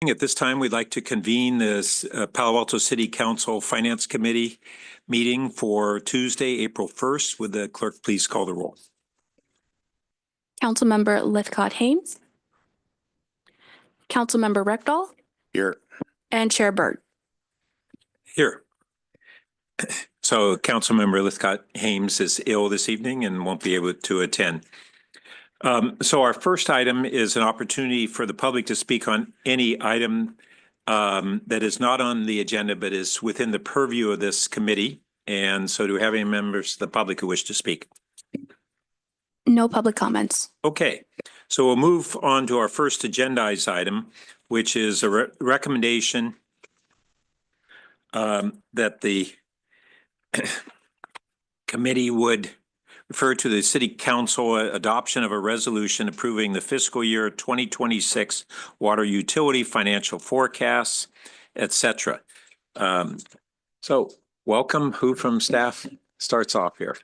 At this time, we'd like to convene this Palo Alto City Council Finance Committee meeting for Tuesday, April 1st. Would the clerk please call the roll? Councilmember Lithcott-Hames, Councilmember Reckdahl. Here. And Chair Byrd. Here. So Councilmember Lithcott-Hames is ill this evening and won't be able to attend. So our first item is an opportunity for the public to speak on any item that is not on the agenda but is within the purview of this committee. And so do we have any members of the public who wish to speak? No public comments. Okay, so we'll move on to our first agendized item, which is a recommendation that the committee would refer to the City Council adoption of a resolution approving the fiscal year 2026 water utility financial forecasts, etc. So welcome. Who from staff starts off here?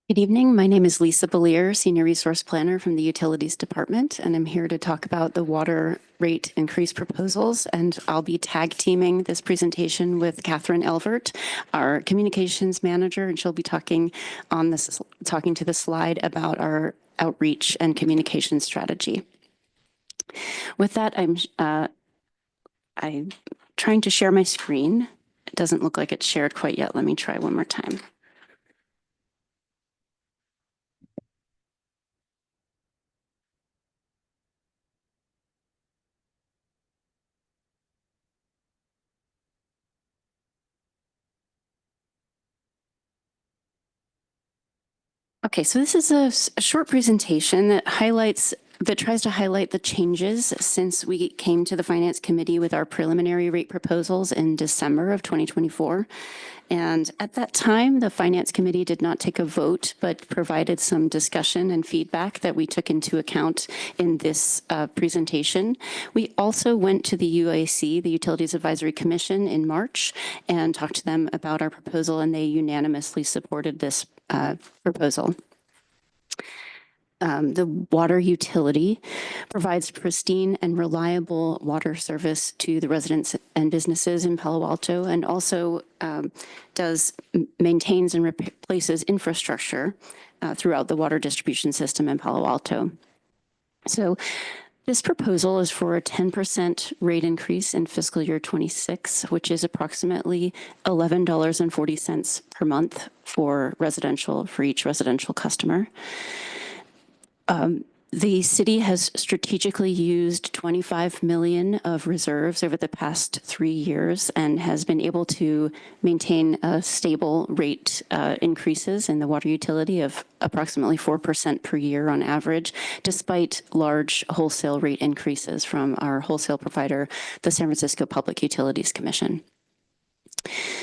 Good evening. My name is Lisa Belier, Senior Resource Planner from the Utilities Department, and I'm here to talk about the water rate increase proposals. And I'll be tag teaming this presentation with Catherine Elvert, our Communications Manager, and she'll be talking to the slide about our outreach and communication strategy. With that, I'm trying to share my screen. It doesn't look like it's shared quite yet. Let me try one more time. Okay, so this is a short presentation that tries to highlight the changes since we came to the Finance Committee with our preliminary rate proposals in December of 2024. And at that time, the Finance Committee did not take a vote, but provided some discussion and feedback that we took into account in this presentation. We also went to the UAC, the Utilities Advisory Commission, in March and talked to them about our proposal, and they unanimously supported this proposal. The water utility provides pristine and reliable water service to the residents and businesses in Palo Alto, and also maintains and replaces infrastructure throughout the water distribution system in Palo Alto. So this proposal is for a 10% rate increase in fiscal year 26, which is approximately $11.40 per month for each residential customer. The city has strategically used $25 million of reserves over the past 3 years and has been able to maintain a stable rate increases in the water utility of approximately 4% per year on average, despite large wholesale rate increases from our wholesale provider, the San Francisco Public Utilities Commission.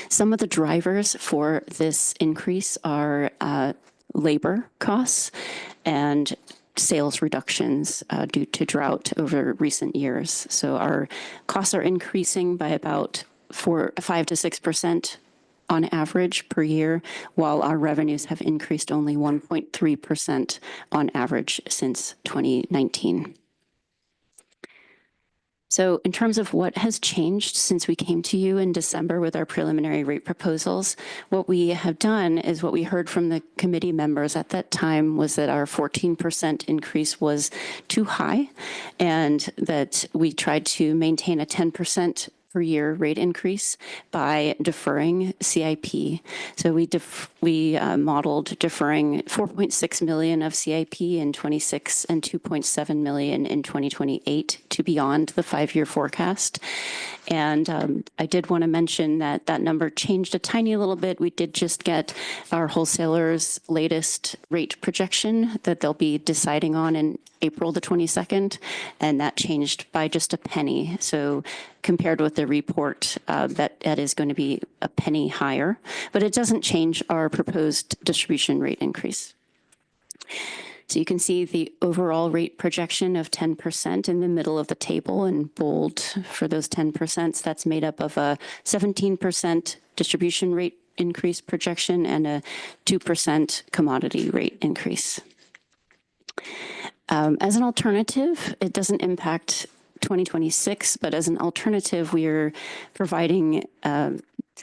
Some of the drivers for this increase are labor costs and sales reductions due to drought over recent years. So our costs are increasing by about 5 to 6% on average per year, while our revenues have increased only 1.3% on average since 2019. So in terms of what has changed since we came to you in December with our preliminary rate proposals, what we have done is what we heard from the committee members at that time was that our 14% increase was too high, and that we tried to maintain a 10% per year rate increase by deferring CIP. So we modeled deferring $4.6 million of CIP in 26 and $2.7 million in 2028 to beyond the 5-year forecast. And I did want to mention that that number changed a tiny little bit. We did just get our wholesalers' latest rate projection that they'll be deciding on in April the 22nd, and that changed by just a penny. So compared with the report, that is going to be a penny higher, but it doesn't change our proposed distribution rate increase. So you can see the overall rate projection of 10% in the middle of the table in bold for those 10%. That's made up of a 17% distribution rate increase projection and a 2% commodity rate increase. As an alternative, it doesn't impact 2026, but as an alternative, we are providing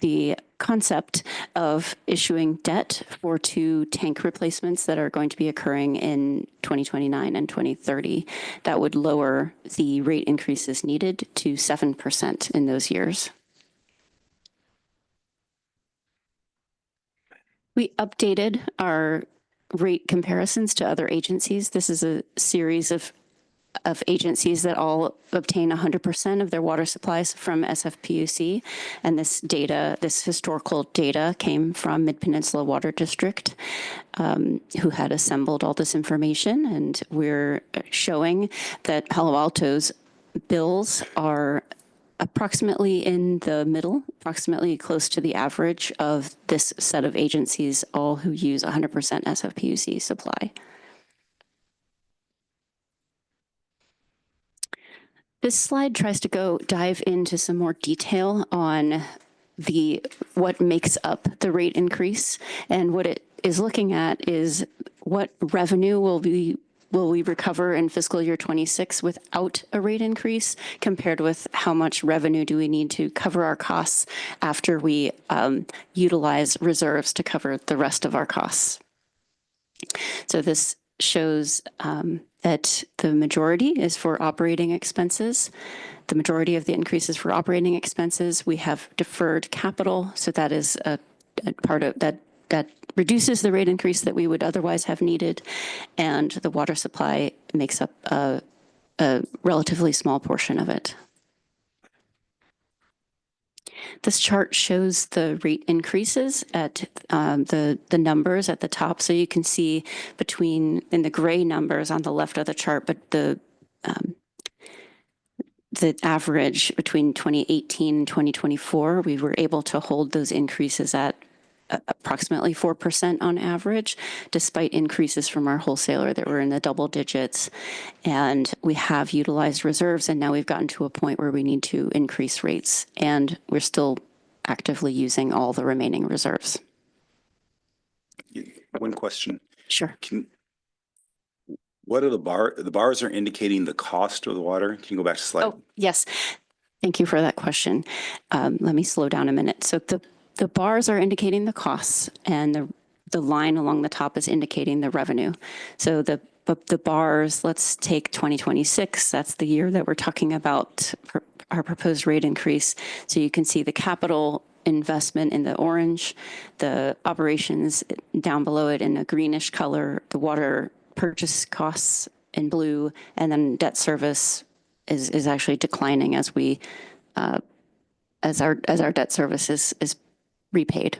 the concept of issuing debt for 2 tank replacements that are going to be occurring in 2029 and 2030. That would lower the rate increases needed to 7% in those years. We updated our rate comparisons to other agencies. This is a series of agencies that all obtain 100% of their water supplies from SFPUC. And this data, this historical data came from Mid-Peninsula Water District, who had assembled all this information. And we're showing that Palo Alto's bills are approximately in the middle, approximately close to the average of this set of agencies, all who use 100% SFPUC supply. This slide tries to dive into some more detail on what makes up the rate increase, and what it is looking at is what revenue will we recover in fiscal year 26 without a rate increase, compared with how much revenue do we need to cover our costs after we utilize reserves to cover the rest of our costs. So this shows that the majority is for operating expenses. The majority of the increases for operating expenses. We have deferred capital, so that is a part of that reduces the rate increase that we would otherwise have needed, and the water supply makes up a relatively small portion of it. This chart shows the rate increases at the numbers at the top. So you can see in the gray numbers on the left of the chart, but the average between 2018 and 2024, we were able to hold those increases at approximately 4% on average, despite increases from our wholesaler that were in the double digits. And we have utilized reserves, and now we've gotten to a point where we need to increase rates, and we're still actively using all the remaining reserves. One question. Sure. What are the bars are indicating the cost of the water? Can you go back to slide? Oh, yes. Thank you for that question. Let me slow down a minute. So the bars are indicating the costs, and the line along the top is indicating the revenue. So the bars, let's take 2026. That's the year that we're talking about our proposed rate increase. So you can see the capital investment in the orange, the operations down below it in a greenish color, the water purchase costs in blue, and then debt service is actually declining as we as our debt service is repaid.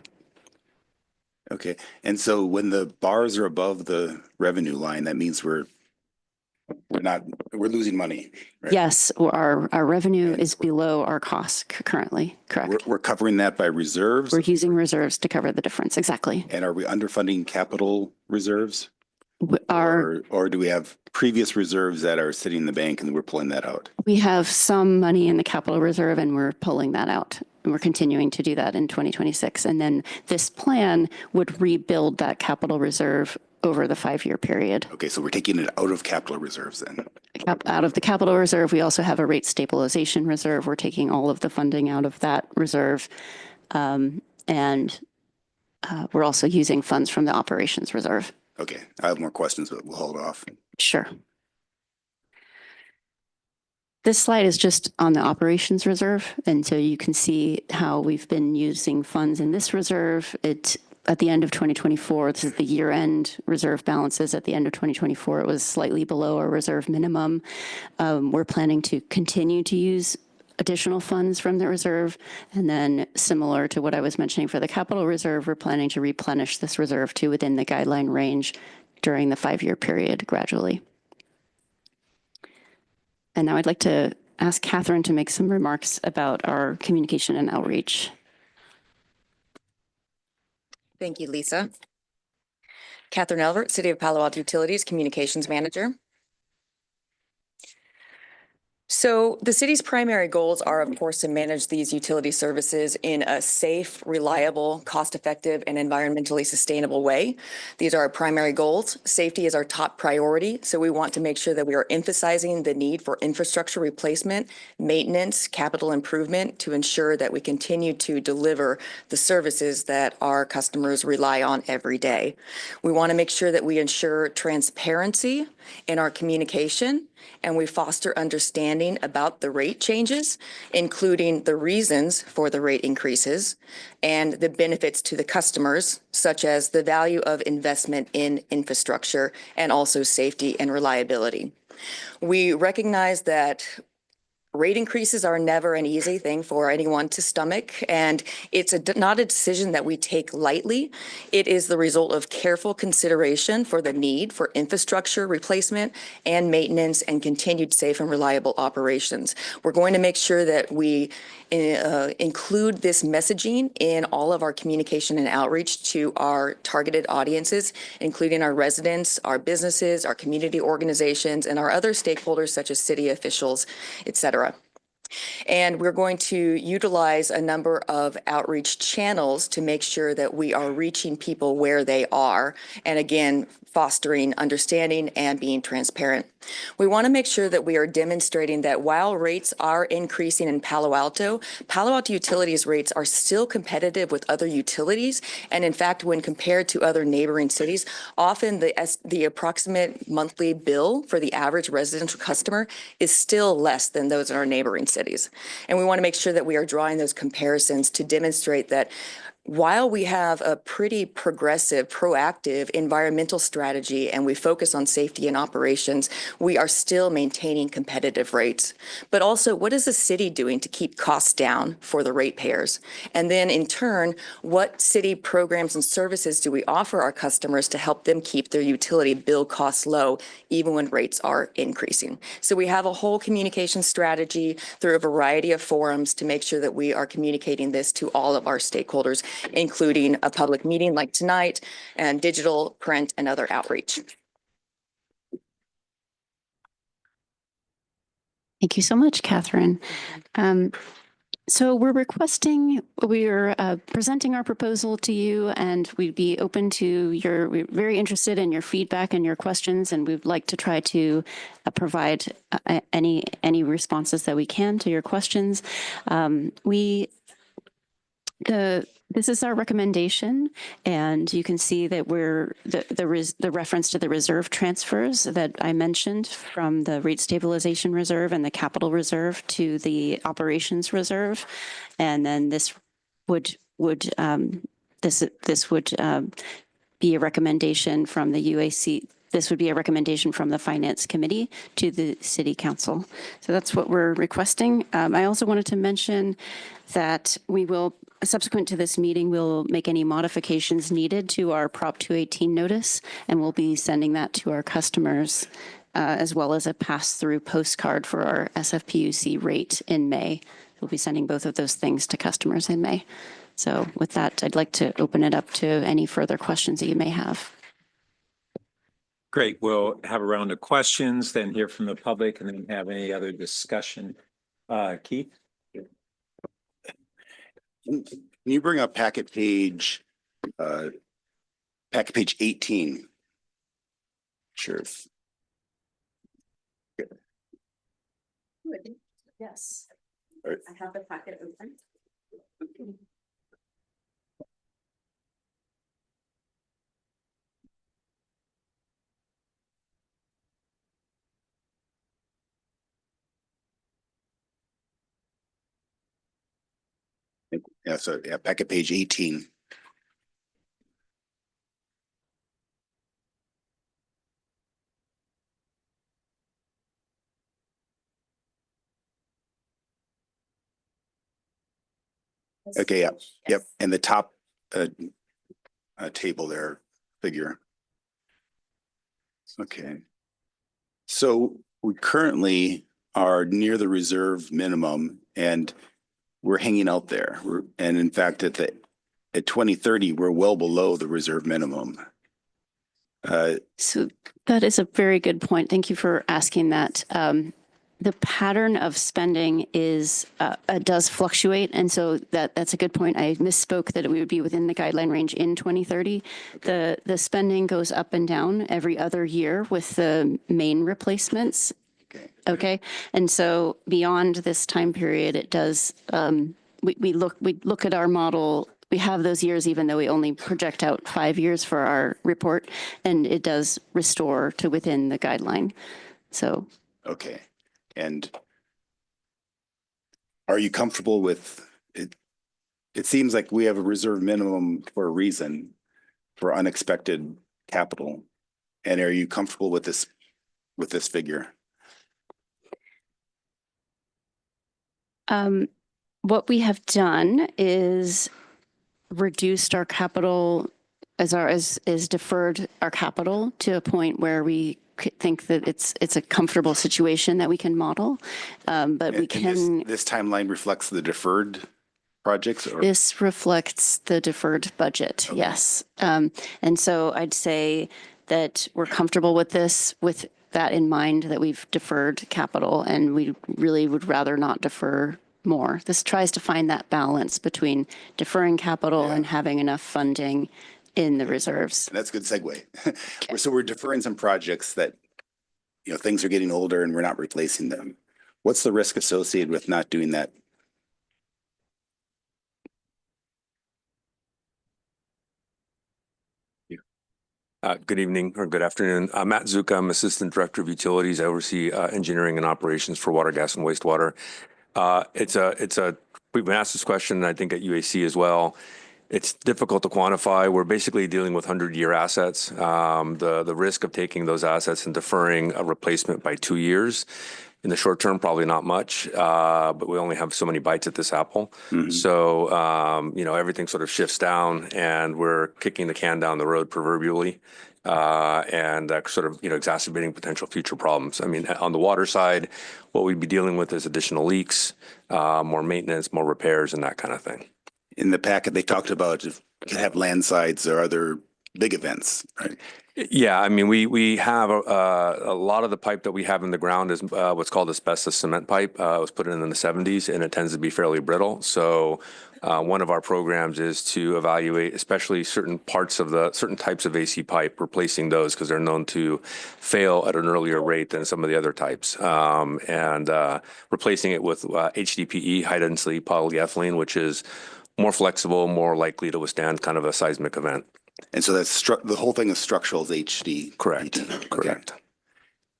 Okay. And so when the bars are above the revenue line, that means we're losing money, right? Yes, our revenue is below our costs currently, correct. We're covering that by reserves? We're using reserves to cover the difference, exactly. And are we underfunding capital reserves? Our Or do we have previous reserves that are sitting in the bank and we're pulling that out? We have some money in the capital reserve, and we're pulling that out. And we're continuing to do that in 2026. And then this plan would rebuild that capital reserve over the 5-year period. Okay, so we're taking it out of capital reserves then? Out of the capital reserve, we also have a rate stabilization reserve. We're taking all of the funding out of that reserve. And we're also using funds from the operations reserve. Okay, I have more questions, but we'll hold off. Sure. This slide is just on the operations reserve. And so you can see how we've been using funds in this reserve. At the end of 2024, this is the year-end reserve balances. At the end of 2024, it was slightly below our reserve minimum. We're planning to continue to use additional funds from the reserve. And then similar to what I was mentioning for the capital reserve, we're planning to replenish this reserve to within the guideline range during the 5-year period gradually. And now I'd like to ask Catherine to make some remarks about our communication and outreach. Thank you, Lisa. Catherine Elbert, City of Palo Alto Utilities Communications Manager. So the city's primary goals are, of course, to manage these utility services in a safe, reliable, cost-effective, and environmentally sustainable way. These are our primary goals. Safety is our top priority, so we want to make sure that we are emphasizing the need for infrastructure replacement, maintenance, capital improvement to ensure that we continue to deliver the services that our customers rely on every day. We want to make sure that we ensure transparency in our communication, and we foster understanding about the rate changes, including the reasons for the rate increases and the benefits to the customers, such as the value of investment in infrastructure and also safety and reliability. We recognize that rate increases are never an easy thing for anyone to stomach, and it's not a decision that we take lightly. It is the result of careful consideration for the need for infrastructure replacement and maintenance and continued safe and reliable operations. We're going to make sure that we include this messaging in all of our communication and outreach to our targeted audiences, including our residents, our businesses, our community organizations, and our other stakeholders such as city officials, et cetera. And we're going to utilize a number of outreach channels to make sure that we are reaching people where they are. And again, fostering understanding and being transparent. We want to make sure that we are demonstrating that while rates are increasing in Palo Alto Utilities rates are still competitive with other utilities. And in fact, when compared to other neighboring cities, often the approximate monthly bill for the average residential customer is still less than those in our neighboring cities. And we want to make sure that we are drawing those comparisons to demonstrate that while we have a pretty progressive, proactive environmental strategy and we focus on safety and operations, we are still maintaining competitive rates. But also, what is the city doing to keep costs down for the ratepayers? And then in turn, what city programs and services do we offer our customers to help them keep their utility bill costs low, even when rates are increasing? So we have a whole communication strategy through a variety of forums to make sure that we are communicating this to all of our stakeholders, including a public meeting like tonight and digital, print, and other outreach. Thank you so much, Catherine. So we're presenting our proposal to you, and we'd be open to we're very interested in your feedback and your questions, and we'd like to try to provide any responses that we can to your questions. This is our recommendation, and you can see that the reference to the reserve transfers that I mentioned from the rate stabilization reserve and the capital reserve to the operations reserve, and then this would be a recommendation from the UAC. This would be a recommendation from the Finance Committee to the City Council. So that's what we're requesting. I also wanted to mention that we will, subsequent to this meeting, we'll make any modifications needed to our Prop 218 notice, and we'll be sending that to our customers, as well as a pass-through postcard for our SFPUC rate in May. We'll be sending both of those things to customers in May. So with that, I'd like to open it up to any further questions that you may have. Great. We'll have a round of questions, then hear from the public, and then have any other discussion. Keith? Can you bring up packet page 18? Sure. Yes. All right. I have the packet open. Yeah, so yeah, packet page 18. Okay, yeah, yep, and the top table there, figure. Okay. So we currently are near the reserve minimum, and we're hanging out there. And in fact, at 2030, we're well below the reserve minimum. So that is a very good point. Thank you for asking that. the pattern of spending is does fluctuate, and so that's a good point. I misspoke that we would be within the guideline range in 2030. The spending goes up and down every other year with the main replacements. Okay, and so beyond this time period, it does. We look at our model. We have those years, even though we only project out 5 years for our report, and it does restore to within the guideline. So. Okay. And are you comfortable with it? It seems like we have a reserve minimum for a reason for unexpected capital. And are you comfortable with this figure? What we have done is reduced our capital is deferred our capital to a point where we think that it's a comfortable situation that we can model, but we can. This timeline reflects the deferred projects, or this reflects the deferred budget. Okay. Yes, and so I'd say that we're comfortable with this, with that in mind, that we've deferred capital, and we really would rather not defer more. This tries to find that balance between deferring capital and having enough funding in the reserves. And that's a good segue. Okay. So we're deferring some projects that, things are getting older and we're not replacing them. What's the risk associated with not doing that? Good evening or good afternoon. I'm Matt Zuka. I'm Assistant Director of Utilities. I oversee engineering and operations for water, gas, and wastewater. We've been asked this question, I think, at UAC as well. It's difficult to quantify. We're basically dealing with 100-year assets. The risk of taking those assets and deferring a replacement by 2 years in the short term, probably not much, but we only have so many bites at this apple. Mm-hmm. So, everything sort of shifts down and we're kicking the can down the road proverbially, and sort of, exacerbating potential future problems. I mean, on the water side, what we'd be dealing with is additional leaks, more maintenance, more repairs, and that kind of thing. In the packet, they talked about if you could have landslides or other big events, right? Yeah, I mean, we have a lot of the pipe that we have in the ground is what's called asbestos cement pipe. It was put in the 70s, and it tends to be fairly brittle. So one of our programs is to evaluate, especially certain types of AC pipe, replacing those because they're known to fail at an earlier rate than some of the other types, and replacing it with HDPE, high density polyethylene, which is more flexible, more likely to withstand kind of a seismic event. And so that's the whole thing is structural as HD. Correct. Okay. Correct.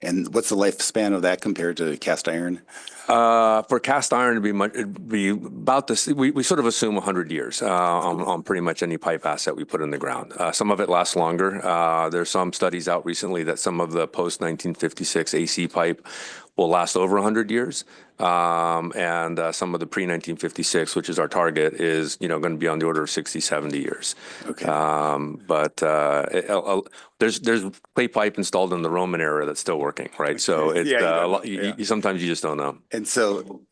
And what's the lifespan of that compared to cast iron? For cast iron, it'd be about this. We sort of assume 100 years on pretty much any pipe asset we put in the ground. Some of it lasts longer. There's some studies out recently that some of the post 1956 AC pipe will last over 100 years. And some of the pre-1956, which is our target, is going to be on the order of 60, 70 years. Okay. But there's clay pipe installed in the Roman era that's still working, right? So it's you sometimes you just don't know. And so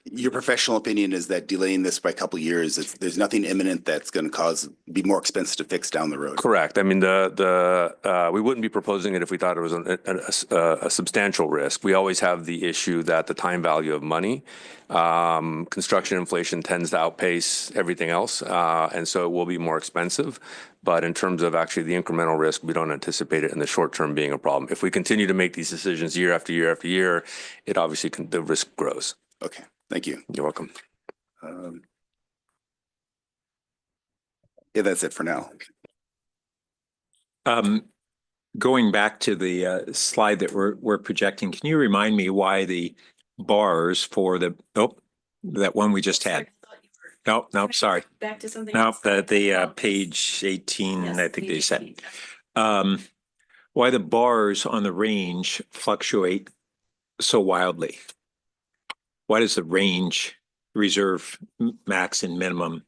your professional opinion is that delaying this by a couple of years, there's nothing imminent that's going to be more expensive to fix down the road. Correct. I mean, we wouldn't be proposing it if we thought it was a substantial risk. We always have the issue that the time value of money, construction inflation tends to outpace everything else, and so it will be more expensive. But in terms of actually the incremental risk, we don't anticipate it in the short term being a problem. If we continue to make these decisions year after year after year, it obviously the risk grows. Okay. Thank you. You're welcome. Yeah, that's it for now. Going back to the slide that we're projecting, can you remind me why the bars for that one we just had? No, sorry. Back to something. No, the page 18, yes, I think they said. Why the bars on the range fluctuate so wildly? Why does the range reserve max and minimum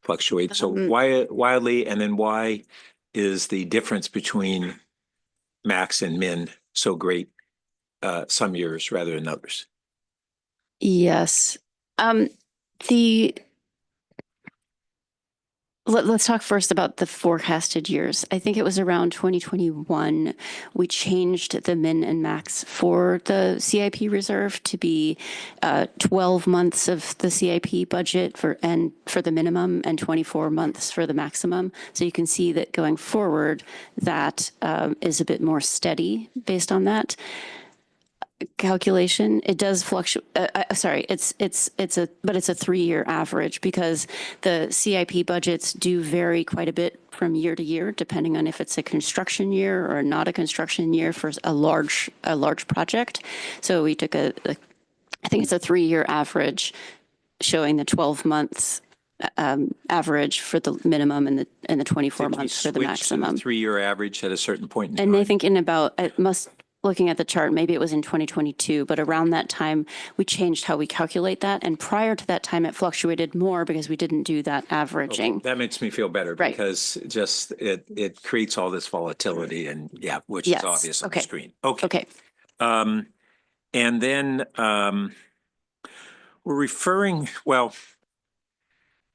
fluctuate so wildly? And then why is the difference between max and min so great some years rather than others? Yes. Let's talk first about the forecasted years. I think it was around 2021, we changed the min and max for the CIP reserve to be 12 months of the CIP budget for the minimum and 24 months for the maximum. So you can see that going forward, that is a bit more steady based on that calculation. It does fluctuate. Sorry, it's a 3-year average because the CIP budgets do vary quite a bit from year to year, depending on if it's a construction year or not a construction year for a large project. So we took I think it's a 3-year average showing the 12 months average for the minimum and the 24 months for the maximum. 3-year average at a certain point in And time. I think looking at the chart, maybe it was in 2022, but around that time, we changed how we calculate that. And prior to that time, it fluctuated more because we didn't do that averaging. That makes me feel better Right. because just it creates all this volatility and which Yes. is obvious on Okay. the screen. Okay. Okay. And then we're referring, well,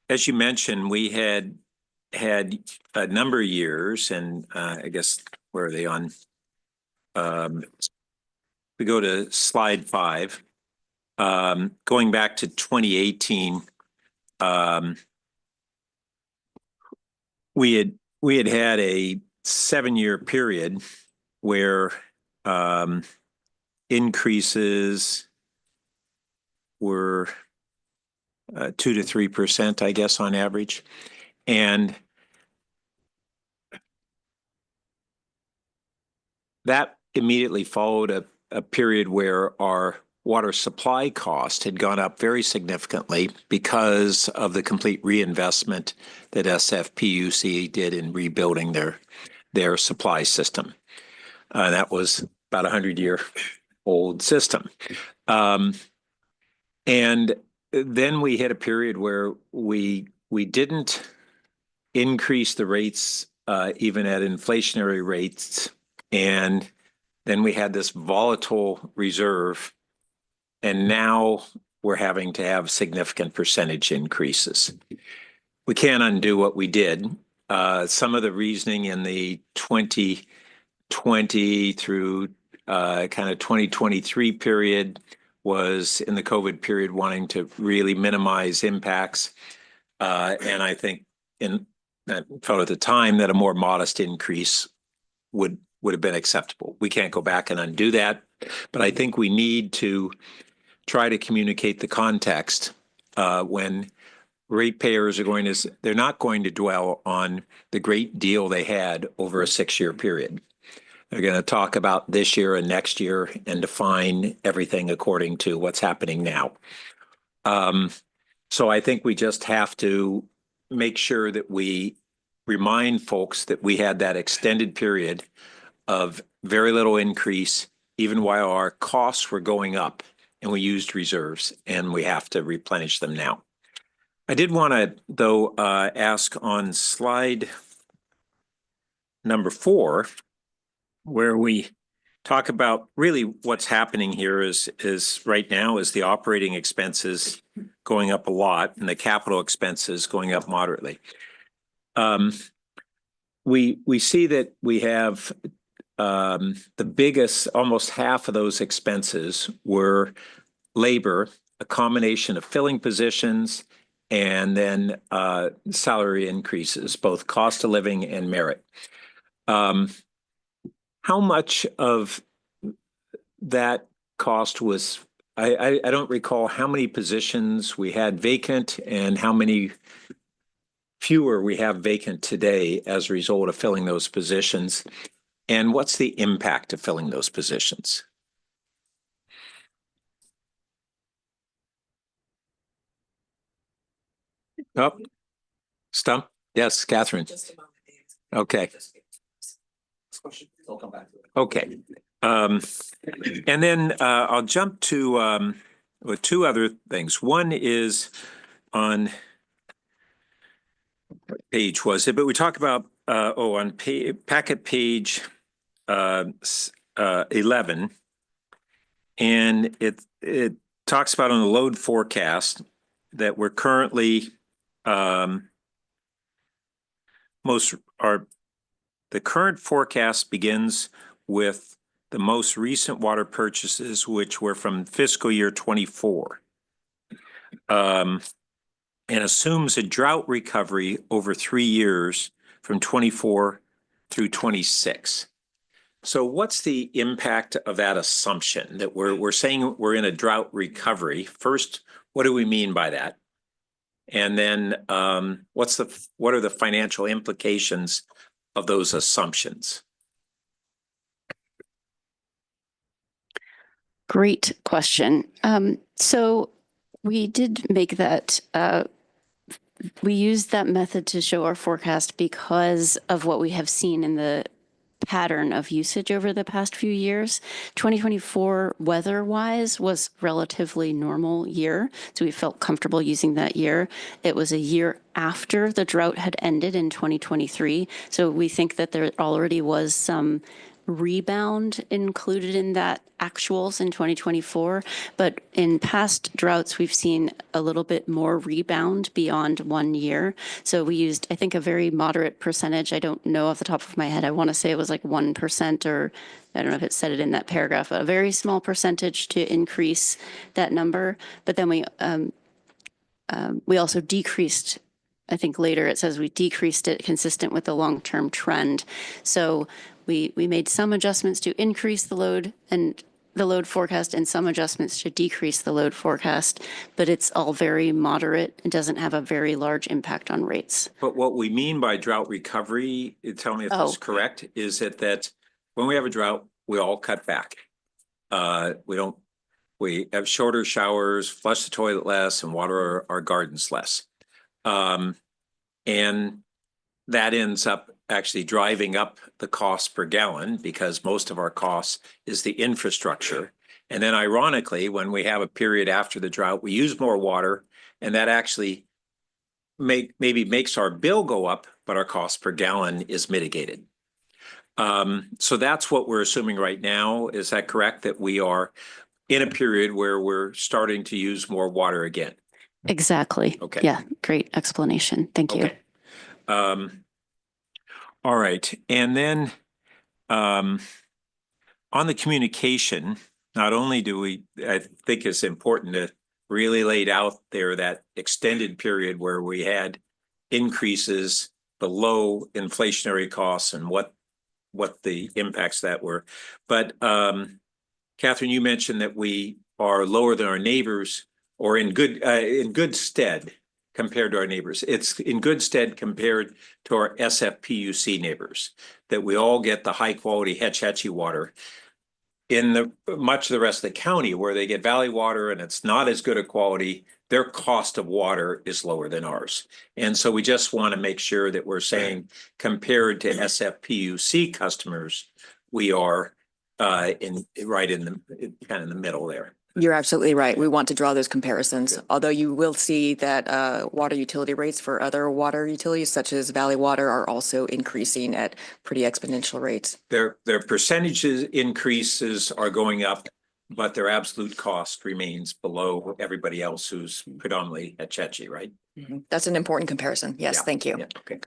as you mentioned, we had a number of years, and I guess where are they on? We go to slide 5. Going back to 2018, we had a 7-year period where increases were 2 to 3%, I guess, on average. And that immediately followed a period where our water supply cost had gone up very significantly because of the complete reinvestment that SFPUC did in rebuilding their supply system. That was about 100-year-old system. And then we hit a period where we didn't increase the rates even at inflationary rates. And then we had this volatile reserve. And now we're having to have significant percentage increases. We can't undo what we did. Some of the reasoning in the 2020 through kind of 2023 period was in the COVID period wanting to really minimize impacts. And I think I felt at the time that a more modest increase would have been acceptable. We can't go back and undo that, but I think we need to try to communicate the context when ratepayers they're not going to dwell on the great deal they had over a 6-year period. They're going to talk about this year and next year and define everything according to what's happening now. So I think we just have to make sure that we remind folks that we had that extended period of very little increase, even while our costs were going up, and we used reserves, and we have to replenish them now. I did want to, though, ask on slide number 4, where we talk about really what's happening here is right now is the operating expenses going up a lot and the capital expenses going up moderately. We see that we have the biggest, almost half of those expenses were labor, a combination of filling positions and then salary increases, both cost of living and merit. How much of that cost was, I don't recall how many positions we had vacant and how many fewer we have vacant today as a result of filling those positions. And what's the impact of filling those positions? Oh, Stump? Yes, Catherine. Okay. Okay. And then I'll jump to 2 other things. One is on what page was it? But we talk about on packet page 11, and it talks about on the load forecast that we're currently the current forecast begins with the most recent water purchases, which were from fiscal year 24. And assumes a drought recovery over 3 years from 24 through 26. So what's the impact of that assumption that we're saying we're in a drought recovery? First, what do we mean by that? And then what are the financial implications of those assumptions? Great question. So we did make that, we used that method to show our forecast because of what we have seen in the pattern of usage over the past few years. 2024 weather-wise was relatively normal year, so we felt comfortable using that year. It was a year after the drought had ended in 2023, so we think that there already was some rebound included in that actuals in 2024, but in past droughts, we've seen a little bit more rebound beyond 1 year. So we used, I think, a very moderate percentage. I don't know off the top of my head. I want to say it was like 1%, or I don't know if it said it in that paragraph, a very small percentage to increase that number. But then we also decreased, I think later it says we decreased it consistent with the long-term trend. So we made some adjustments to increase the load and the load forecast and some adjustments to decrease the load forecast, but it's all very moderate. It doesn't have a very large impact on rates. But what we mean by drought recovery, tell me if this is correct, is that when we have a drought, we all cut back. We have shorter showers, flush the toilet less, and water our gardens less. And that ends up actually driving up the cost per gallon because most of our costs is the infrastructure. And then ironically, when we have a period after the drought, we use more water, and that actually maybe makes our bill go up, but our cost per gallon is mitigated. So that's what we're assuming right now. Is that correct? That we are in a period where we're starting to use more water again? Exactly. Okay. Yeah, great explanation. Thank you. Okay. All right. And then on the communication, not only do I think it's important to really lay out there that extended period where we had increases below inflationary costs and what the impacts that were. But Catherine, you mentioned that we are lower than our neighbors, or in good stead compared to our neighbors. It's in good stead compared to our SFPUC neighbors, that we all get the high quality Hetch Hetchy water. In much of the rest of the county where they get valley water and it's not as good a quality, their cost of water is lower than ours. And so we just want to make sure that we're saying compared to SFPUC customers, we are right in the middle there. You're absolutely right. We want to draw those comparisons, although you will see that water utility rates for other water utilities, such as Valley Water, are also increasing at pretty exponential rates. Their percentages increases are going up, but their absolute cost remains below everybody else who's predominantly at Hetchy, right? That's an important comparison. Yes, Yeah. thank you. Yeah. Okay.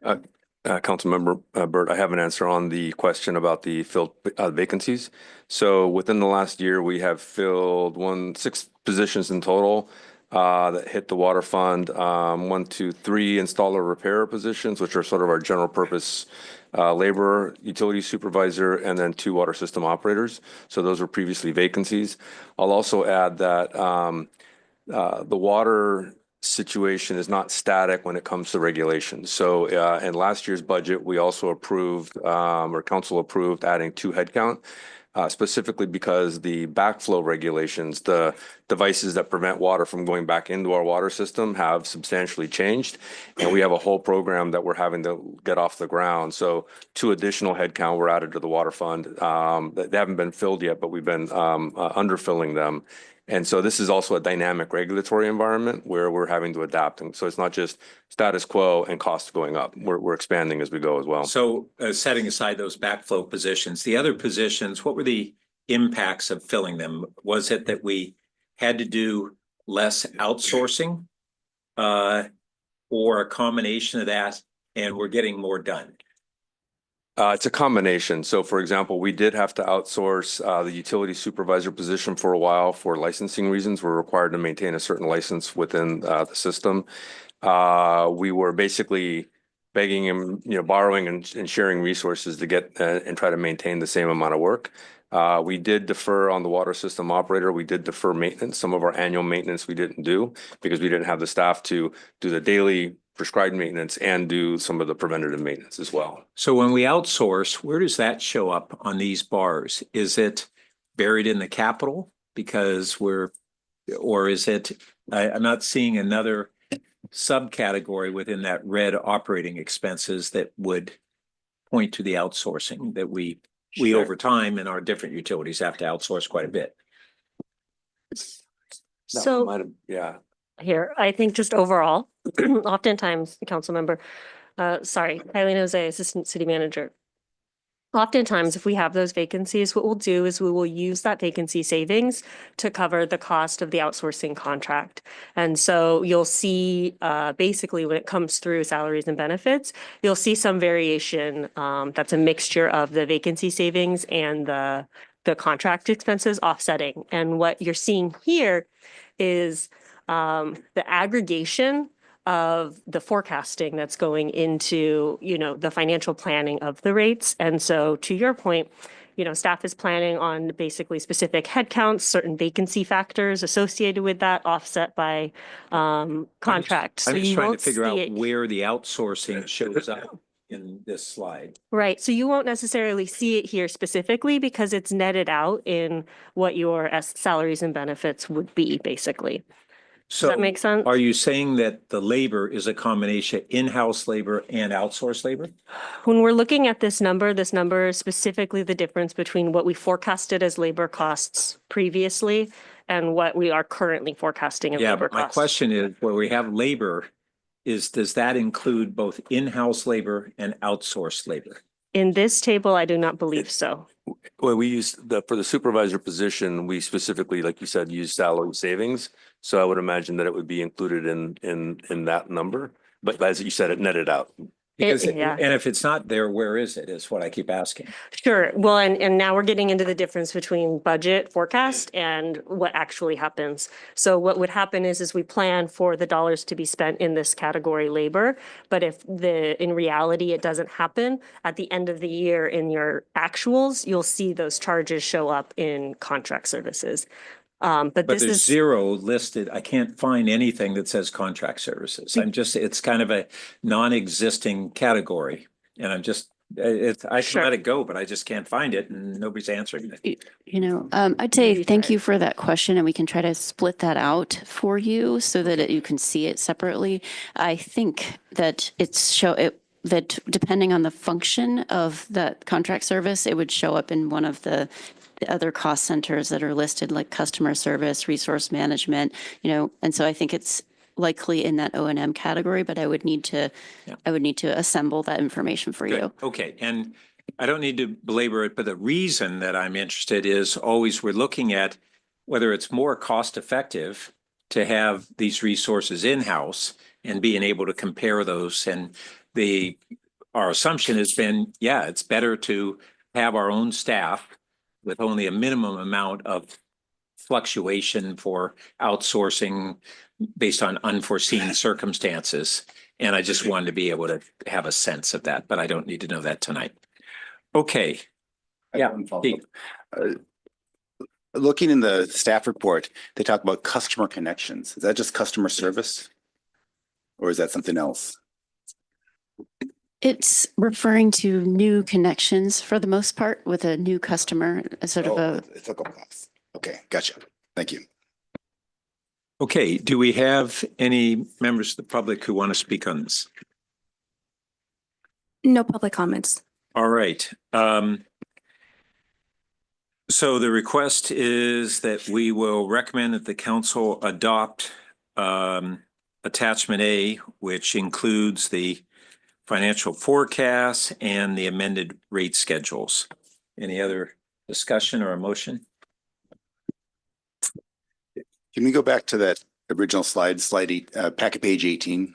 Councilmember Burt, I have an answer on the question about the filled vacancies. So within the last year, we have filled 6 positions in total that hit the water fund. 1, 2, 3 installer repair positions, which are sort of our general purpose labor, utility supervisor, and then 2 water system operators. So those were previously vacancies. I'll also add that the water situation is not static when it comes to regulations. So in last year's budget, we also approved, or council approved, adding 2 headcount, specifically because the backflow regulations, the devices that prevent water from going back into our water system, have substantially changed. And we have a whole program that we're having to get off the ground. So 2 additional headcount were added to the water fund. They haven't been filled yet, but we've been underfilling them. And so this is also a dynamic regulatory environment where we're having to adapt. And so it's not just status quo and costs going up. We're expanding as we go as well. So setting aside those backflow positions, the other positions, what were the impacts of filling them? Was it that we had to do less outsourcing or a combination of that? and we're getting more done? It's a combination. So for example, we did have to outsource the utility supervisor position for a while for licensing reasons. We're required to maintain a certain license within the system. We were basically begging him, borrowing and sharing resources to get and try to maintain the same amount of work. We did defer on the water system operator. We did defer maintenance. Some of our annual maintenance we didn't do because we didn't have the staff to do the daily prescribed maintenance and do some of the preventative maintenance as well. So when we outsource, where does that show up on these bars? Is it buried in the capital because or is it, I'm not seeing another subcategory within that red operating expenses that would point to the outsourcing that we Sure. over time in our different utilities have to outsource quite a bit. So Yeah. here, I think just overall, oftentimes, council member, Eileen Jose, Assistant City Manager. Oftentimes, if we have those vacancies, what we'll do is we will use that vacancy savings to cover the cost of the outsourcing contract. And so you'll see, basically when it comes through salaries and benefits, you'll see some variation, that's a mixture of the vacancy savings and the contract expenses offsetting. And what you're seeing here is the aggregation of the forecasting that's going into, the financial planning of the rates. And so to your point, staff is planning on basically specific headcounts, certain vacancy factors associated with that offset by contract. I'm So just you trying to won't figure see out it. where the outsourcing shows up in this slide. Right. So you won't necessarily see it here specifically because it's netted out in what your salaries and benefits would be, basically. Does that make sense? Are you saying that the labor is a combination in-house labor and outsourced labor? When we're looking at this number is specifically the difference between what we forecasted as labor costs previously and what we are currently forecasting as Yeah, labor but my costs. question is, where we have labor, does that include both in-house labor and outsourced labor? In this table, I do not believe so. Well, we use for the supervisor position, we specifically, like you said, use salary savings. So I would imagine that it would be included in that number. But as you said, it netted out. Because, Yeah. and if it's not there, where is it, is what I keep asking. Sure. Well, and now we're getting into the difference between budget forecast and what actually happens. So what would happen is we plan for the dollars to be spent in this category labor. But if in reality, it doesn't happen at the end of the year in your actuals, you'll see those charges show up in contract services. But But this there's is zero listed. I can't find anything that says contract services. It's kind of a non-existing category. And I can Sure. let it go, but I just can't find it and nobody's answering it. I'd say Maybe thank try you for that question, and we can try to split that out for you so that you can see it separately. I think that that depending on the function of that contract service, it would show up in one of the other cost centers that are listed, like customer service, resource management, and so I think it's likely in that O&M category, but I would need to assemble that information for you. Good. Okay, and I don't need to belabor it, but the reason that I'm interested is always we're looking at whether it's more cost effective to have these resources in-house and being able to compare those. And our assumption has been, yeah, it's better to have our own staff with only a minimum amount of fluctuation for outsourcing based on unforeseen circumstances. And I just wanted to be able to have a sense of that, but I don't need to know that tonight. Okay. Yeah. Pete. Looking in the staff report, they talk about customer connections. Is that just customer service? Or is that something else? It's referring to new connections for the most part with a new customer, It's a class. Okay, gotcha. Thank you. Okay, do we have any members of the public who want to speak on this? No public comments. All right. So the request is that we will recommend that the council adopt attachment A, which includes the financial forecasts and the amended rate schedules. Any other discussion or a motion? Can we go back to that original packet page 18?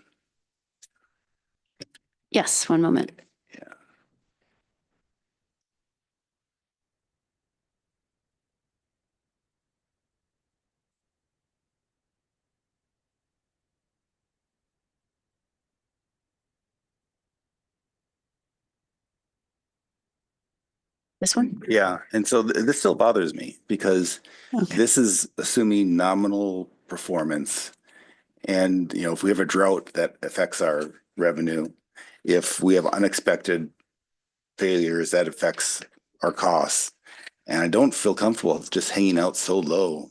Yes, one moment. Yeah. This one? Yeah, and so this still bothers me because Okay. this is assuming nominal performance. And, you know, if we have a drought that affects our revenue, if we have unexpected failures that affects our costs. And I don't feel comfortable just hanging out so low.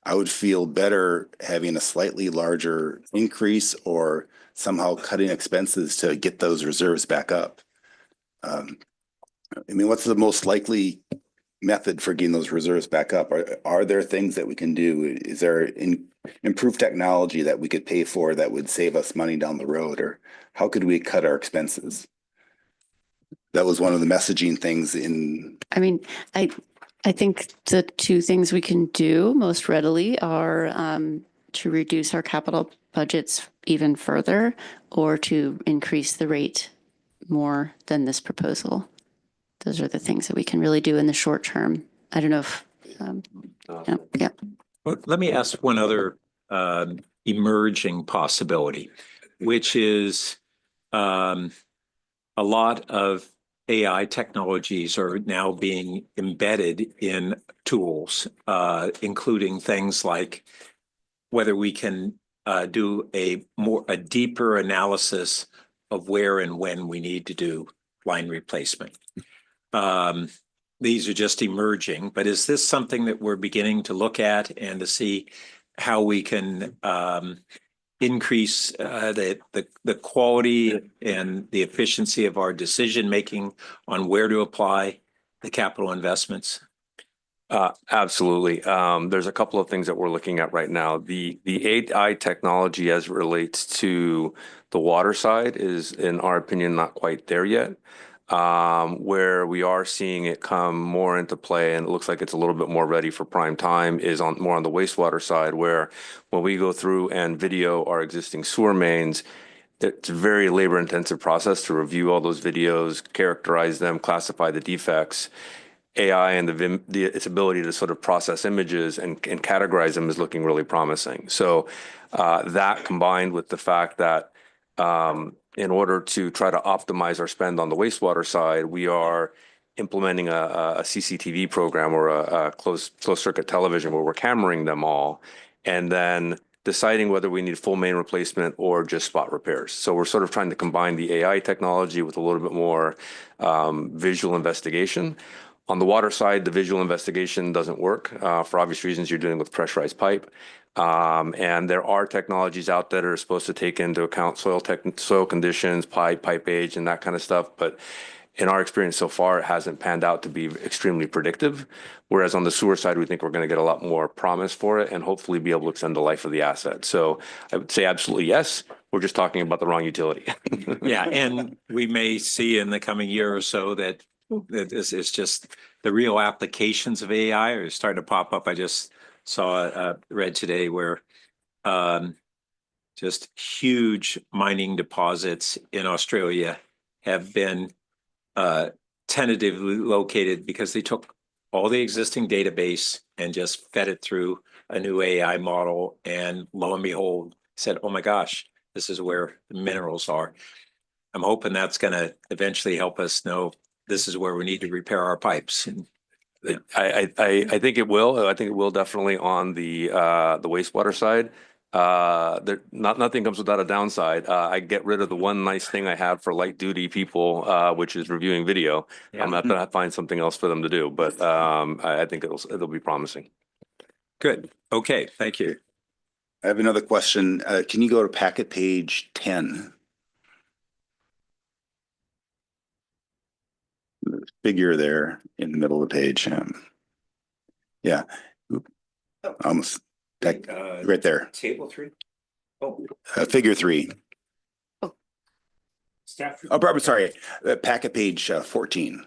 I would feel better having a slightly larger increase or somehow cutting expenses to get those reserves back up. I mean, what's the most likely method for getting those reserves back up? Are there things that we can do? Is there improved technology that we could pay for that would save us money down the road? Or how could we cut our expenses? That was one of the messaging things in. I mean, I think the two things we can do most readily are to reduce our capital budgets even further or to increase the rate more than this proposal. Those are the things that we can really do in the short term. I don't know if, yeah. Well, let me ask one other emerging possibility, which is a lot of AI technologies are now being embedded in tools, including things like whether we can do a deeper analysis of where and when we need to do line replacement. These are just emerging, but is this something that we're beginning to look at and to see how we can increase the quality and the efficiency of our decision making on where to apply the capital investments? Absolutely. There's a couple of things that we're looking at right now. The AI technology as it relates to the water side is, in our opinion, not quite there yet. Where we are seeing it come more into play, and it looks like it's a little bit more ready for prime time, is more on the wastewater side, where when we go through and video our existing sewer mains, it's a very labor intensive process to review all those videos, characterize them, classify the defects. AI and its ability to sort of process images and categorize them is looking really promising. So that combined with the fact that in order to try to optimize our spend on the wastewater side, we are implementing a CCTV program or a closed circuit television where we're cameraing them all and then deciding whether we need full main replacement or just spot repairs. So we're sort of trying to combine the AI technology with a little bit more visual investigation. On the water side, the visual investigation doesn't work for obvious reasons. You're dealing with pressurized pipe. And there are technologies out there that are supposed to take into account soil conditions, pipe age, and that kind of stuff. But in our experience so far, it hasn't panned out to be extremely predictive. Whereas on the sewer side, we think we're going to get a lot more promise for it and hopefully be able to extend the life of the asset. So I would say absolutely yes. We're just talking about the wrong utility. Yeah, and we may see in the coming year or so that this is just the real applications of AI are starting to pop up. I just saw read today where just huge mining deposits in Australia have been tentatively located because they took all the existing database and just fed it through a new AI model, and lo and behold, said, "Oh my gosh, this is where the minerals are." I'm hoping that's going to eventually help us know this is where we need to repair our pipes. And I think it will. I think it will definitely on the wastewater side. Nothing comes without a downside. I get rid of the one nice thing I have for light duty people, which is reviewing video. Yeah. I'm going to have to find something else for them to do, but I think it'll be promising. Good. Okay. Thank you. I have another question. Can you go to packet page 10? The figure there in the middle of the page. Yeah. Almost right there. Table 3. Oh, Figure 3. staff. Oh, I'm sorry. Packet page 14.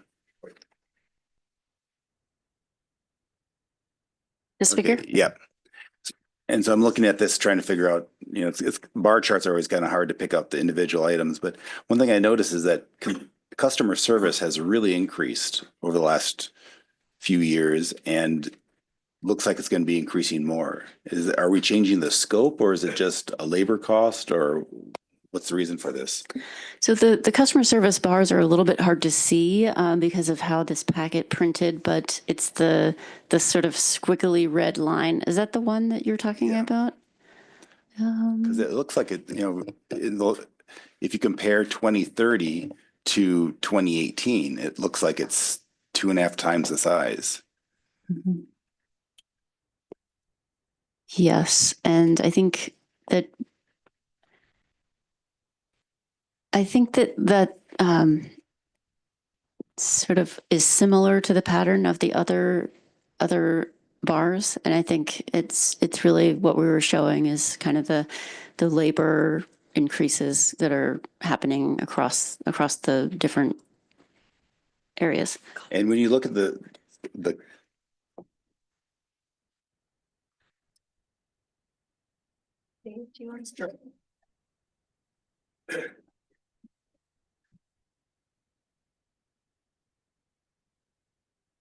This Okay, figure? yep. And so I'm looking at this, trying to figure out, it's bar charts are always kind of hard to pick up the individual items. But one thing I noticed is that customer service has really increased over the last few years and looks like it's going to be increasing more. Are we changing the scope, or is it just a labor cost, or what's the reason for this? So the customer service bars are a little bit hard to see because of how this packet printed, but it's the sort of squiggly red line. Is that the one that you're talking Yeah. about? Because it looks like it, if you compare 2030 to 2018, it looks like it's 2.5 times the size. Mhm. Yes, and I think that sort of is similar to the pattern of the other bars, and I think it's really what we were showing is kind of the labor increases that are happening across the different areas. And when you look at the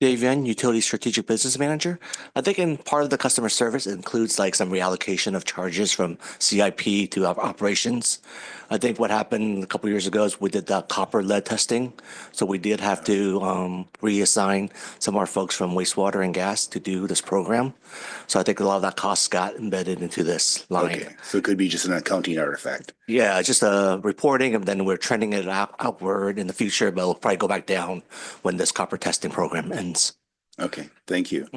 Dave Yen, Utility Strategic Business Manager. I think in part of the customer service, it includes like some reallocation of charges from CIP to operations. I think what happened a couple years ago is we did the copper lead testing. So we did have to reassign some of our folks from wastewater and gas to do this program. So I think a lot of that cost got embedded into this line. okay, so it could be just an accounting artifact. Yeah, just reporting, and then we're trending it outward in the future, but it'll probably go back down when this copper testing program ends. Okay, thank you.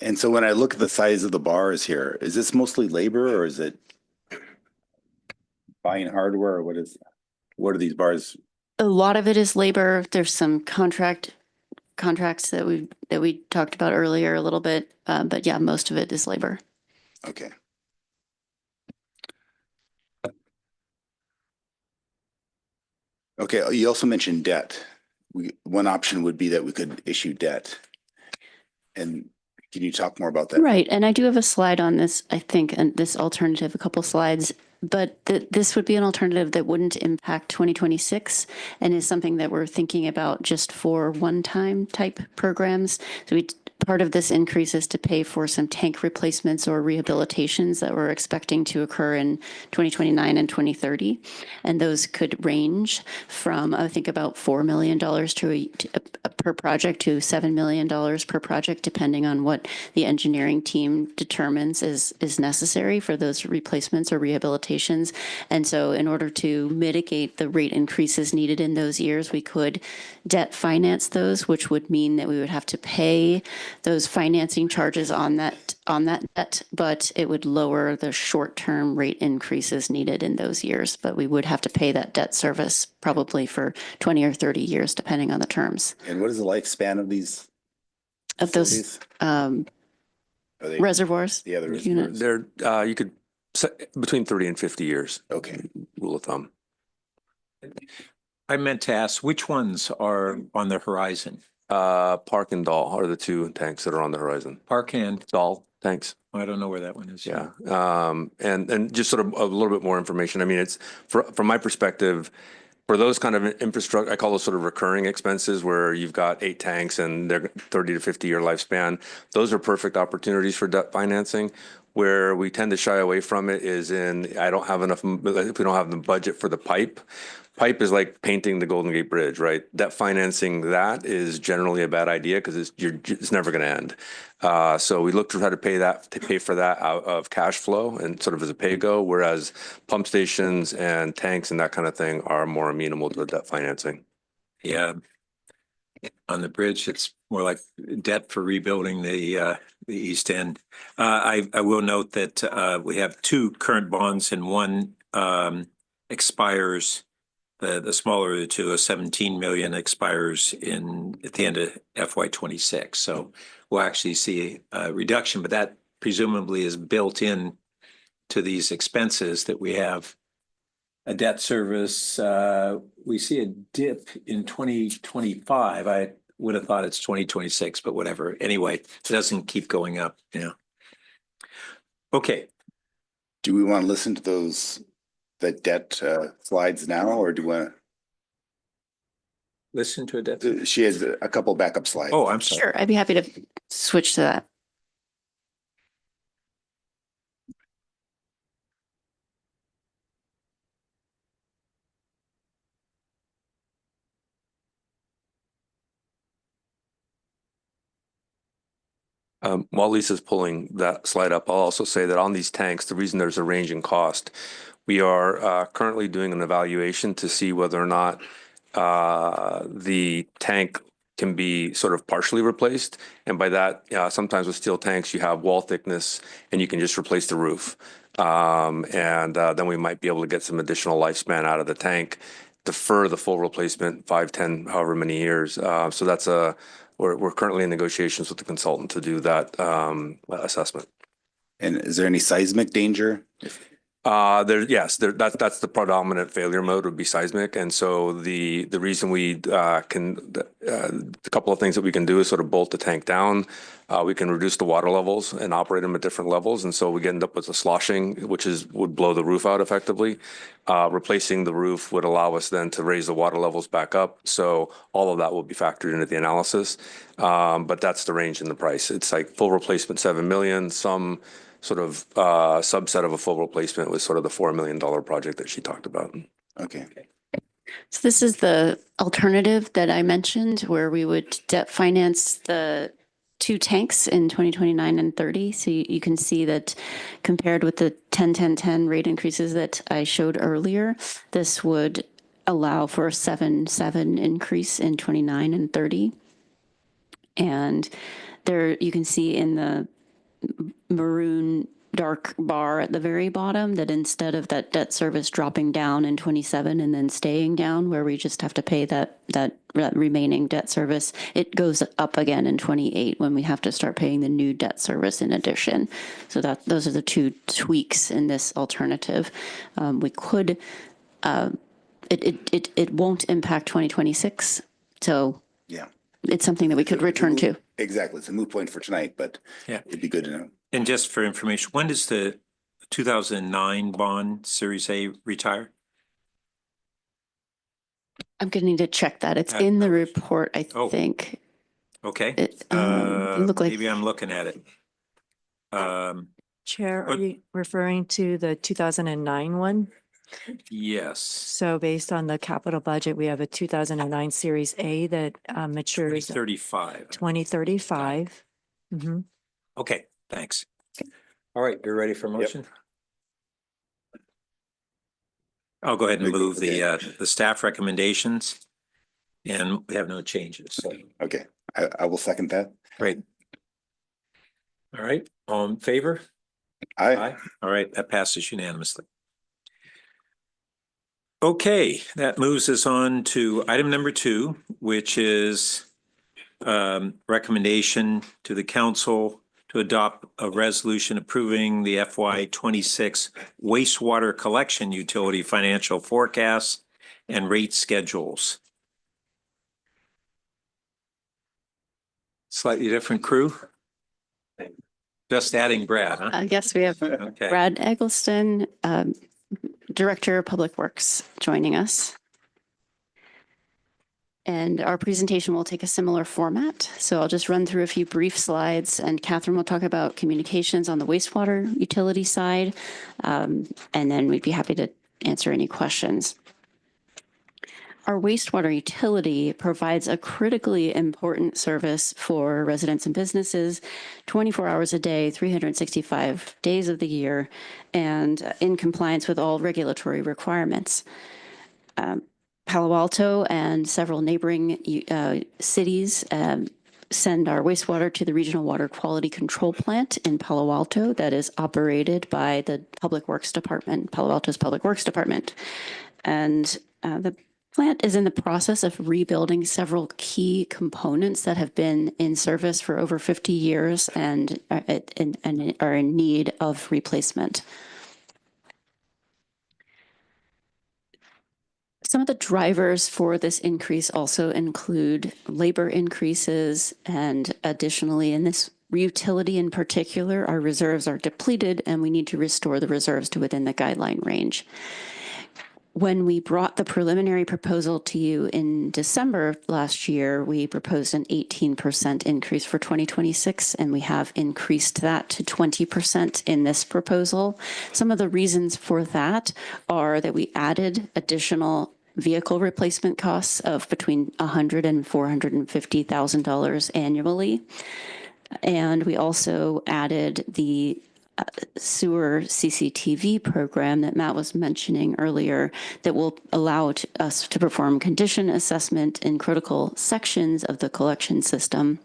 And so when I look at the size of the bars here, is this mostly labor, or is it buying hardware, or what are these bars? A lot of it is labor. There's some contracts that we talked about earlier a little bit, but yeah, most of it is labor. Okay. Okay, you also mentioned debt. One option would be that we could issue debt. And can you talk more about that? Right, and I do have a slide on this, I think, and this alternative, a couple slides, but this would be an alternative that wouldn't impact 2026 and is something that we're thinking about just for one-time type programs. So part of this increase is to pay for some tank replacements or rehabilitations that we're expecting to occur in 2029 and 2030. And those could range from, I think, about $4 million per project to $7 million per project, depending on what the engineering team determines is necessary for those replacements or rehabilitations. And so in order to mitigate the rate increases needed in those years, we could debt finance those, which would mean that we would have to pay those financing charges on that debt, but it would lower the short-term rate increases needed in those years. But we would have to pay that debt service probably for 20 or 30 years, depending on the terms. And what is the lifespan of these? Of those Are they, reservoirs. yeah, the units. reservoirs. They're, you could, between 30 and 50 years, Okay. rule of thumb. I meant to ask, which ones are on the horizon? Park and Dahl are the two tanks that are on the horizon. Park and, Dahl tanks. I don't know where that one is. Yeah. And just sort of a little bit more information. I mean, it's from my perspective, for those kind of infrastructure, I call those sort of recurring expenses where you've got 8 tanks and they're 30 to 50 year lifespan. Those are perfect opportunities for debt financing. Where we tend to shy away from it is I don't have enough, if we don't have the budget for the pipe. Pipe is like painting the Golden Gate Bridge, right? Debt financing that is generally a bad idea because it's never going to end. So we look to try to pay for that out of cash flow and sort of as a pay go, whereas pump stations and tanks and that kind of thing are more amenable to debt financing. Yeah. On the bridge, it's more like debt for rebuilding the east end. I will note that we have 2 current bonds and one expires. The smaller of the 2, a 17 million expires at the end of FY26. So we'll actually see a reduction, but that presumably is built in to these expenses that we have. A debt service, we see a dip in 2025. I would have thought it's 2026, but whatever. Anyway, it doesn't keep going up. Yeah. Okay. Do we want to listen to the debt slides now, or do we want Listen to it. to? She has a couple backup slides. Oh, I'm sorry. Sure, I'd be happy to switch to that. While Lisa's pulling that slide up, I'll also say that on these tanks, the reason there's a range in cost, we are currently doing an evaluation to see whether or not the tank can be sort of partially replaced. And by that, sometimes with steel tanks, you have wall thickness and you can just replace the roof. Then we might be able to get some additional lifespan out of the tank, defer the full replacement 5, 10, however many years. So that's we're currently in negotiations with the consultant to do that assessment. And is there any seismic danger? That's the predominant failure mode would be seismic. And so the reason we a couple of things that we can do is sort of bolt the tank down. We can reduce the water levels and operate them at different levels. And so we end up with a sloshing, which would blow the roof out effectively. Replacing the roof would allow us then to raise the water levels back up. So all of that will be factored into the analysis. But that's the range in the price. It's like full replacement, 7 million, some sort of subset of a full replacement was sort of the $4 million project that she talked about. Okay. So this is the alternative that I mentioned where we would debt finance the 2 tanks in 2029 and 30. So you can see that compared with the 10-10-10 rate increases that I showed earlier, this would allow for a 7-7 increase in 29 and 30. And there you can see in the maroon dark bar at the very bottom that instead of that debt service dropping down in 27 and then staying down where we just have to pay that remaining debt service, it goes up again in 28 when we have to start paying the new debt service in addition. So those are the 2 tweaks in this alternative. We could it won't impact 2026, so Yeah. it's something that we could return to. Exactly. It's a moot point for tonight, but Yeah. it'd be good to know. And just for information, when does the 2009 bond Series A retire? I'm going to need to check that. It's in the report, I Oh. think. Okay. Look like Maybe I'm looking at it. Chair, are you referring to the 2009 one? Yes. So based on the capital budget, we have a 2009 Series A that matures 35. 2035. Mhm. Okay, thanks. All right, you're ready for motion? I'll go ahead and move the staff recommendations. And we have no changes. So, Okay. I will second that. great. All right, all in favor? Aye. All right, that passes unanimously. Okay, that moves us on to item number 2, which is recommendation to the council to adopt a resolution approving the FY 26 wastewater collection utility financial forecasts and rate schedules. Slightly different crew? Just adding Brad, huh? Yes, we have Okay. Brad Eggleston, Director of Public Works, joining us. And our presentation will take a similar format. So I'll just run through a few brief slides and Catherine will talk about communications on the wastewater utility side. And then we'd be happy to answer any questions. Our wastewater utility provides a critically important service for residents and businesses 24 hours a day, 365 days of the year, and in compliance with all regulatory requirements. Palo Alto and several neighboring cities send our wastewater to the Regional Water Quality Control Plant in Palo Alto that is operated by the Public Works Department, Palo Alto's Public Works Department. And the plant is in the process of rebuilding several key components that have been in service for over 50 years and are in need of replacement. Some of the drivers for this increase also include labor increases, and additionally, and this utility in particular, our reserves are depleted and we need to restore the reserves to within the guideline range. When we brought the preliminary proposal to you in December of last year, we proposed an 18% increase for 2026, and we have increased that to 20% in this proposal. Some of the reasons for that are that we added additional vehicle replacement costs of between $100,000 and $450,000 annually. And we also added the sewer CCTV program that Matt was mentioning earlier that will allow us to perform condition assessment in critical sections of the collection system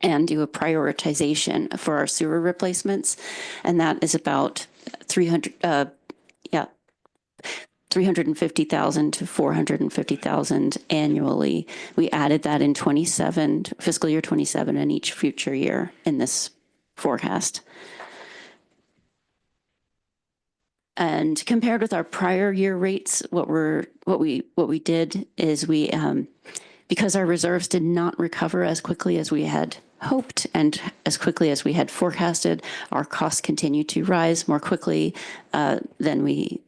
and do a prioritization for our sewer replacements. And that is about $350,000 to $450,000 annually. We added that in fiscal year 27 and each future year in this forecast. And compared with our prior year rates, what we did is because our reserves did not recover as quickly as we had hoped and as quickly as we had forecasted, our costs continue to rise more quickly than we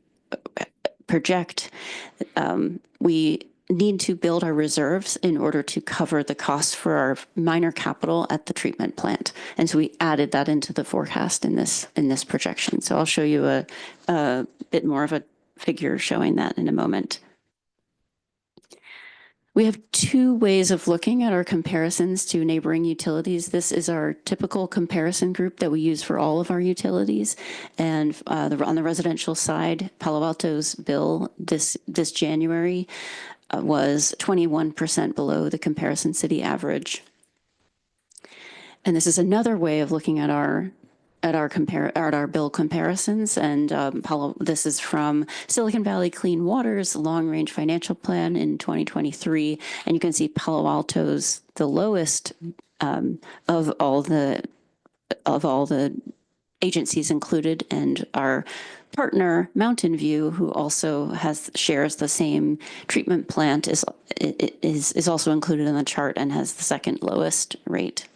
project. We need to build our reserves in order to cover the costs for our minor capital at the treatment plant. And so we added that into the forecast in this projection. So I'll show you a bit more of a figure showing that in a moment. We have two ways of looking at our comparisons to neighboring utilities. This is our typical comparison group that we use for all of our utilities. And on the residential side, Palo Alto's bill this January was 21% below the comparison city average. And this is another way of looking at our bill comparisons. And this is from Silicon Valley Clean Water's long-range financial plan in 2023. And you can see Palo Alto's the lowest of all the agencies included, and our partner Mountain View, who also shares the same treatment plant, is also included in the chart and has the second lowest rate.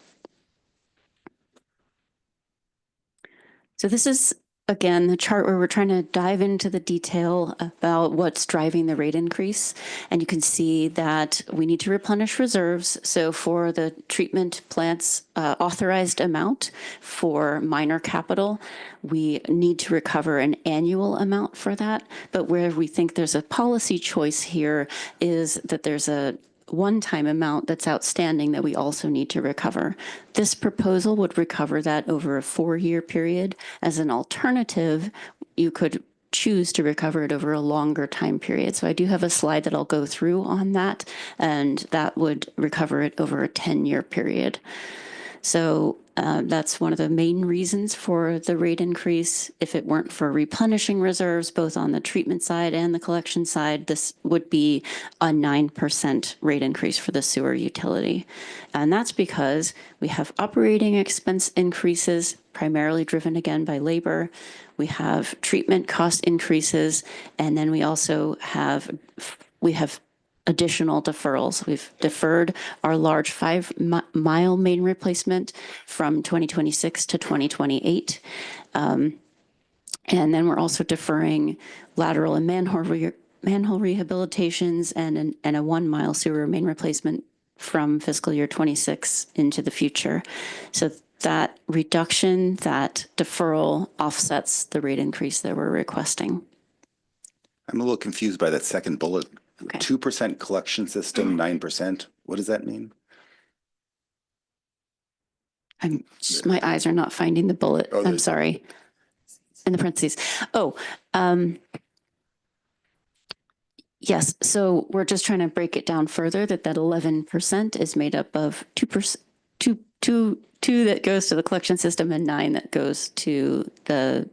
So this is, again, the chart where we're trying to dive into the detail about what's driving the rate increase. And you can see that we need to replenish reserves. So for the treatment plant's authorized amount for minor capital, we need to recover an annual amount for that. But where we think there's a policy choice here is that there's a one-time amount that's outstanding that we also need to recover. This proposal would recover that over a 4-year period. As an alternative, you could choose to recover it over a longer time period. So I do have a slide that I'll go through on that, and that would recover it over a 10-year period. So that's one of the main reasons for the rate increase. If it weren't for replenishing reserves, both on the treatment side and the collection side, this would be a 9% rate increase for the sewer utility. And that's because we have operating expense increases, primarily driven again by labor. We have treatment cost increases, and then we also have additional deferrals. We've deferred our large 5-mile main replacement from 2026 to 2028. And then we're also deferring lateral and manhole rehabilitations and a 1-mile sewer main replacement from fiscal year 26 into the future. So that reduction, that deferral offsets the rate increase that we're requesting. I'm a little confused by that second bullet. Okay. 2% collection system, 9%. What does that mean? My eyes are not finding the bullet. Oh, I'm sorry. In the parentheses. Yes. So we're just trying to break it down further, that 11% is made up of 2% that goes to the collection system and 9 that goes to the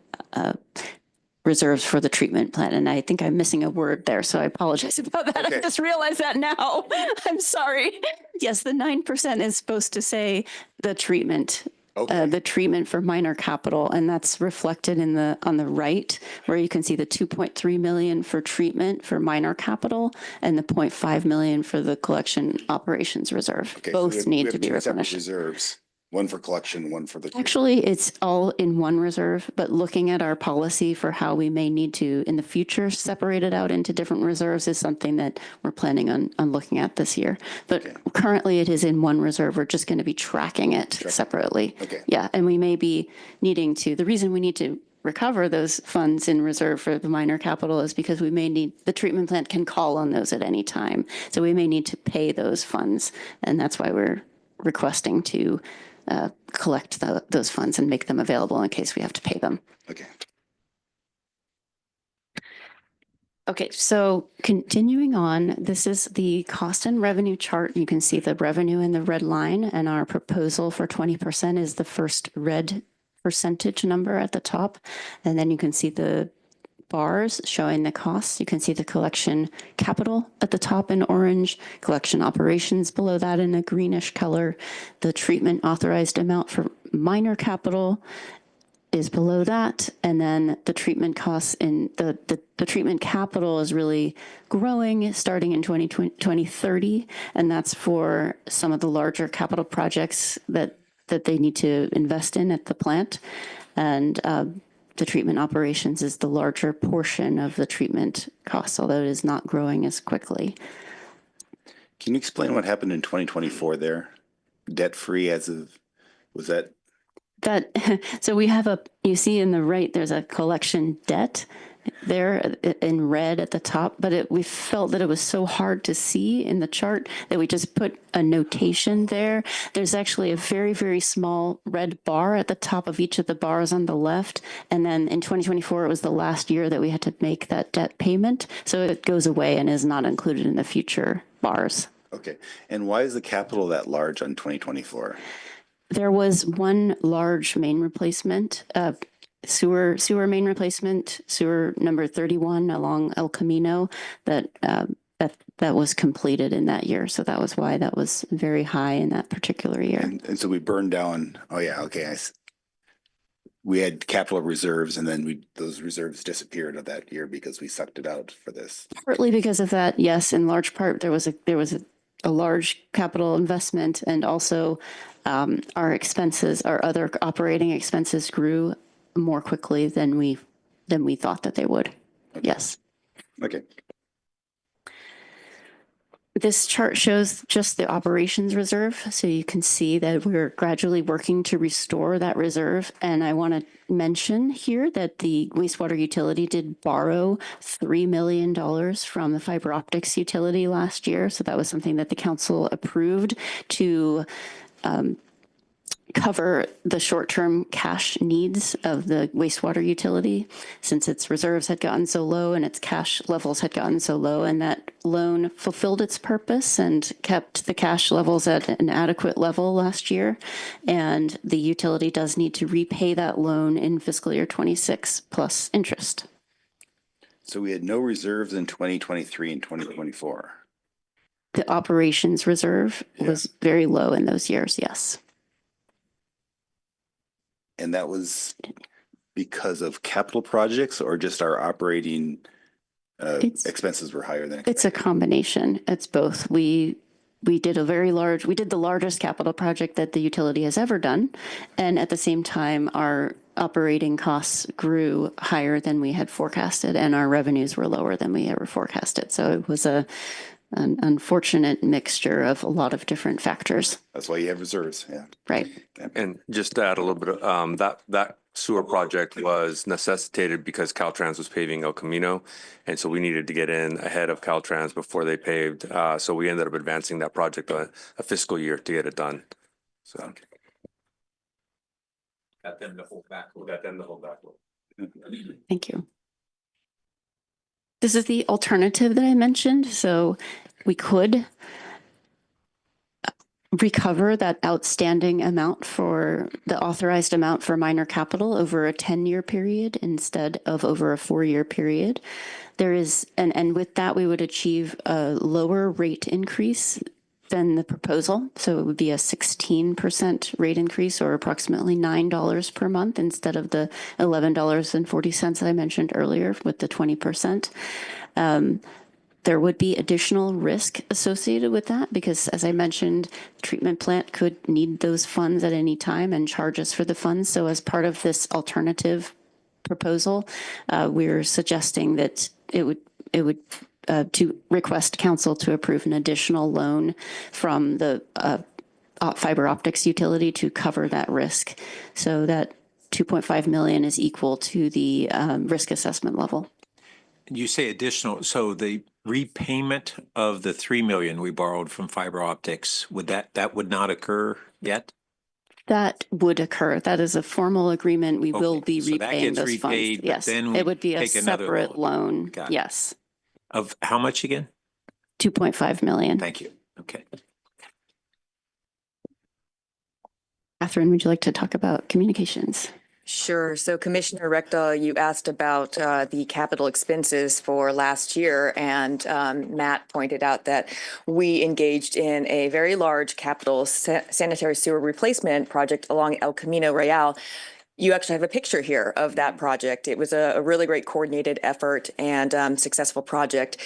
reserves for the treatment plant. And I think I'm missing a word there, so I apologize about that. Okay. I just realized that now. I'm sorry. Yes, the 9% is supposed to say the treatment. Okay. The treatment for minor capital, and that's reflected on the right, where you can see the 2.3 million for treatment for minor capital and the 0.5 million for the collection operations reserve. Okay, Both so we need have to be two separate replenished. reserves. One for collection, one for the. Actually, it's all in one reserve, but looking at our policy for how we may need to in the future separate it out into different reserves is something that we're planning on looking at this year. But Okay. currently it is in one reserve. We're just going to be tracking it separately. Okay. Yeah, and we may be needing to, the reason we need to recover those funds in reserve for the minor capital is because we may need, the treatment plant can call on those at any time. So we may need to pay those funds. And that's why we're requesting to collect those funds and make them available in case we have to pay them. Okay. Okay, so continuing on, this is the cost and revenue chart. You can see the revenue in the red line, and our proposal for 20% is the first red percentage number at the top. And then you can see the bars showing the costs. You can see the collection capital at the top in orange, collection operations below that in a greenish color. The treatment authorized amount for minor capital is below that. And then the treatment costs in the treatment capital is really growing starting in 2030. And that's for some of the larger capital projects that they need to invest in at the plant. And the treatment operations is the larger portion of the treatment costs, although it is not growing as quickly. Can you explain what happened in 2024 there? Debt free as of, was that? So we have you see in the right, there's a collection debt there in red at the top, but we felt that it was so hard to see in the chart that we just put a notation there. There's actually a very, very small red bar at the top of each of the bars on the left. And then in 2024, it was the last year that we had to make that debt payment. So it goes away and is not included in the future bars. Okay. And why is the capital that large on 2024? There was one large main replacement, sewer main replacement, sewer number 31 along El Camino that was completed in that year. So that was why that was very high in that particular year. And so we burned down. Oh yeah. Okay. We had capital reserves, and then those reserves disappeared of that year because we sucked it out for this. Partly because of that, yes. In large part, there was a large capital investment, and also our expenses, our other operating expenses grew more quickly than we thought that they would. Okay. Yes. Okay. This chart shows just the operations reserve. So you can see that we're gradually working to restore that reserve. And I want to mention here that the wastewater utility did borrow $3 million from the fiber optics utility last year. So that was something that the council approved to cover the short-term cash needs of the wastewater utility since its reserves had gotten so low and its cash levels had gotten so low, and that loan fulfilled its purpose and kept the cash levels at an adequate level last year. And the utility does need to repay that loan in fiscal year 26 plus interest. So we had no reserves in 2023 and 2024. The operations reserve was very low in those years, yes. And that was because of capital projects or just our operating expenses were higher than expected? It's a combination. It's both. We did the largest capital project that the utility has ever done. And at the same time, our operating costs grew higher than we had forecasted, and our revenues were lower than we ever forecasted. So it was an unfortunate mixture of a lot of different factors. That's why you have reserves. Yeah. Right. And just to add a little bit, that sewer project was necessitated because Caltrans was paving El Camino. And so we needed to get in ahead of Caltrans before they paved. So we ended up advancing that project a fiscal year to get it done. So. Got them to hold back. We got them to hold back. Thank you. This is the alternative that I mentioned. So we could recover that outstanding amount for the authorized amount for minor capital over a 10-year period instead of over a 4-year period. There is, and with that, we would achieve a lower rate increase than the proposal. So it would be a 16% rate increase, or approximately $9 per month instead of the $11.40 that I mentioned earlier with the 20%. there would be additional risk associated with that because, as I mentioned, the treatment plant could need those funds at any time and charge us for the funds. So as part of this alternative proposal, we're suggesting that it would to request council to approve an additional loan from the fiber optics utility to cover that risk. So that 2.5 million is equal to the risk assessment level. You say additional, so the repayment of the 3 million we borrowed from fiber optics, that would not occur yet? That would occur. That is a formal agreement. We will Okay, be so that repaying gets those funds. repaid, but Yes, then we it would be a take another separate loan. Got it. Yes, Of how much again? 2.5 million. Thank you. Okay. Catherine, would you like to talk about communications? Sure. So Commissioner Rectal, you asked about the capital expenses for last year, and Matt pointed out that we engaged in a very large capital sanitary sewer replacement project along El Camino Real. You actually have a picture here of that project. It was a really great coordinated effort and successful project.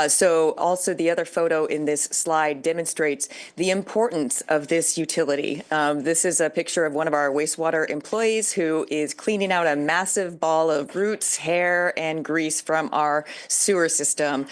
So also the other photo in this slide demonstrates the importance of this utility. This is a picture of one of our wastewater employees who is cleaning out a massive ball of roots, hair, and grease from our sewer system.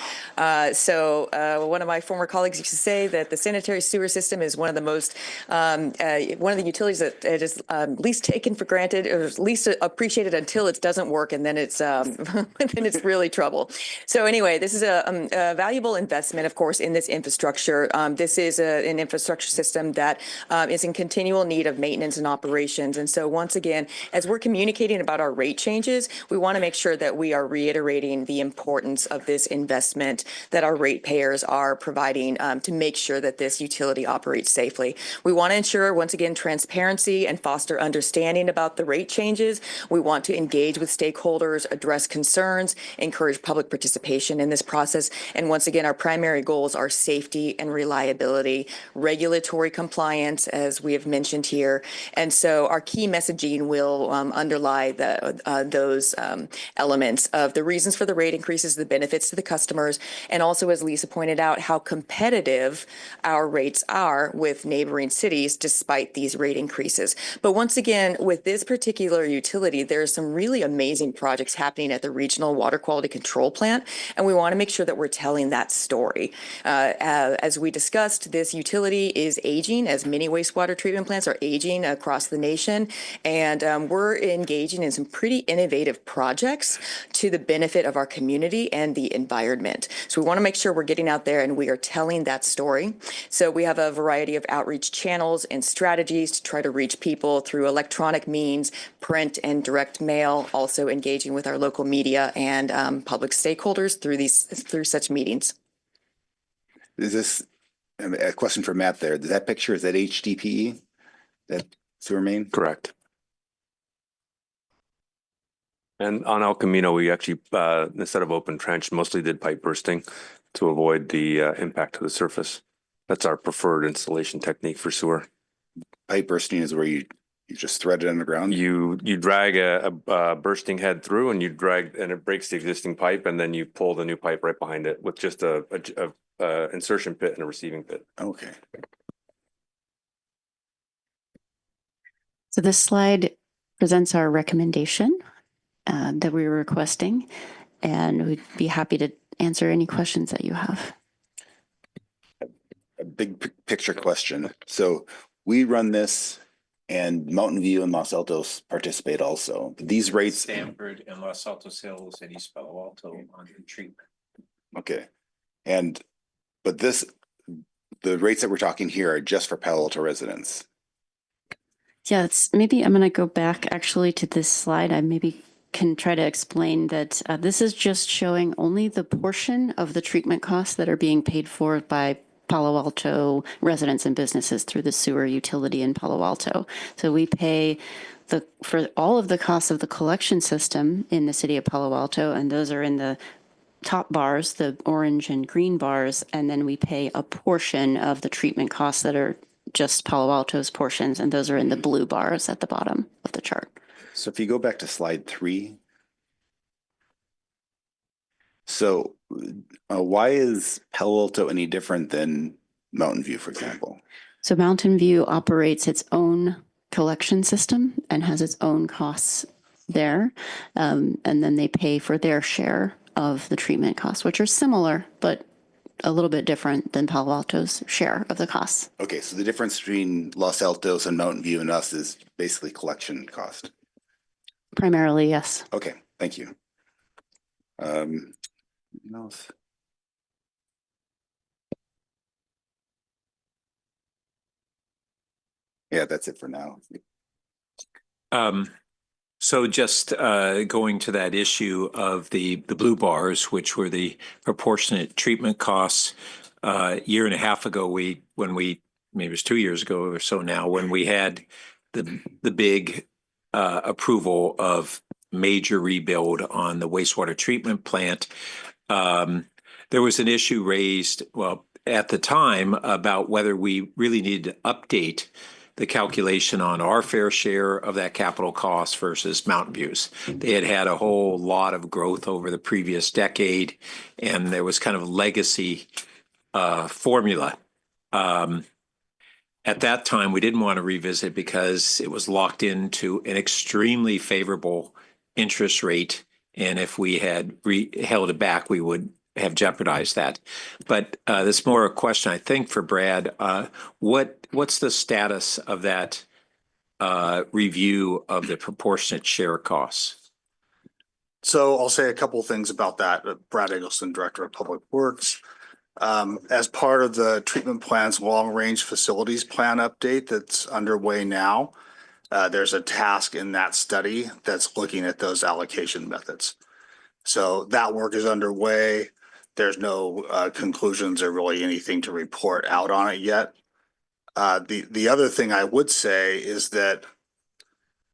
So one of my former colleagues used to say that the sanitary sewer system is one of the most, one of the utilities that is least taken for granted, or least appreciated until it doesn't work, and then it's then it's really trouble. So anyway, this is a valuable investment, of course, in this infrastructure. This is an infrastructure system that is in continual need of maintenance and operations. And so once again, as we're communicating about our rate changes, we want to make sure that we are reiterating the importance of this investment that our ratepayers are providing to make sure that this utility operates safely. We want to ensure, once again, transparency and foster understanding about the rate changes. We want to engage with stakeholders, address concerns, encourage public participation in this process. And once again, our primary goals are safety and reliability, regulatory compliance, as we have mentioned here. And so our key messaging will underlie those elements of the reasons for the rate increases, the benefits to the customers, and also, as Lisa pointed out, how competitive our rates are with neighboring cities despite these rate increases. But once again, with this particular utility, there are some really amazing projects happening at the regional water quality control plant, and we want to make sure that we're telling that story. As we discussed, this utility is aging, as many wastewater treatment plants are aging across the nation, and we're engaging in some pretty innovative projects to the benefit of our community and the environment. So we want to make sure we're getting out there and we are telling that story. So we have a variety of outreach channels and strategies to try to reach people through electronic means, print and direct mail, also engaging with our local media and public stakeholders through such meetings. Is this a question for Matt there? That picture, is that HDPE? That sewer main? Correct. And on El Camino, we actually, instead of open trench, mostly did pipe bursting to avoid the impact to the surface. That's our preferred installation technique for sewer. Pipe bursting is where you just thread it underground? You drag a bursting head through and it breaks the existing pipe, and then you pull the new pipe right behind it with just a insertion pit and a receiving pit. Okay. So this slide presents our recommendation that we were requesting, and we'd be happy to answer any questions that you have. A big picture question. So we run this and Mountain View and Los Altos participate also. These rates. Stanford and Los Altos Hills and East Palo Alto on the treatment. Okay. But the rates that we're talking here are just for Palo Alto residents. Yeah, maybe I'm going to go back actually to this slide. I maybe can try to explain that this is just showing only the portion of the treatment costs that are being paid for by Palo Alto residents and businesses through the sewer utility in Palo Alto. So we pay for all of the costs of the collection system in the city of Palo Alto, and those are in the top bars, the orange and green bars, and then we pay a portion of the treatment costs that are just Palo Alto's portions, and those are in the blue bars at the bottom of the chart. So if you go back to slide 3, So why is Palo Alto any different than Mountain View, for example? So Mountain View operates its own collection system and has its own costs there. And then they pay for their share of the treatment costs, which are similar, but a little bit different than Palo Alto's share of the costs. Okay, so the difference between Los Altos and Mountain View and us is basically collection cost. Primarily, yes. Okay, thank you. Anything else? Yeah, that's it for now. So just going to that issue of the blue bars, which were the proportionate treatment costs, year and a half ago, when we maybe it was 2 years ago or so now, when we had the big approval of major rebuild on the wastewater treatment plant, there was an issue raised, well, at the time about whether we really needed to update the calculation on our fair share of that capital cost versus Mountain View's. They had had a whole lot of growth over the previous decade, and there was kind of a legacy formula. At that time, we didn't want to revisit because it was locked into an extremely favorable interest rate, and if we had held it back, we would have jeopardized that. But that's more a question, I think, for Brad. What's the status of that review of the proportionate share costs? So I'll say a couple of things about that. Brad Eggleston, Director of Public Works. As part of the treatment plant's long-range facilities plan update that's underway now, there's a task in that study that's looking at those allocation methods. So that work is underway. There's no conclusions or really anything to report out on it yet. The other thing I would say is that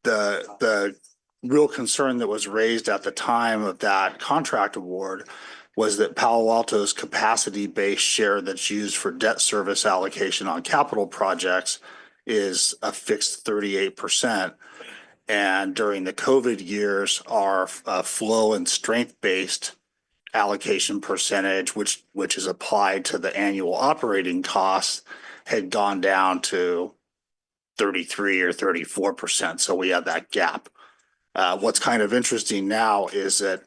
the real concern that was raised at the time of that contract award was that Palo Alto's capacity-based share that's used for debt service allocation on capital projects is a fixed 38%. And during the COVID years, our flow and strength-based allocation percentage, which is applied to the annual operating costs, had gone down to 33 or 34%. So we had that gap. What's kind of interesting now is that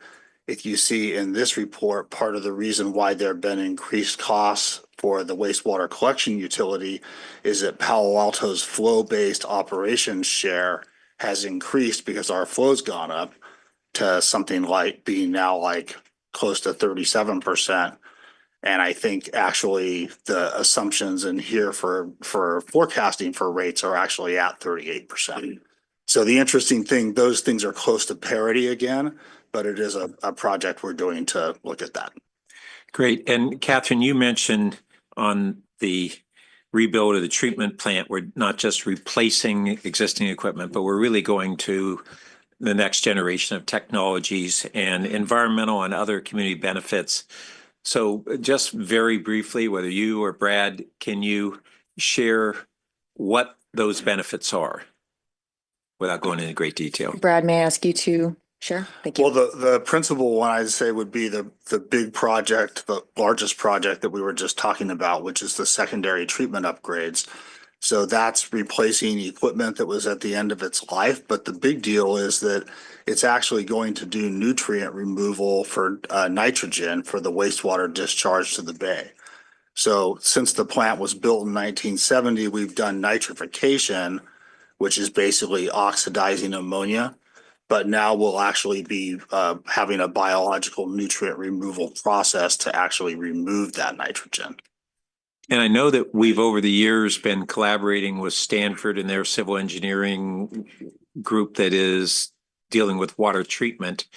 if you see in this report, part of the reason why there have been increased costs for the wastewater collection utility is that Palo Alto's flow-based operations share has increased because our flow's gone up to something like being now like close to 37%. And I think actually the assumptions in here for forecasting for rates are actually at 38%. So the interesting thing, those things are close to parity again, but it is a project we're doing to look at that. Great. And Catherine, you mentioned on the rebuild of the treatment plant, we're not just replacing existing equipment, but we're really going to the next generation of technologies and environmental and other community benefits. So just very briefly, whether you or Brad, can you share what those benefits are without going into great detail? Brad, may I ask you to share? Thank you. Well, the principal one I'd say would be the big project, the largest project that we were just talking about, which is the secondary treatment upgrades. So that's replacing equipment that was at the end of its life. But the big deal is that it's actually going to do nutrient removal for nitrogen for the wastewater discharge to the bay. So since the plant was built in 1970, we've done nitrification, which is basically oxidizing ammonia. But now we'll actually be having a biological nutrient removal process to actually remove that nitrogen. And I know that we've over the years been collaborating with Stanford and their civil engineering group that is dealing with water treatment.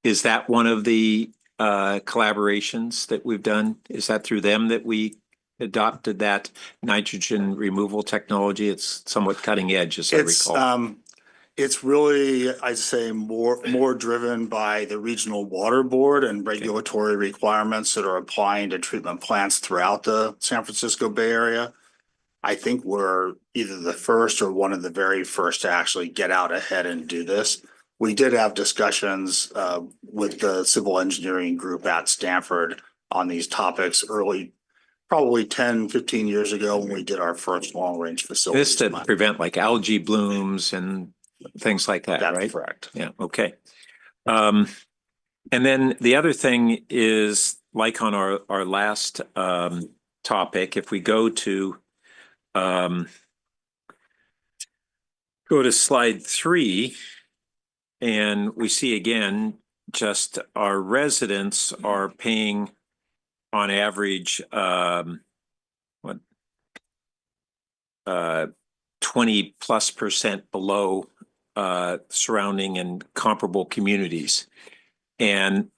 Is that one of the collaborations that we've done? Is that through them that we adopted that nitrogen removal technology? It's somewhat cutting edge, as I recall. It's really, I'd say, more driven by the regional water board and regulatory requirements that are applying to treatment plants throughout the San Francisco Bay Area. I think we're either the first or one of the very first to actually get out ahead and do this. we did have discussions with the civil engineering group at Stanford on these topics early, probably 10, 15 years ago when we did our first long-range facility. This to prevent like algae blooms and things like that, right? That's correct. Yeah, okay. And then the other thing is, like on our last topic, if we go to slide 3, and we see again, just our residents are paying on average 20+% below surrounding and comparable communities. And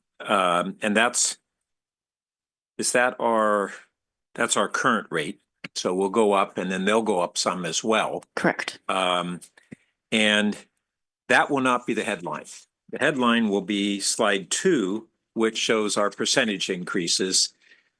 that's our current rate. So we'll go up and then they'll go up some as well. Correct. And that will not be the headline. The headline will be slide 2, which shows our percentage increases,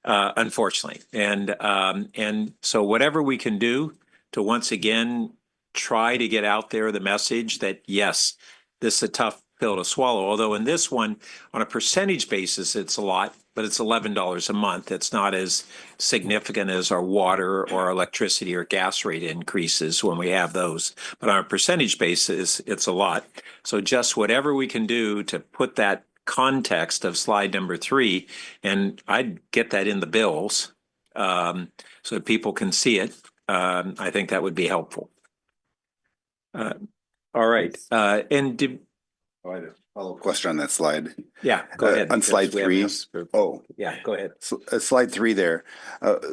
unfortunately. And so whatever we can do to once again try to get out there the message that, yes, this is a tough pill to swallow. Although in this one, on a percentage basis, it's a lot, but it's $11 a month. It's not as significant as our water or electricity or gas rate increases when we have those. But on a percentage basis, it's a lot. So just whatever we can do to put that context of slide number 3, and I'd get that in the bills so that people can see it. I think that would be helpful. All right. And did, Oh, I have a follow-up question on that slide. yeah, go ahead. On slide We have 3. enough. Oh, Yeah, go ahead. slide 3 there.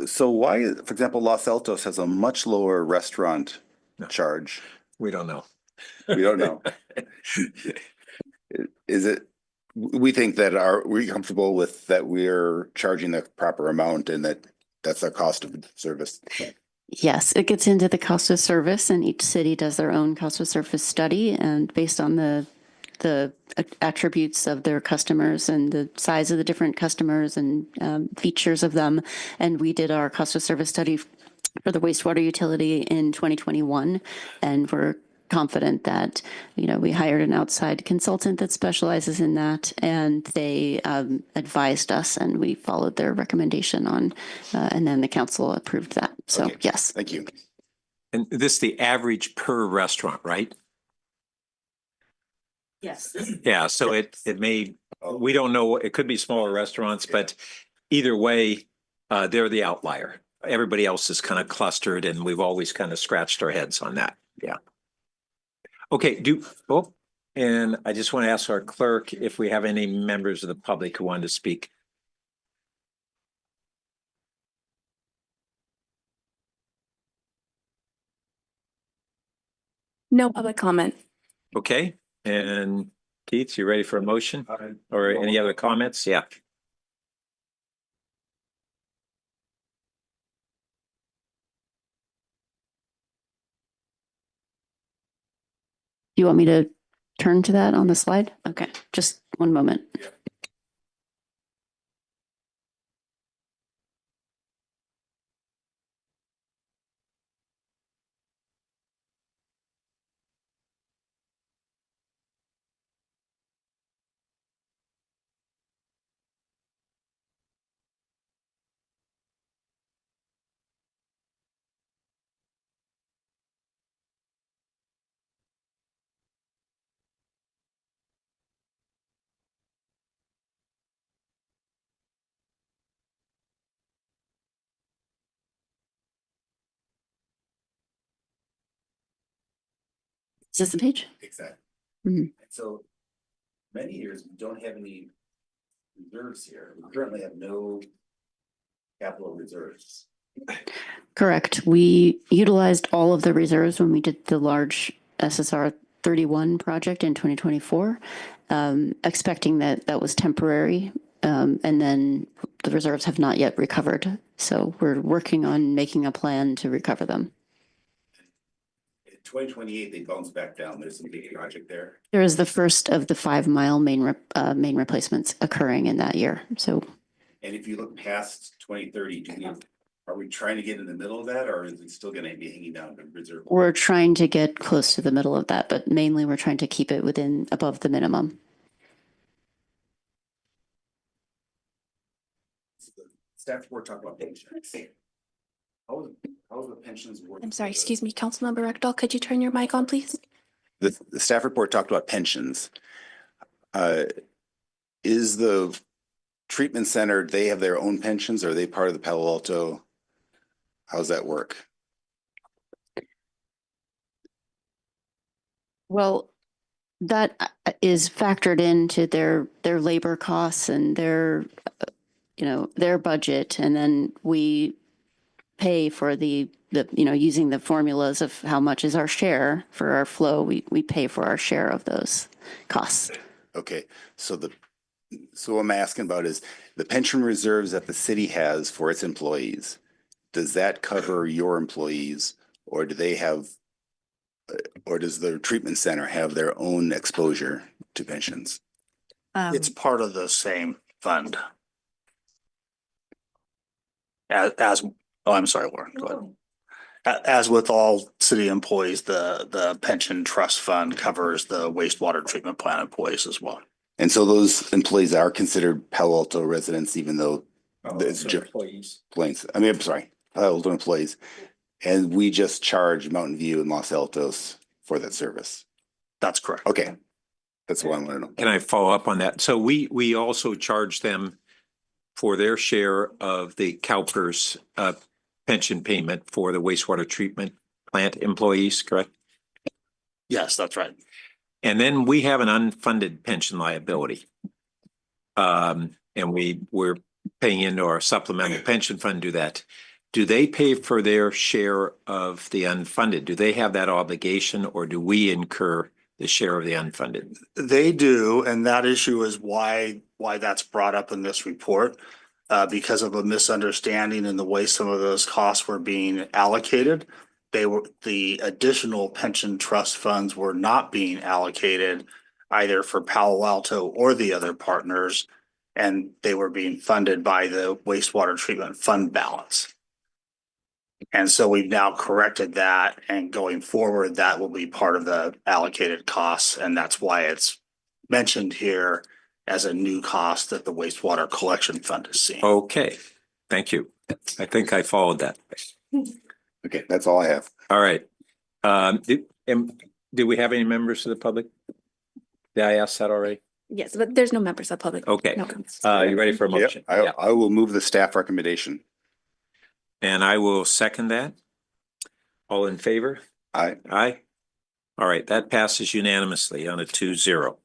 So why, for example, Los Altos has a much lower restaurant charge? We don't know. We don't know. Is it, we think that we're comfortable with that we're charging the proper amount and that's our cost of service? Yes, it gets into the cost of service, and each city does their own cost of service study, and based on the attributes of their customers and the size of the different customers and features of them. And we did our cost of service study for the wastewater utility in 2021, and we're confident that, we hired an outside consultant that specializes in that, and they advised us, and we followed their recommendation on, and then the council approved that. So, Okay. yes. Thank you. And this is the average per restaurant, right? Yes. Yeah, so it may, we don't know, it could be smaller restaurants, but either way, they're the outlier. Everybody else is kind of clustered, and we've always kind of scratched our heads on that. Yeah. Okay, and I just want to ask our clerk if we have any members of the public who wanted to speak. No public comment. Okay, and Keith, you ready for a motion or any other comments? Yeah. Do you want me to turn to that on the slide? Okay, just one moment. Is this the page? Exactly. Mhm. So many years, we don't have any reserves here. We currently have no capital reserves. Correct. We utilized all of the reserves when we did the large SSR 31 project in 2024, expecting that that was temporary. And then the reserves have not yet recovered. So we're working on making a plan to recover them. In 2028, they bounce back down. There's some big project there. There is the first of the 5-mile main replacements occurring in that year. So, And if you look past 2030, do we Are we trying to get in the middle of that, or is it still gonna be hanging down to reserve? We're trying to get close to the middle of that, but mainly we're trying to keep it within above the minimum. Staff report talk about pensions. How was the pensions? I'm sorry, excuse me, Councilmember Rectal, could you turn your mic on, please? The staff report talked about pensions. Is the treatment center, they have their own pensions, or are they part of the Palo Alto? How's that work? Well, that is factored into their labor costs and their, their budget. And then we pay for the, using the formulas of how much is our share for our flow. We pay for our share of those costs. Okay, so what I'm asking about is the pension reserves that the city has for its employees. Does that cover your employees, or do they have, or does the treatment center have their own exposure to pensions? It's part of the same fund. I'm sorry, Lauren, go ahead. As with all city employees, the pension trust fund covers the wastewater treatment plant employees as well. And so those employees are considered Palo Alto residents, even though it's Employees. I'm sorry, Palo Alto employees. And we just charge Mountain View and Los Altos for that service. That's correct. Okay, that's what I want to know. Can I follow up on that? So we also charge them for their share of the CalPERS pension payment for the wastewater treatment plant employees, correct? Yes, that's right. And then we have an unfunded pension liability. And we're paying into our supplemental pension fund to do that. Do they pay for their share of the unfunded? Do they have that obligation, or do we incur the share of the unfunded? They do, and that issue is why that's brought up in this report. Because of a misunderstanding in the way some of those costs were being allocated. The additional pension trust funds were not being allocated either for Palo Alto or the other partners, and they were being funded by the wastewater treatment fund balance. And so we've now corrected that, and going forward, that will be part of the allocated costs, and that's why it's mentioned here as a new cost that the wastewater collection fund is seeing. Okay, thank you. I think I followed that. Okay, that's all I have. All right. Do we have any members of the public? Did I ask that already? Yes, but there's no members of public. Okay. No. You ready for a motion? Yep, I will move the staff recommendation. And I will second that. All in favor? Aye. Aye. All right, that passes unanimously on a 2-0.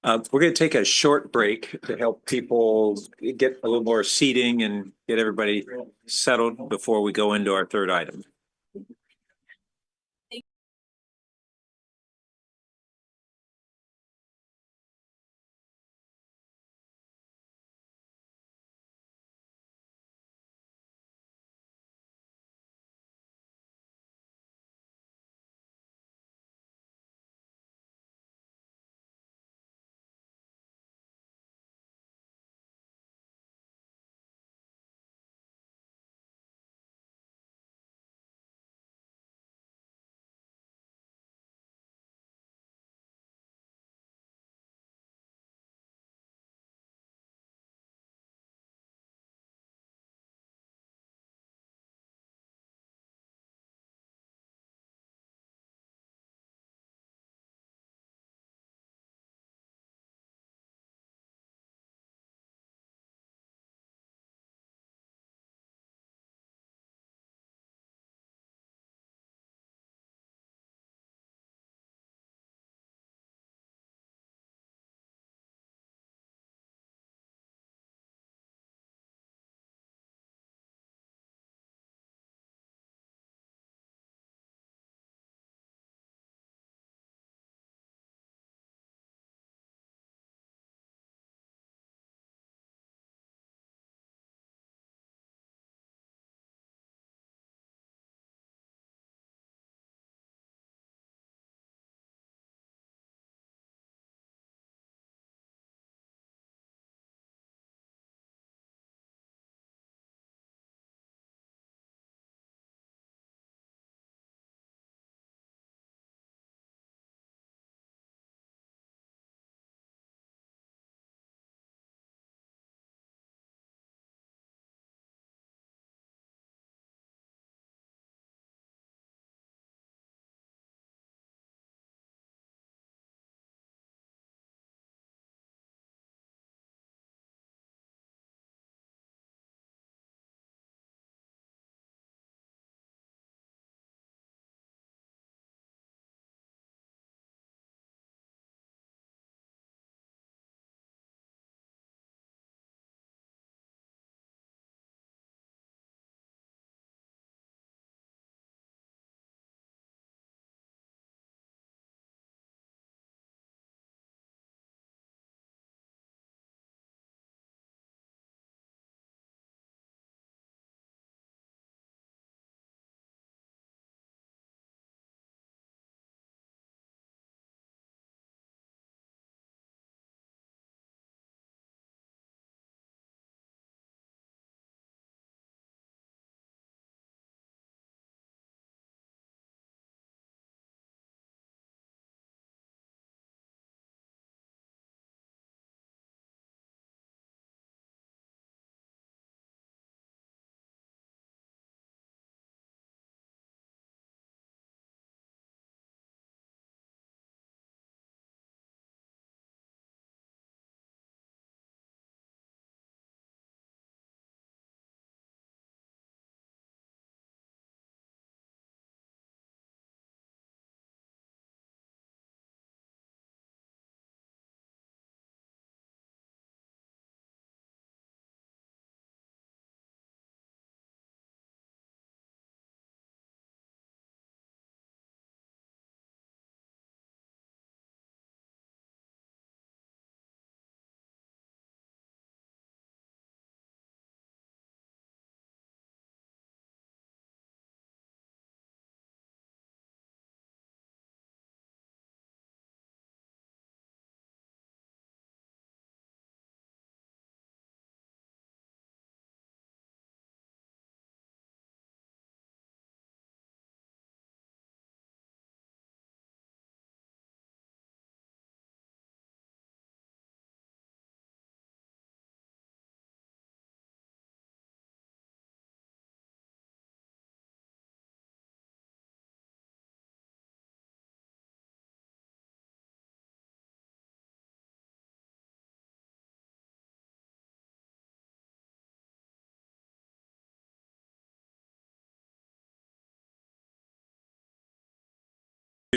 We're going to take a short break to help people get a little more seating and get everybody settled before we go into our third item.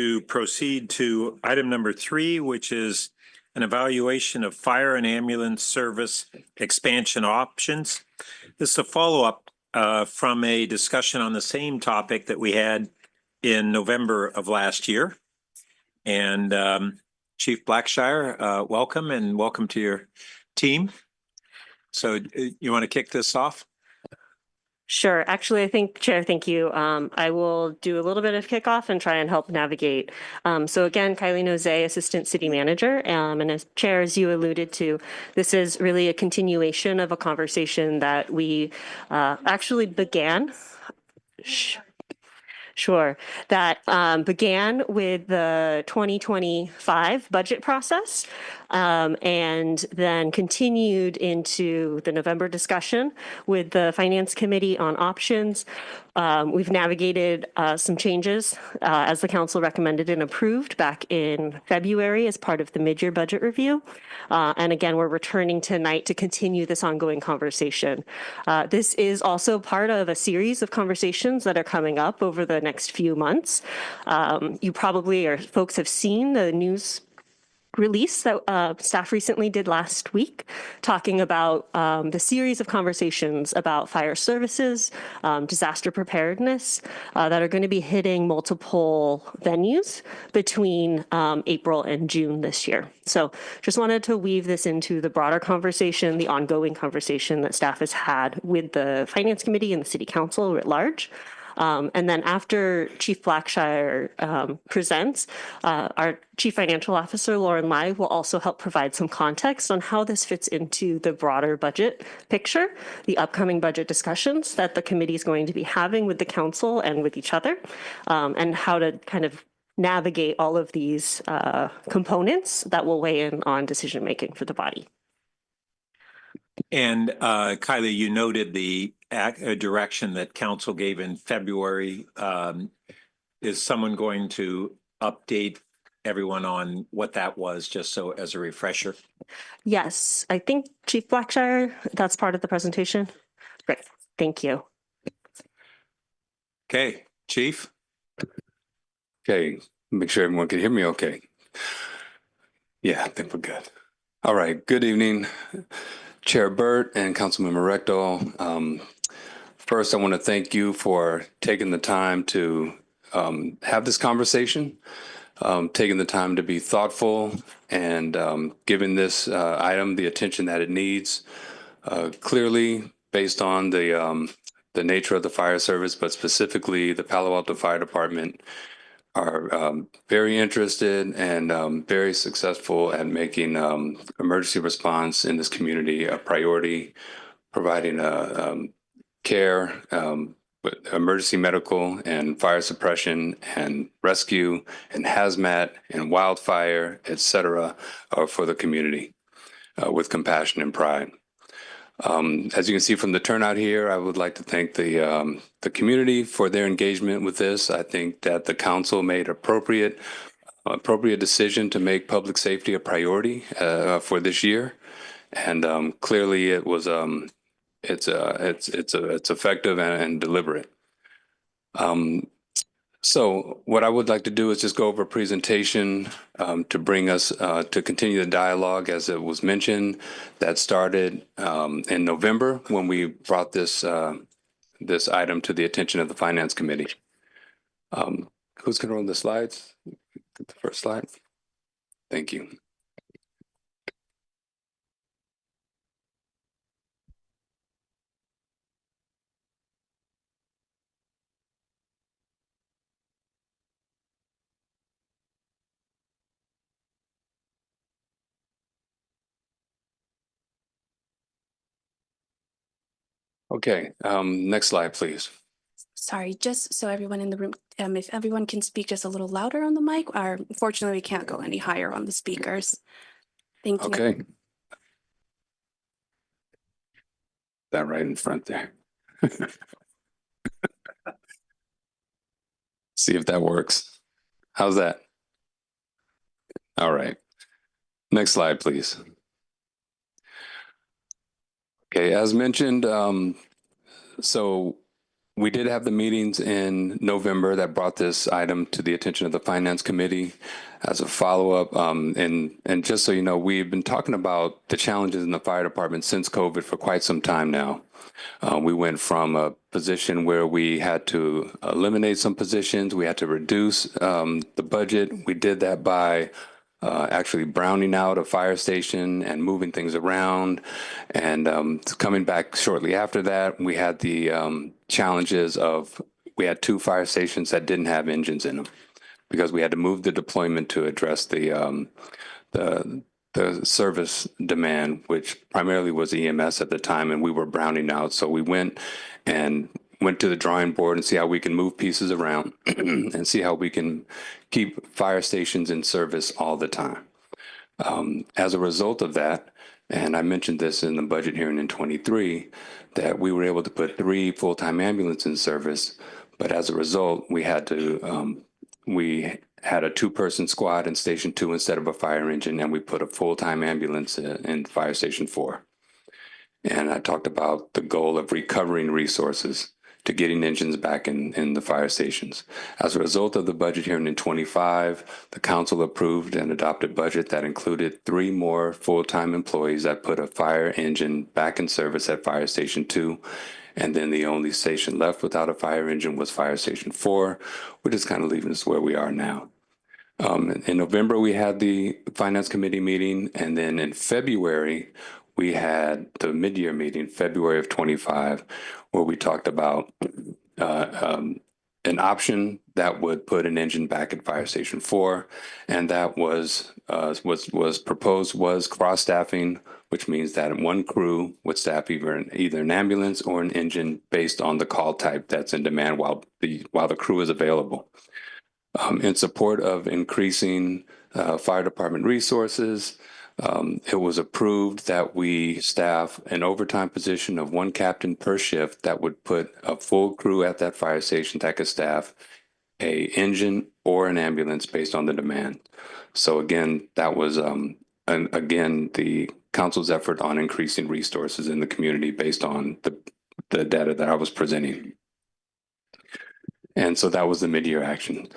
to proceed to item number 3, which is an evaluation of fire and ambulance service expansion options. This is a follow-up from a discussion on the same topic that we had in November of last year. And Chief Blackshire, welcome, and welcome to your team. So you want to kick this off? Sure. Actually, I think, Chair, thank you. I will do a little bit of kickoff and try and help navigate. So again, Kylie Noze, Assistant City Manager. And as Chair, as you alluded to, this is really a continuation of a conversation that we actually began. Sure. That began with the 2025 budget process and then continued into the November discussion with the Finance Committee on options. We've navigated some changes as the council recommended and approved back in February as part of the mid-year budget review. And again, we're returning tonight to continue this ongoing conversation. This is also part of a series of conversations that are coming up over the next few months. You probably, or folks have seen the news release that staff recently did last week, talking about the series of conversations about fire services, disaster preparedness that are going to be hitting multiple venues between April and June this year. So just wanted to weave this into the broader conversation, the ongoing conversation that staff has had with the Finance Committee and the City Council at large. And then after Chief Blackshire presents, our Chief Financial Officer, Lauren Lai, will also help provide some context on how this fits into the broader budget picture, the upcoming budget discussions that the committee is going to be having with the council and with each other, and how to kind of navigate all of these components that will weigh in on decision-making for the body. And Kylie, you noted the direction that council gave in February. Is someone going to update everyone on what that was, just so as a refresher? Yes, I think Chief Blackshire, that's part of the presentation. Great, thank you. Okay, Chief. Okay, make sure everyone can hear me okay. Yeah, I think we're good. All right, good evening, Chair Burt and Councilmember Rectal. First, I want to thank you for taking the time to have this conversation, taking the time to be thoughtful and giving this item the attention that it needs. Clearly, based on the nature of the fire service, but specifically the Palo Alto Fire Department, are very interested and very successful at making emergency response in this community a priority, providing care, emergency medical and fire suppression and rescue and hazmat and wildfire, et cetera, for the community with compassion and pride. As you can see from the turnout here, I would like to thank the community for their engagement with this. I think that the council made appropriate decision to make public safety a priority for this year, and clearly it was it's effective and deliberate. So what I would like to do is just go over a presentation to bring us to continue the dialogue, as it was mentioned, that started in November when we brought this this item to the attention of the Finance Committee. Who's going to run the slides? The first slide. Thank you. Okay, next slide, please. Sorry, just so everyone in the room, if everyone can speak just a little louder on the mic, or unfortunately we can't go any higher on the speakers. Thank you. Okay. That right in front there. See if that works. How's that? All right. Next slide, please. Okay, as mentioned, so We did have the meetings in November that brought this item to the attention of the Finance Committee as a follow-up. And just so you know, we've been talking about the challenges in the fire department since COVID for quite some time now. We went from a position where we had to eliminate some positions. We had to reduce the budget. We did that by actually browning out a fire station and moving things around. And coming back shortly after that, we had the challenges of, we had 2 fire stations that didn't have engines in them because we had to move the deployment to address the service demand, which primarily was EMS at the time, and we were browning out. So we went to the drawing board and see how we can move pieces around and see how we can keep fire stations in service all the time. As a result of that, and I mentioned this in the budget hearing in 23, that we were able to put 3 full-time ambulances in service, but as a result, we had to, we had a 2-person squad in Station 2 instead of a fire engine, and we put a full-time ambulance in Fire Station 4. And I talked about the goal of recovering resources to getting engines back in the fire stations. As a result of the budget hearing in 25, the council approved an adopted budget that included 3 more full-time employees that put a fire engine back in service at Fire Station 2. And then the only station left without a fire engine was Fire Station 4, which is kind of leaving us where we are now. In November, we had the Finance Committee meeting, and then in February, we had the mid-year meeting, February of 25, where we talked about an option that would put an engine back at Fire Station 4, and that was proposed was cross-staffing, which means that 1 crew would staff either an ambulance or an engine based on the call type that's in demand while the crew is available. In support of increasing fire department resources, it was approved that we staff an overtime position of 1 captain per shift that would put a full crew at that fire station that could staff a engine or an ambulance based on the demand. So again, that was the council's effort on increasing resources in the community based on the data that I was presenting. And so that was the mid-year action.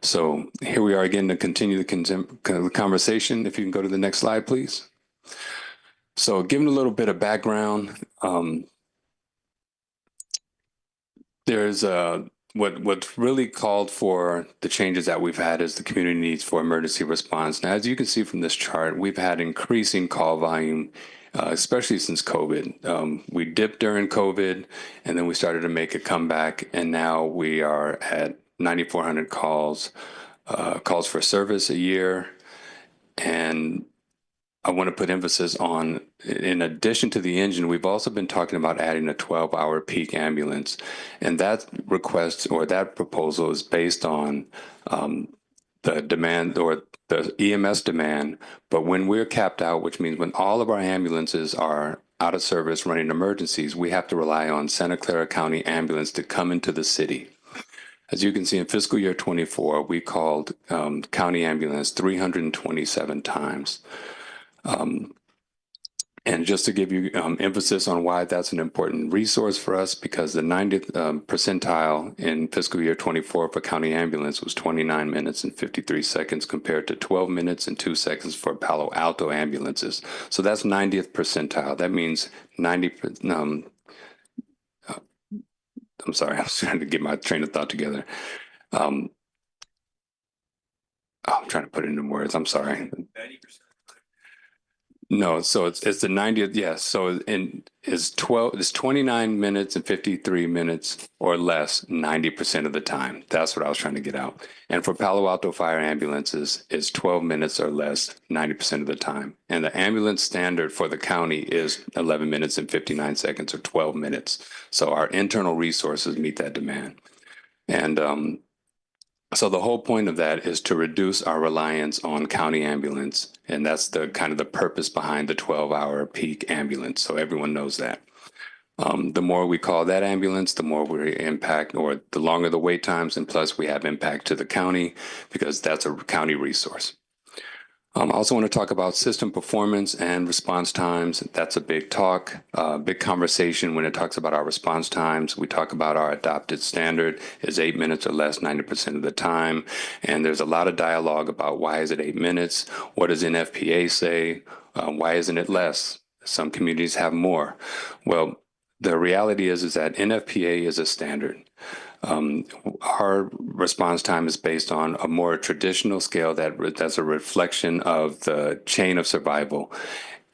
So here we are again to continue the conversation. If you can go to the next slide, please. So given a little bit of background, there's what's really called for the changes that we've had is the community needs for emergency response. Now, as you can see from this chart, we've had increasing call volume, especially since COVID. We dipped during COVID, and then we started to make a comeback, and now we are at 9,400 calls for service a year. And I want to put emphasis on, in addition to the engine, we've also been talking about adding a 12-hour peak ambulance. And that request or that proposal is based on the demand or the EMS demand. But when we're capped out, which means when all of our ambulances are out of service running emergencies, we have to rely on Santa Clara County Ambulance to come into the city. As you can see, in fiscal year 24, we called county ambulance 327 times. And just to give you emphasis on why that's an important resource for us, because the 90th percentile in fiscal year 24 for county ambulance was 29 minutes and 53 seconds compared to 12 minutes and 2 seconds for Palo Alto ambulances. So that's 90th percentile. That means 90%. I'm sorry, I was trying to get my train of thought together. I'm trying to put it into words. I'm sorry. 90%. No, so it's the 90th. Yes. So it's 29 minutes and 53 minutes or less 90% of the time. That's what I was trying to get out. And for Palo Alto fire ambulances, it's 12 minutes or less 90% of the time. And the ambulance standard for the county is 11 minutes and 59 seconds or 12 minutes. So our internal resources meet that demand. And so the whole point of that is to reduce our reliance on county ambulance. And that's the kind of the purpose behind the 12-hour peak ambulance. So everyone knows that. The more we call that ambulance, the more we impact, or the longer the wait times, and plus we have impact to the county because that's a county resource. I also want to talk about system performance and response times. That's a big talk, big conversation when it talks about our response times. We talk about our adopted standard is 8 minutes or less 90% of the time. And there's a lot of dialogue about why is it 8 minutes? What does NFPA say? Why isn't it less? Some communities have more. Well, the reality is that NFPA is a standard. Our response time is based on a more traditional scale that's a reflection of the chain of survival.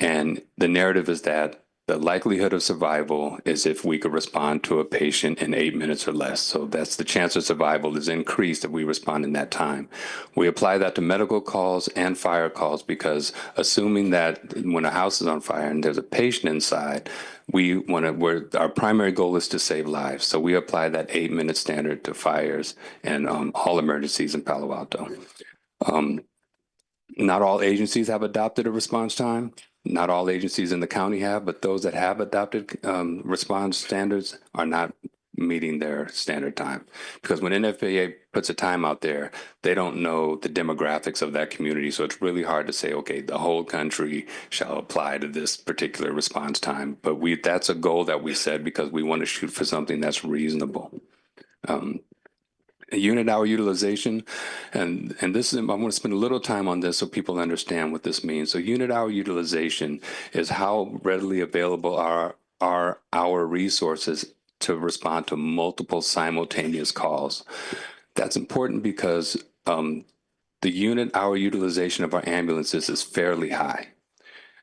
And the narrative is that the likelihood of survival is if we could respond to a patient in 8 minutes or less. So that's the chance of survival is increased if we respond in that time. We apply that to medical calls and fire calls because assuming that when a house is on fire and there's a patient inside, our primary goal is to save lives. So we apply that 8-minute standard to fires and all emergencies in Palo Alto. Not all agencies have adopted a response time. Not all agencies in the county have, but those that have adopted response standards are not meeting their standard time. Because when NFPA puts a time out there, they don't know the demographics of that community. So it's really hard to say, okay, the whole country shall apply to this particular response time. But that's a goal that we set because we want to shoot for something that's reasonable. Unit hour utilization, and this is, I want to spend a little time on this so people understand what this means. So unit hour utilization is how readily available are our resources to respond to multiple simultaneous calls. That's important because the unit hour utilization of our ambulances is fairly high.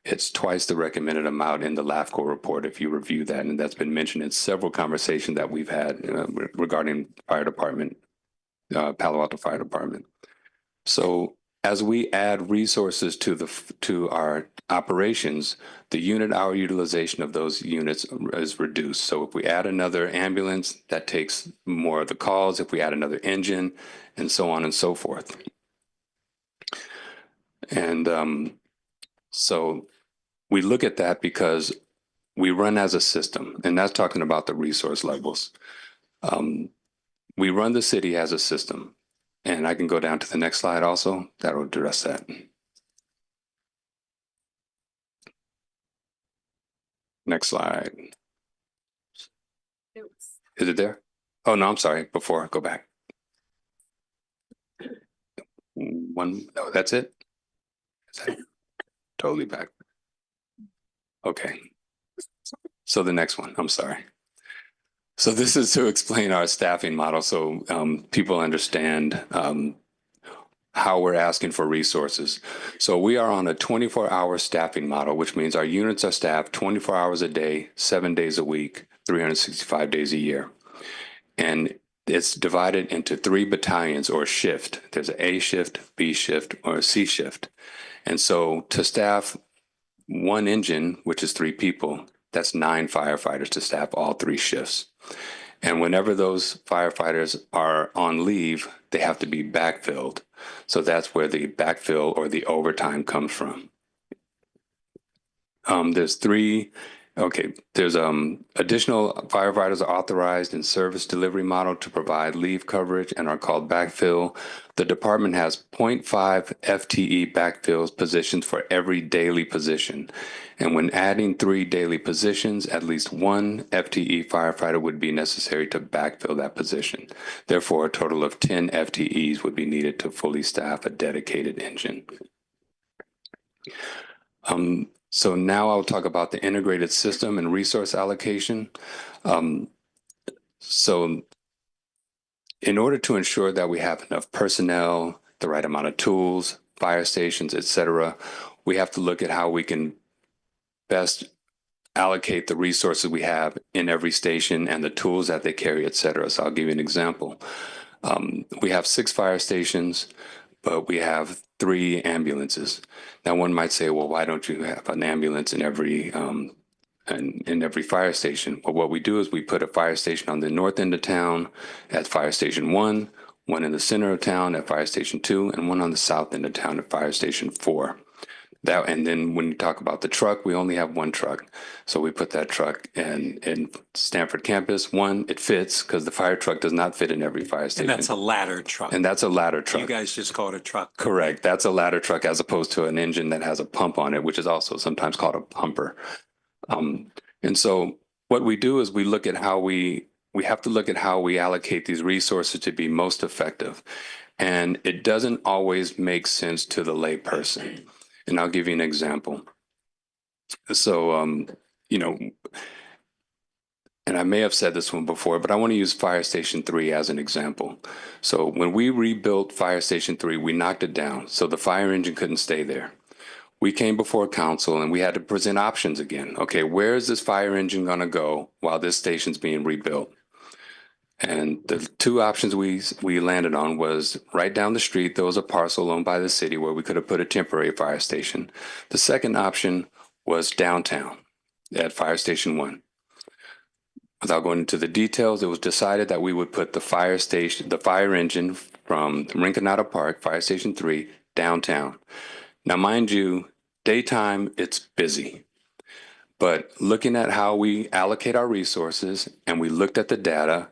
It's twice the recommended amount in the LAFCO report if you review that, and that's been mentioned in several conversations that we've had regarding fire department. Palo Alto Fire Department. So as we add resources to our operations, the unit hour utilization of those units is reduced. So if we add another ambulance, that takes more of the calls. If we add another engine, and so on and so forth. And so we look at that because we run as a system, and that's talking about the resource levels. We run the city as a system, and I can go down to the next slide also. That'll address that. Next slide. Is it there? Oh, no, I'm sorry. Before, go back. No, that's it? Is that totally back? Okay. So the next one, I'm sorry. So this is to explain our staffing model so people understand how we're asking for resources. So we are on a 24-hour staffing model, which means our units are staffed 24 hours a day, 7 days a week, 365 days a year. And it's divided into 3 battalions or shift. There's an A shift, B shift, or a C shift. And so to staff one engine, which is 3 people, that's 9 firefighters to staff all 3 shifts. And whenever those firefighters are on leave, they have to be backfilled. So that's where the backfill or the overtime comes from. There's additional firefighters are authorized in service delivery model to provide leave coverage and are called backfill. The department has 0.5 FTE backfills positions for every daily position. And when adding 3 daily positions, at least 1 FTE firefighter would be necessary to backfill that position. Therefore, a total of 10 FTEs would be needed to fully staff a dedicated engine. So now I'll talk about the integrated system and resource allocation. So in order to ensure that we have enough personnel, the right amount of tools, fire stations, et cetera, we have to look at how we can best allocate the resources we have in every station and the tools that they carry, et cetera. So I'll give you an example. We have 6 fire stations, but we have 3 ambulances. Now, one might say, well, why don't you have an ambulance in every fire station? Well, what we do is we put a fire station on the north end of town at Fire Station 1, one in the center of town at Fire Station 2, and one on the south end of town at Fire Station 4. And then when you talk about the truck, we only have one truck. So we put that truck in Stanford campus. One, it fits because the fire truck does not fit in every fire station. And that's a ladder truck. And that's a ladder truck. You guys just call it a truck. Correct. That's a ladder truck as opposed to an engine that has a pump on it, which is also sometimes called a pumper. And so what we do is we look at how we have to look at how we allocate these resources to be most effective. And it doesn't always make sense to the lay person. And I'll give you an example. So, you know, and I may have said this one before, but I want to use Fire Station 3 as an example. So when we rebuilt Fire Station 3, we knocked it down so the fire engine couldn't stay there. We came before council and we had to present options again. Okay, where is this fire engine going to go while this station's being rebuilt? And the two options we landed on was right down the street, there was a parcel owned by the city where we could have put a temporary fire station. The second option was downtown at Fire Station 1. Without going into the details, it was decided that we would put the fire engine from Rinconada Park, Fire Station 3, downtown. Now, mind you, daytime, it's busy. But looking at how we allocate our resources, and we looked at the data,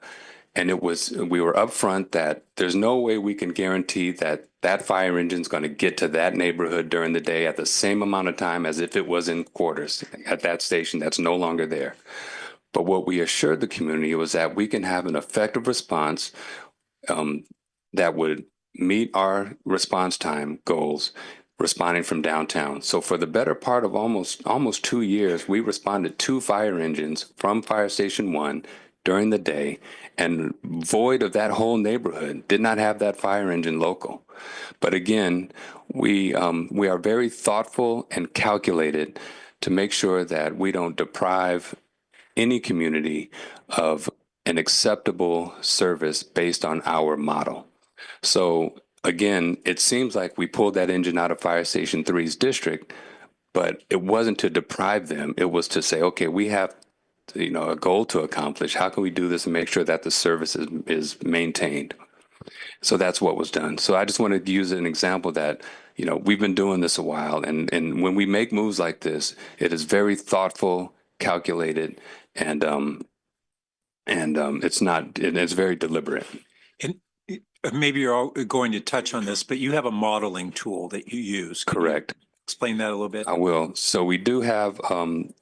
and we were upfront that there's no way we can guarantee that that fire engine is going to get to that neighborhood during the day at the same amount of time as if it was in quarters at that station that's no longer there. But what we assured the community was that we can have an effective response that would meet our response time goals responding from downtown. So for the better part of almost 2 years, we responded 2 fire engines from Fire Station 1 during the day, and void of that whole neighborhood did not have that fire engine local. But again, we are very thoughtful and calculated to make sure that we don't deprive any community of an acceptable service based on our model. So again, it seems like we pulled that engine out of Fire Station 3's district, but it wasn't to deprive them. It was to say, okay, we have a goal to accomplish. How can we do this and make sure that the service is maintained? So that's what was done. So I just wanted to use an example that, we've been doing this a while. And when we make moves like this, it is very thoughtful, calculated, and it's very deliberate. And maybe you're all going to touch on this, but you have a modeling tool that you use. Can you Correct. explain that a little bit? I will. So we do have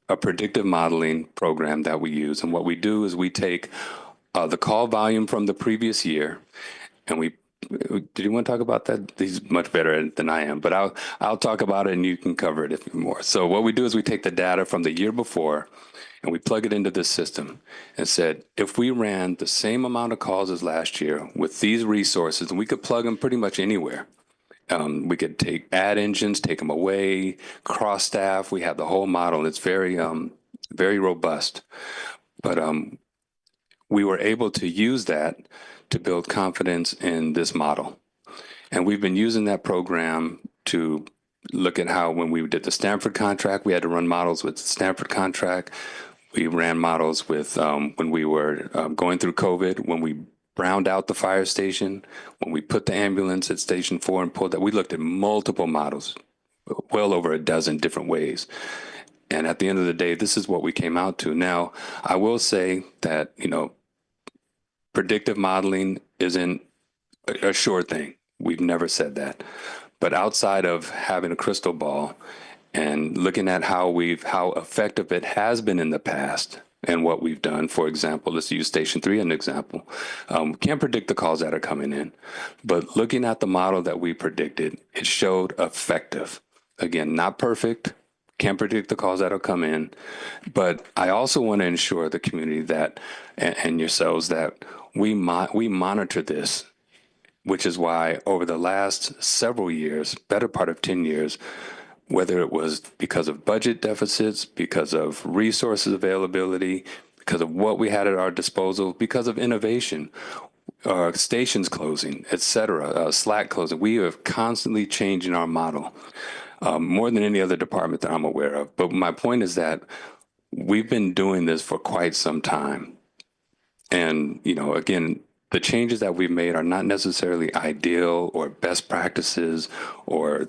a predictive modeling program that we use. And what we do is we take the call volume from the previous year, and did you want to talk about that? He's much better at it than I am, but I'll talk about it and you can cover it if more. So what we do is we take the data from the year before and we plug it into this system and said, if we ran the same amount of calls as last year with these resources, and we could plug them pretty much anywhere. We could add engines, take them away, cross staff. We have the whole model. It's very, very robust. But we were able to use that to build confidence in this model. And we've been using that program to look at how when we did the Stanford contract, we had to run models with the Stanford contract. We ran models with when we were going through COVID, when we browned out the fire station, when we put the ambulance at Station 4 and pulled that. We looked at multiple models, well over a dozen different ways. And at the end of the day, this is what we came out to. Now, I will say that, predictive modeling isn't a sure thing. We've never said that. But outside of having a crystal ball and looking at how effective it has been in the past and what we've done, for example, let's use Station 3 as an example. Can't predict the calls that are coming in, but looking at the model that we predicted, it showed effective. Again, not perfect, can't predict the calls that'll come in, but I also want to ensure the community that, and yourselves, that we monitor this, which is why over the last several years, better part of 10 years, whether it was because of budget deficits, because of resources availability, because of what we had at our disposal, because of innovation, stations closing, et cetera, slack closing, we are constantly changing our model, more than any other department that I'm aware of. But my point is that we've been doing this for quite some time. And, again, the changes that we've made are not necessarily ideal or best practices or,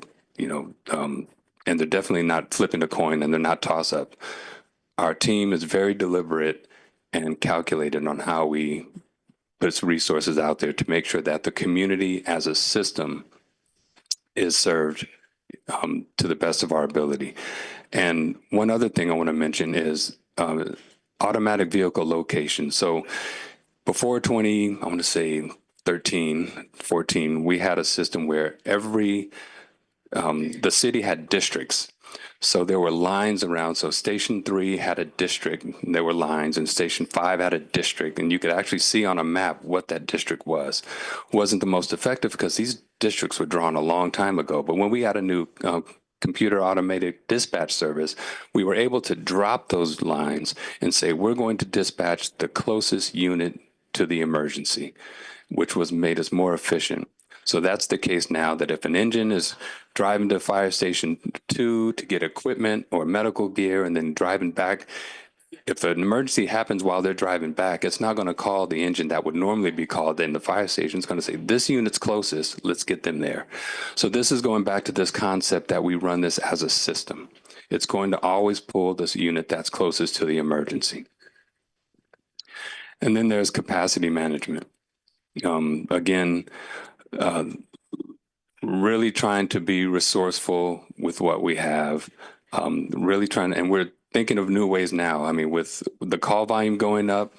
and they're definitely not flipping a coin and they're not toss up. Our team is very deliberate and calculated on how we put resources out there to make sure that the community as a system is served to the best of our ability. And one other thing I want to mention is automatic vehicle location. So before I want to say 13, 14, we had a system where the city had districts. So there were lines around. So Station 3 had a district, and there were lines, and Station 5 had a district, and you could actually see on a map what that district was. Wasn't the most effective because these districts were drawn a long time ago. But when we had a new computer automated dispatch service, we were able to drop those lines and say, we're going to dispatch the closest unit to the emergency, which was made us more efficient. So that's the case now, that if an engine is driving to Fire Station 2 to get equipment or medical gear and then driving back, if an emergency happens while they're driving back, it's not going to call the engine that would normally be called in the fire station. It's going to say, this unit's closest, let's get them there. So this is going back to this concept that we run this as a system. It's going to always pull this unit that's closest to the emergency. And then there's capacity management. Again, really trying to be resourceful with what we have, really trying, and we're thinking of new ways now. I mean, with the call volume going up,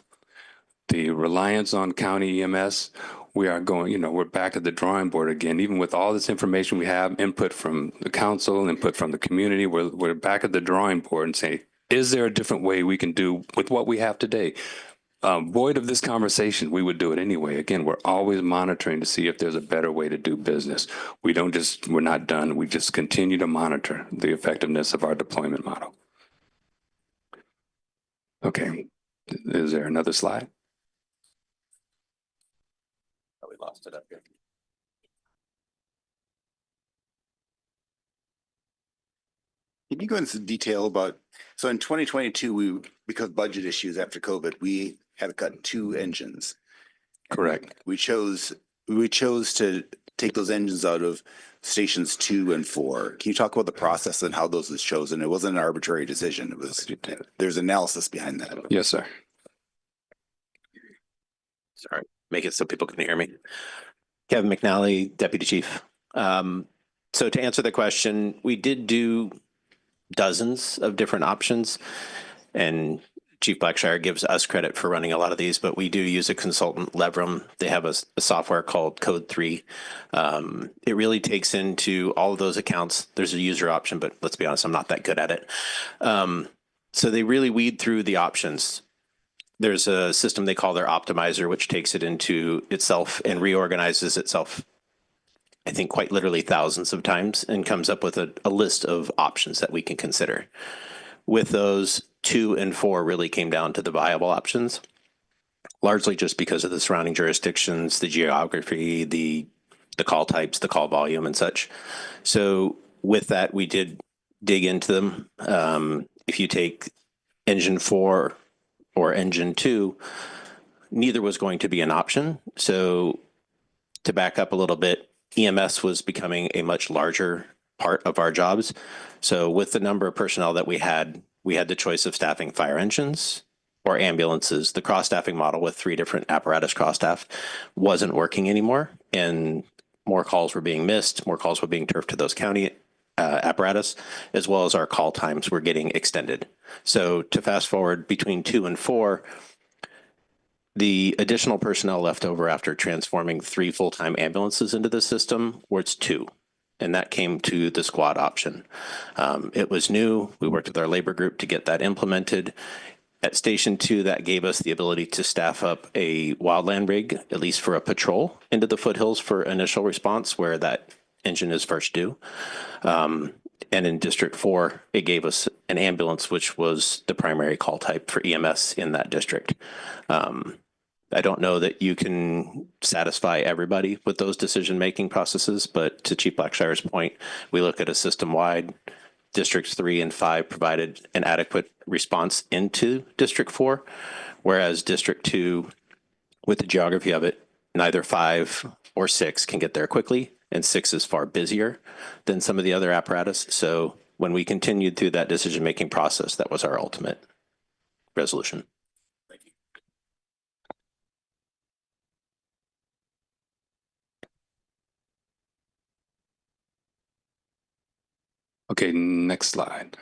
the reliance on county EMS, we are going, we're back at the drawing board again. Even with all this information we have, input from the council, input from the community, we're back at the drawing board and say, is there a different way we can do with what we have today? Void of this conversation, we would do it anyway. Again, we're always monitoring to see if there's a better way to do business. We're not done. We just continue to monitor the effectiveness of our deployment model. Okay, is there another slide? Oh, we lost it up here. Can you go into detail about, so in 2022, because budget issues after COVID, we had to cut 2 engines. Correct. We chose to take those engines out of stations 2 and 4. Can you talk about the process and how those was chosen? It wasn't an arbitrary decision. There's analysis behind that. Yes, sir. Sorry, make it so people can hear me. Kevin McNally, Deputy Chief. So to answer the question, we did do dozens of different options, and Chief Blackshire gives us credit for running a lot of these, but we do use a consultant, Levram. They have a software called Code 3. It really takes into all of those accounts. There's a user option, but let's be honest, I'm not that good at it. So they really weed through the options. There's a system they call their optimizer, which takes it into itself and reorganizes itself, I think quite literally thousands of times, and comes up with a list of options that we can consider. With those, 2 and 4 really came down to the viable options, largely just because of the surrounding jurisdictions, the geography, the call types, the call volume and such. So with that, we did dig into them. If you take engine 4 or engine 2, neither was going to be an option. So to back up a little bit, EMS was becoming a much larger part of our jobs. So with the number of personnel that we had the choice of staffing fire engines or ambulances. The cross-staffing model with 3 different apparatus cross-staff wasn't working anymore, and more calls were being missed, more calls were being turfed to those county apparatus, as well as our call times were getting extended. So to fast forward between 2 and 4, the additional personnel left over after transforming 3 full-time ambulances into the system was 2. And that came to the squad option. It was new. We worked with our labor group to get that implemented. At Station 2, that gave us the ability to staff up a wildland rig, at least for a patrol, into the foothills for initial response where that engine is first due. And in District 4, it gave us an ambulance, which was the primary call type for EMS in that district. I don't know that you can satisfy everybody with those decision-making processes, but to Chief Blackshire's point, we look at a system-wide. Districts 3 and 5 provided an adequate response into District 4, whereas District 2, with the geography of it, neither 5 or 6 can get there quickly, and 6 is far busier than some of the other apparatus. So when we continued through that decision-making process, that was our ultimate resolution. Okay, next slide.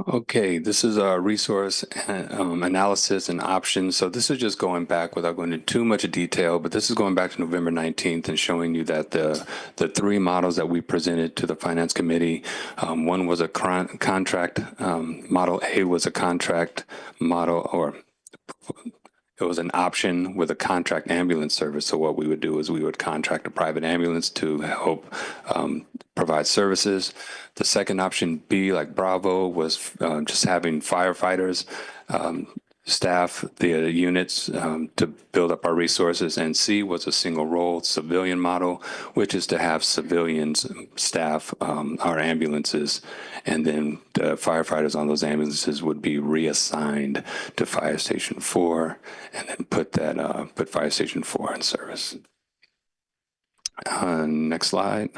Okay, this is our resource analysis and options. So this is just going back without going into too much detail, but this is going back to November 19th and showing you that the three models that we presented to the Finance Committee, one was a contract, model A was a contract model, or it was an option with a contract ambulance service. So what we would do is we would contract a private ambulance to help provide services. The second option, B, like Bravo, was just having firefighters staff the units to build up our resources. And C was a single role civilian model, which is to have civilians staff our ambulances. And then the firefighters on those ambulances would be reassigned to Fire Station 4 and then put Fire Station 4 in service. Next slide.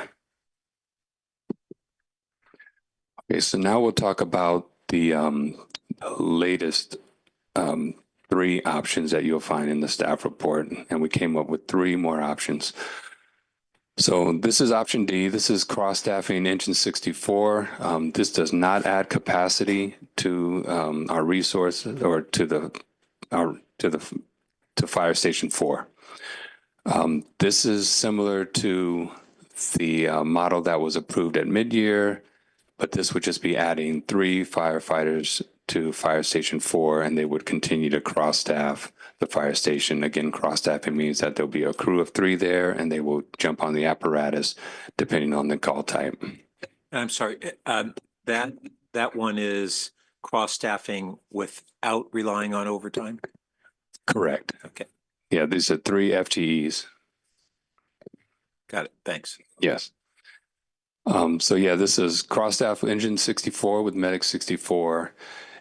Okay, so now we'll talk about the latest three options that you'll find in the staff report, and we came up with three more options. So this is option D. This is cross-staffing engine 64. This does not add capacity to our resource or to Fire Station 4. This is similar to the model that was approved at mid-year, but this would just be adding 3 firefighters to Fire Station 4, and they would continue to cross-staff the fire station. Again, cross-staffing means that there'll be a crew of 3 there, and they will jump on the apparatus depending on the call type. I'm sorry, that one is cross-staffing without relying on overtime? Correct. Okay, Yeah, these are 3 FTEs. got it. Thanks. Yes. So yeah, this is cross-staff engine 64 with medic 64.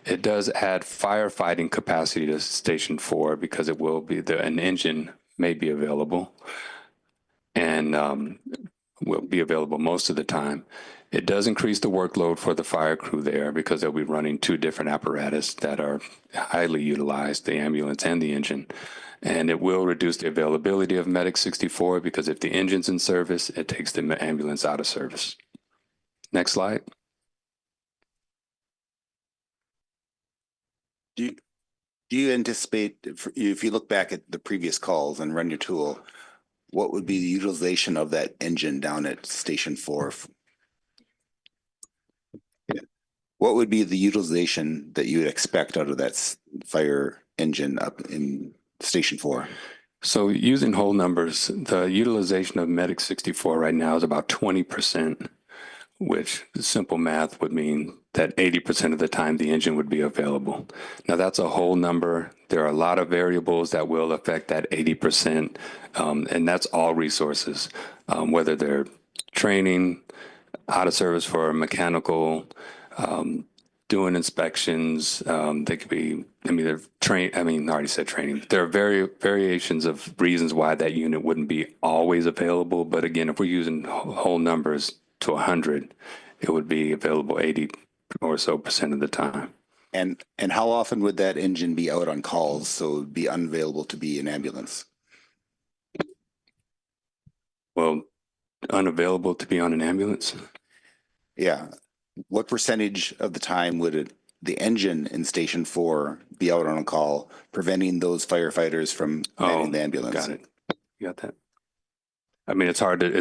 It does add firefighting capacity to Station 4 because it will be an engine may be available and will be available most of the time. It does increase the workload for the fire crew there because they'll be running 2 different apparatus that are highly utilized, the ambulance and the engine. And it will reduce the availability of Medic 64 because if the engine's in service, it takes the ambulance out of service. Next slide. Do you anticipate, if you look back at the previous calls and run your tool, what would be the utilization of that engine down at Station 4? What would be the utilization that you would expect out of that fire engine up in Station 4? So using whole numbers, the utilization of Medic 64 right now is about 20%, which simple math would mean that 80% of the time the engine would be available. Now that's a whole number. There are a lot of variables that will affect that 80%, and that's all resources, whether they're training, out of service for mechanical, doing inspections. They could be, they're I already said training. There are variations of reasons why that unit wouldn't be always available. But again, if we're using whole numbers to 100, it would be available 80 or so % of the time. And how often would that engine be out on calls, so it would be unavailable to be an ambulance? Well, unavailable to be on an ambulance? Yeah. What percentage of the time would the engine in Station 4 be out on a call, preventing those firefighters from manning the ambulance? Got it. You got that? I mean, it's hard to,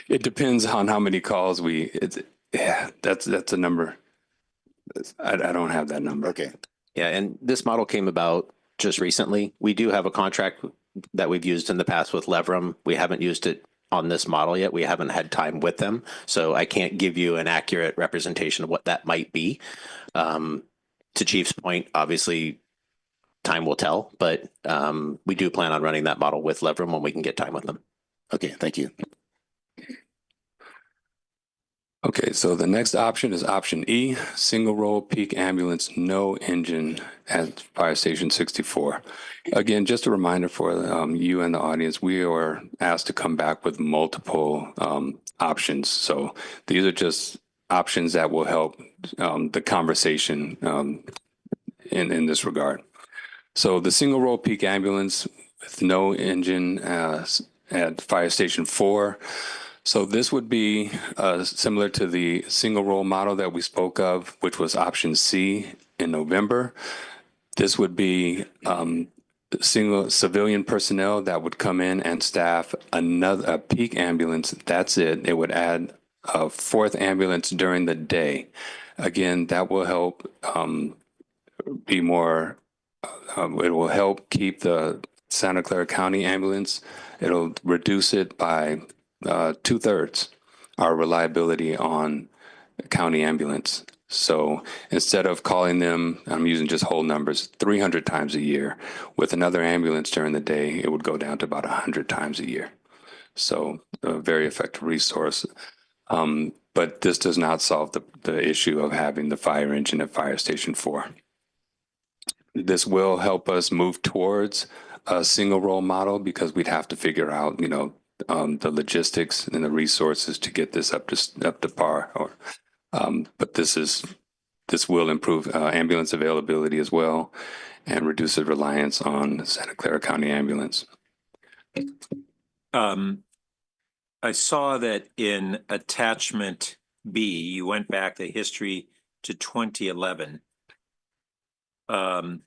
it depends on how many calls that's a number. I don't have that number. Okay. Yeah, and this model came about just recently. We do have a contract that we've used in the past with Levram. We haven't used it on this model yet. We haven't had time with them. So I can't give you an accurate representation of what that might be. To Chief's point, obviously time will tell, but we do plan on running that model with Levram when we can get time with them. Okay, thank you. Okay, so the next option is option E, single roll peak ambulance, no engine at Fire Station 64. Again, just a reminder for you and the audience, we are asked to come back with multiple options. So these are just options that will help the conversation in this regard. So the single roll peak ambulance with no engine at Fire Station 4. So this would be similar to the single roll model that we spoke of, which was option C in November. This would be single civilian personnel that would come in and staff a peak ambulance. That's it. It would add a fourth ambulance during the day. Again, that will help be more. It will help keep the Santa Clara County ambulance. It'll reduce it by 2/3 our reliability on county ambulance. So instead of calling them, I'm using just whole numbers, 300 times a year, with another ambulance during the day, it would go down to about 100 times a year. So a very effective resource. But this does not solve the issue of having the fire engine at Fire Station 4. This will help us move towards a single role model because we'd have to figure out, the logistics and the resources to get this up to par. But this will improve ambulance availability as well and reduce the reliance on Santa Clara County ambulance. I saw that in attachment B, you went back the history to 2011. And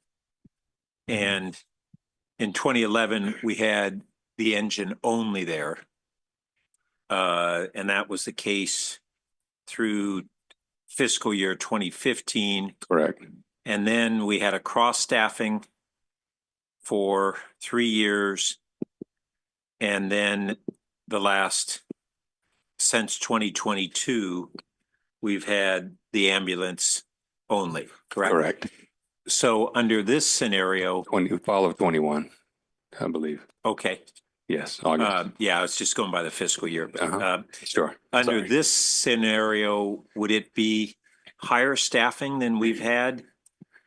in 2011, we had the engine only there. And that was the case through fiscal year 2015. Correct. And then we had a cross staffing for 3 years. And then since 2022, we've had the ambulance only, correct? Correct. So under this scenario, Fall of 21, I believe. okay. Yes, August. Yeah, I was just going by the fiscal year. But, Sure. under Sorry. this scenario, would it be higher staffing than we've had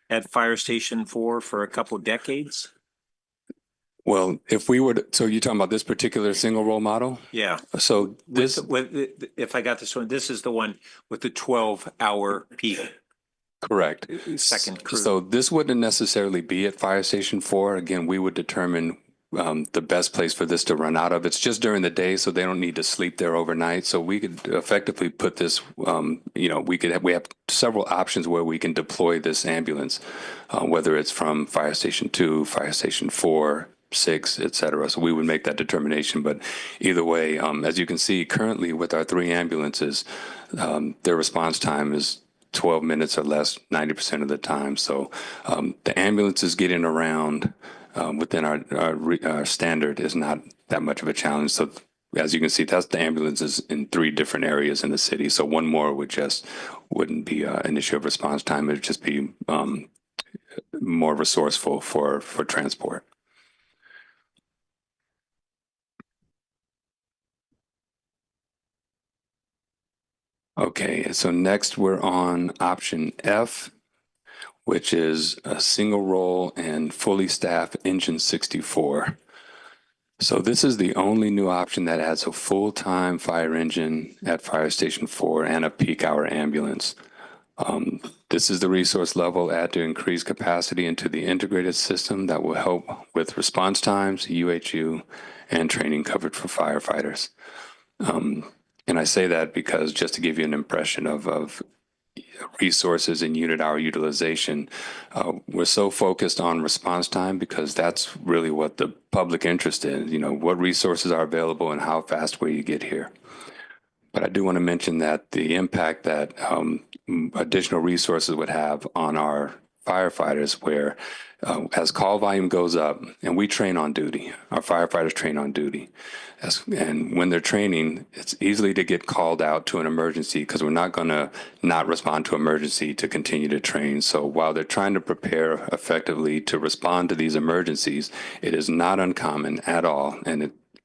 at Fire Station 4 for a couple decades? Well, if we were to, so you're talking about this particular single role model? Yeah. So this, If I got this one, this is the one with the 12-hour peak correct. second crew. So this wouldn't necessarily be at Fire Station 4. Again, we would determine the best place for this to run out of. It's just during the day, so they don't need to sleep there overnight. So we could effectively put this, we have several options where we can deploy this ambulance, whether it's from Fire Station 2, Fire Station 4, 6, et cetera. So we would make that determination. But either way, as you can see, currently with our 3 ambulances, their response time is 12 minutes or less 90% of the time. So the ambulances getting around within our standard is not that much of a challenge. So as you can see, that's the ambulances in 3 different areas in the city. So one more wouldn't be an issue of response time. It would just be more resourceful for transport. Okay, so next we're on option F, which is a single role and fully staffed engine 64. So this is the only new option that adds a full-time fire engine at Fire Station 4 and a peak hour ambulance. This is the resource level add to increase capacity into the integrated system that will help with response times, UHU, and training coverage for firefighters. And I say that because just to give you an impression of resources and unit hour utilization, we're so focused on response time because that's really what the public interest is, what resources are available and how fast will you get here. But I do want to mention that the impact that additional resources would have on our firefighters where as call volume goes up and we train on duty, our firefighters train on duty. And when they're training, it's easily to get called out to an emergency because we're not going to not respond to emergency to continue to train. So while they're trying to prepare effectively to respond to these emergencies, it is not uncommon at all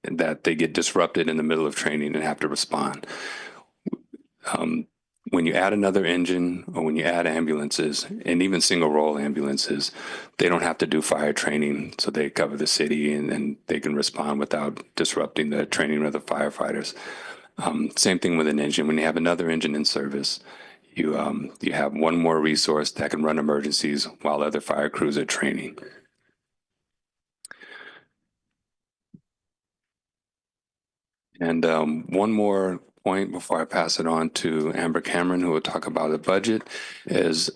that they get disrupted in the middle of training and have to respond. when you add another engine or when you add ambulances and even single role ambulances, they don't have to do fire training. So they cover the city and they can respond without disrupting the training of the firefighters. Same thing with an engine. When you have another engine in service, you have one more resource that can run emergencies while other fire crews are training. And one more point before I pass it on to Amber Cameron, who will talk about the budget, is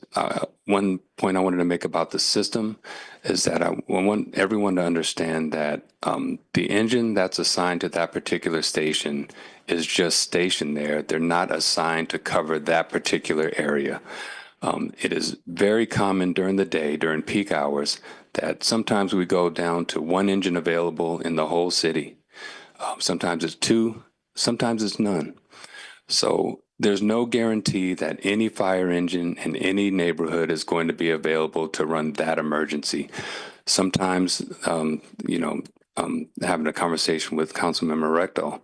one point I wanted to make about the system is that I want everyone to understand that the engine that's assigned to that particular station is just stationed there. They're not assigned to cover that particular area. It is very common during the day, during peak hours, that sometimes we go down to one engine available in the whole city. Sometimes it's two, sometimes it's none. So there's no guarantee that any fire engine in any neighborhood is going to be available to run that emergency. Sometimes, having a conversation with Councilmember Rectal,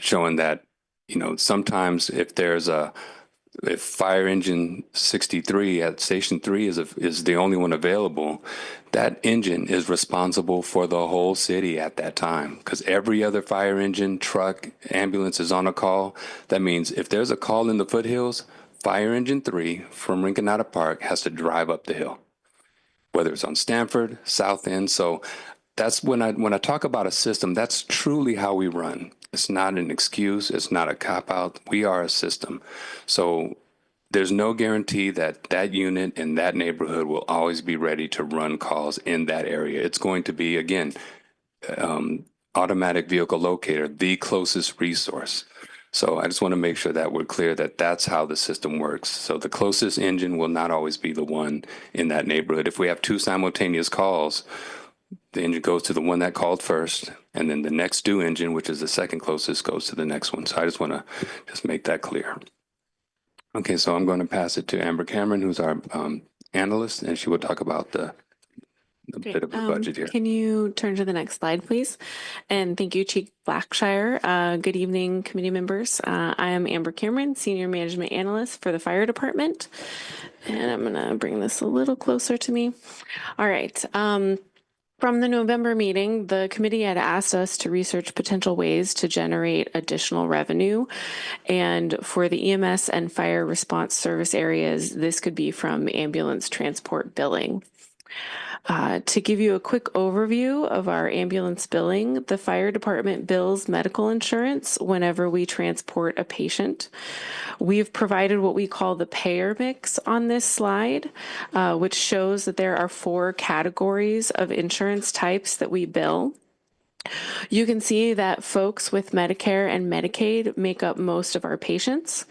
showing that, sometimes if fire engine 63 at station 3 is the only one available, that engine is responsible for the whole city at that time, because every other fire engine, truck, ambulance is on a call. That means if there's a call in the foothills, fire engine 3 from Rinconada Park has to drive up the hill, whether it's on Stanford, South End. So that's when I talk about a system, that's truly how we run. It's not an excuse. It's not a cop-out. We are a system. So there's no guarantee that that unit in that neighborhood will always be ready to run calls in that area. It's going to be, again, automatic vehicle locator, the closest resource. So I just want to make sure that we're clear that that's how the system works. So the closest engine will not always be the one in that neighborhood. If we have two simultaneous calls, the engine goes to the one that called first, and then the next due engine, which is the second closest, goes to the next one. So I just want to make that clear. Okay, so I'm going to pass it to Amber Cameron, who's our analyst, and she will talk about the bit of the budget here. Can you turn to the next slide, please? And thank you, Chief Blackshire. Good evening, committee members. I am Amber Cameron, Senior Management Analyst for the Fire Department. And I'm going to bring this a little closer to me. All right. From the November meeting, the committee had asked us to research potential ways to generate additional revenue. And for the EMS and fire response service areas, this could be from ambulance transport billing. To give you a quick overview of our ambulance billing, the fire department bills medical insurance whenever we transport a patient. We've provided what we call the payer mix on this slide, which shows that there are 4 categories of insurance types that we bill. You can see that folks with Medicare and Medicaid make up most of our patients.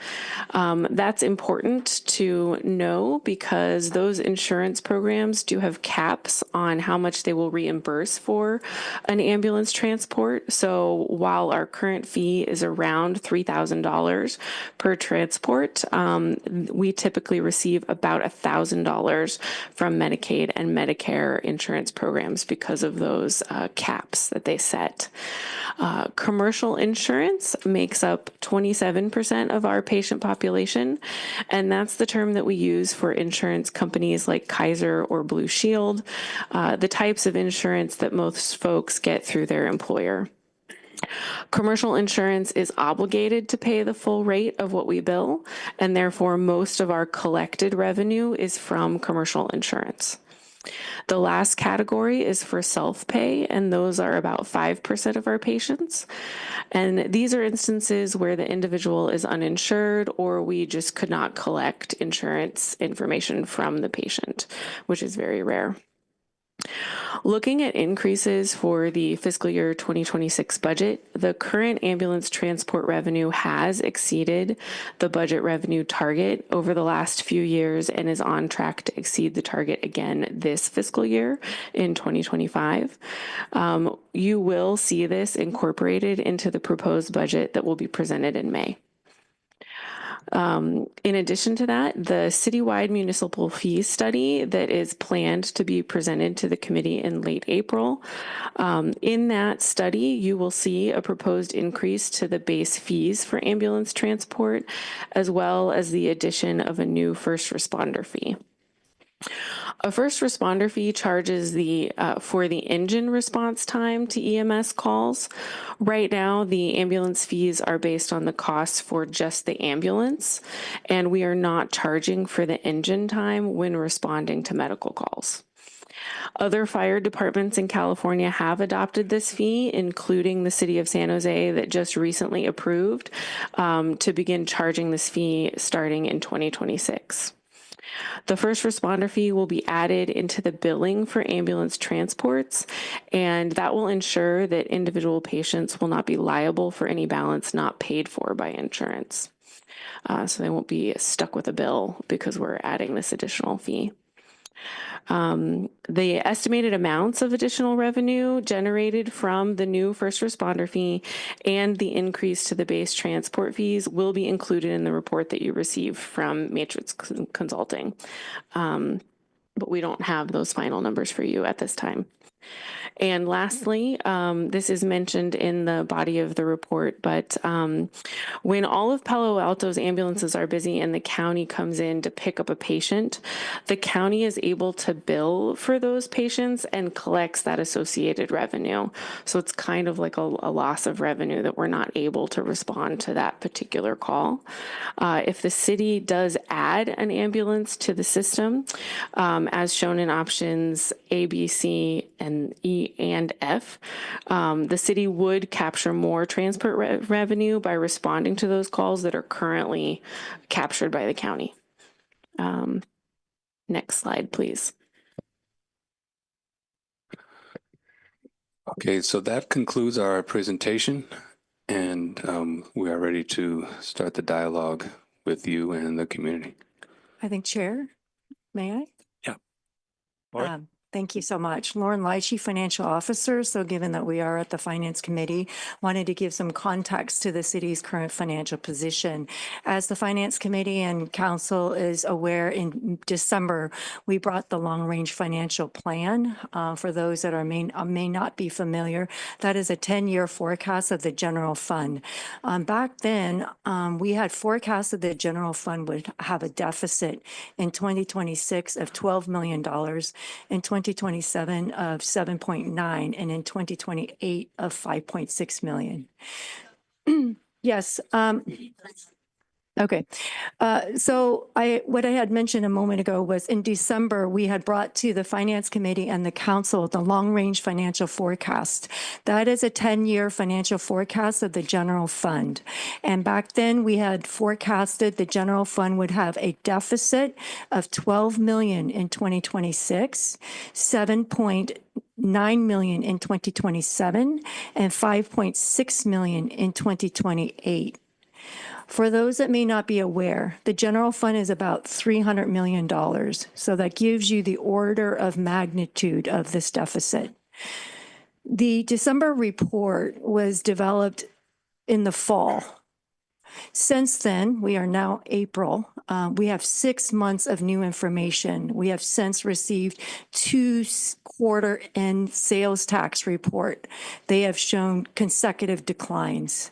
That's important to know because those insurance programs do have caps on how much they will reimburse for an ambulance transport. So while our current fee is around $3,000 per transport, we typically receive about $1,000 from Medicaid and Medicare insurance programs because of those caps that they set. Commercial insurance makes up 27% of our patient population, and that's the term that we use for insurance companies like Kaiser or Blue Shield, the types of insurance that most folks get through their employer. Commercial insurance is obligated to pay the full rate of what we bill, and therefore most of our collected revenue is from commercial insurance. The last category is for self-pay, and those are about 5% of our patients. And these are instances where the individual is uninsured or we just could not collect insurance information from the patient, which is very rare. Looking at increases for the fiscal year 2026 budget, the current ambulance transport revenue has exceeded the budget revenue target over the last few years and is on track to exceed the target again this fiscal year in 2025. You will see this incorporated into the proposed budget that will be presented in May. In addition to that, the citywide municipal fees study that is planned to be presented to the committee in late April. In that study, you will see a proposed increase to the base fees for ambulance transport, as well as the addition of a new first responder fee. A first responder fee charges for the engine response time to EMS calls. Right now, the ambulance fees are based on the costs for just the ambulance, and we are not charging for the engine time when responding to medical calls. Other fire departments in California have adopted this fee, including the city of San Jose that just recently approved to begin charging this fee starting in 2026. The first responder fee will be added into the billing for ambulance transports, and that will ensure that individual patients will not be liable for any balance not paid for by insurance. So they won't be stuck with a bill because we're adding this additional fee. The estimated amounts of additional revenue generated from the new first responder fee and the increase to the base transport fees will be included in the report that you receive from Matrix Consulting. But we don't have those final numbers for you at this time. And lastly, this is mentioned in the body of the report, but when all of Palo Alto's ambulances are busy and the county comes in to pick up a patient, the county is able to bill for those patients and collects that associated revenue. So it's kind of like a loss of revenue that we're not able to respond to that particular call. If the city does add an ambulance to the system, as shown in options A, B, C, and E and F, the city would capture more transport revenue by responding to those calls that are currently captured by the county. Next slide, please. Okay, so that concludes our presentation, and we are ready to start the dialogue with you and the community. I think, Chair, may I? Yeah. Laura? Thank you so much. Lauren Lai, Chief Financial Officer. So given that we are at the Finance Committee, wanted to give some context to the city's current financial position. As the Finance Committee and Council is aware, in December, we brought the long-range financial plan. For those that may not be familiar, that is a 10-year forecast of the general fund. Back then, we had forecasted the general fund would have a deficit in 2026 of $12 million, in 2027 of 7.9, and in 2028 of 5.6 million. Yes. Okay. So what I had mentioned a moment ago was in December, we had brought to the Finance Committee and the Council the long-range financial forecast. That is a 10-year financial forecast of the general fund. And back then, we had forecasted the general fund would have a deficit of $12 million in 2026, 7.9 million in 2027, and 5.6 million in 2028. For those that may not be aware, the general fund is about $300 million. So that gives you the order of magnitude of this deficit. The December report was developed in the fall. Since then, we are now April. We have 6 months of new information. We have since received 2 quarter-end sales tax report. They have shown consecutive declines.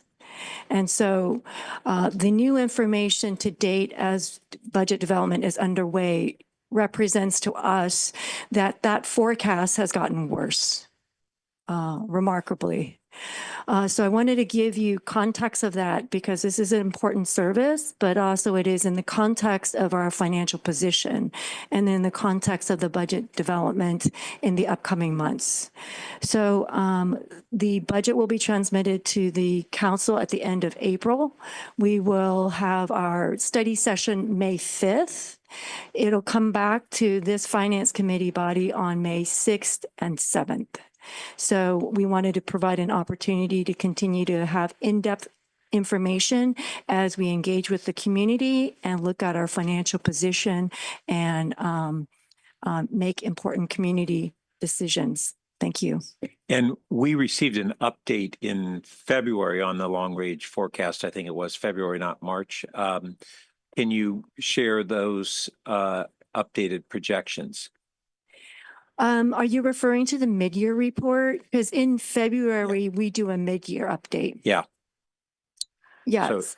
And so the new information to date as budget development is underway represents to us that that forecast has gotten worse, remarkably. So I wanted to give you context of that because this is an important service, but also it is in the context of our financial position and in the context of the budget development in the upcoming months. So the budget will be transmitted to the council at the end of April. We will have our study session May 5th. It'll come back to this Finance Committee body on May 6th and 7th. So we wanted to provide an opportunity to continue to have in-depth information as we engage with the community and look at our financial position and make important community decisions. Thank you. And we received an update in February on the long range forecast. I think it was February, not March. Can you share those updated projections? Are you referring to the mid-year report? Because in February, we do a mid-year update. Yeah. Yes.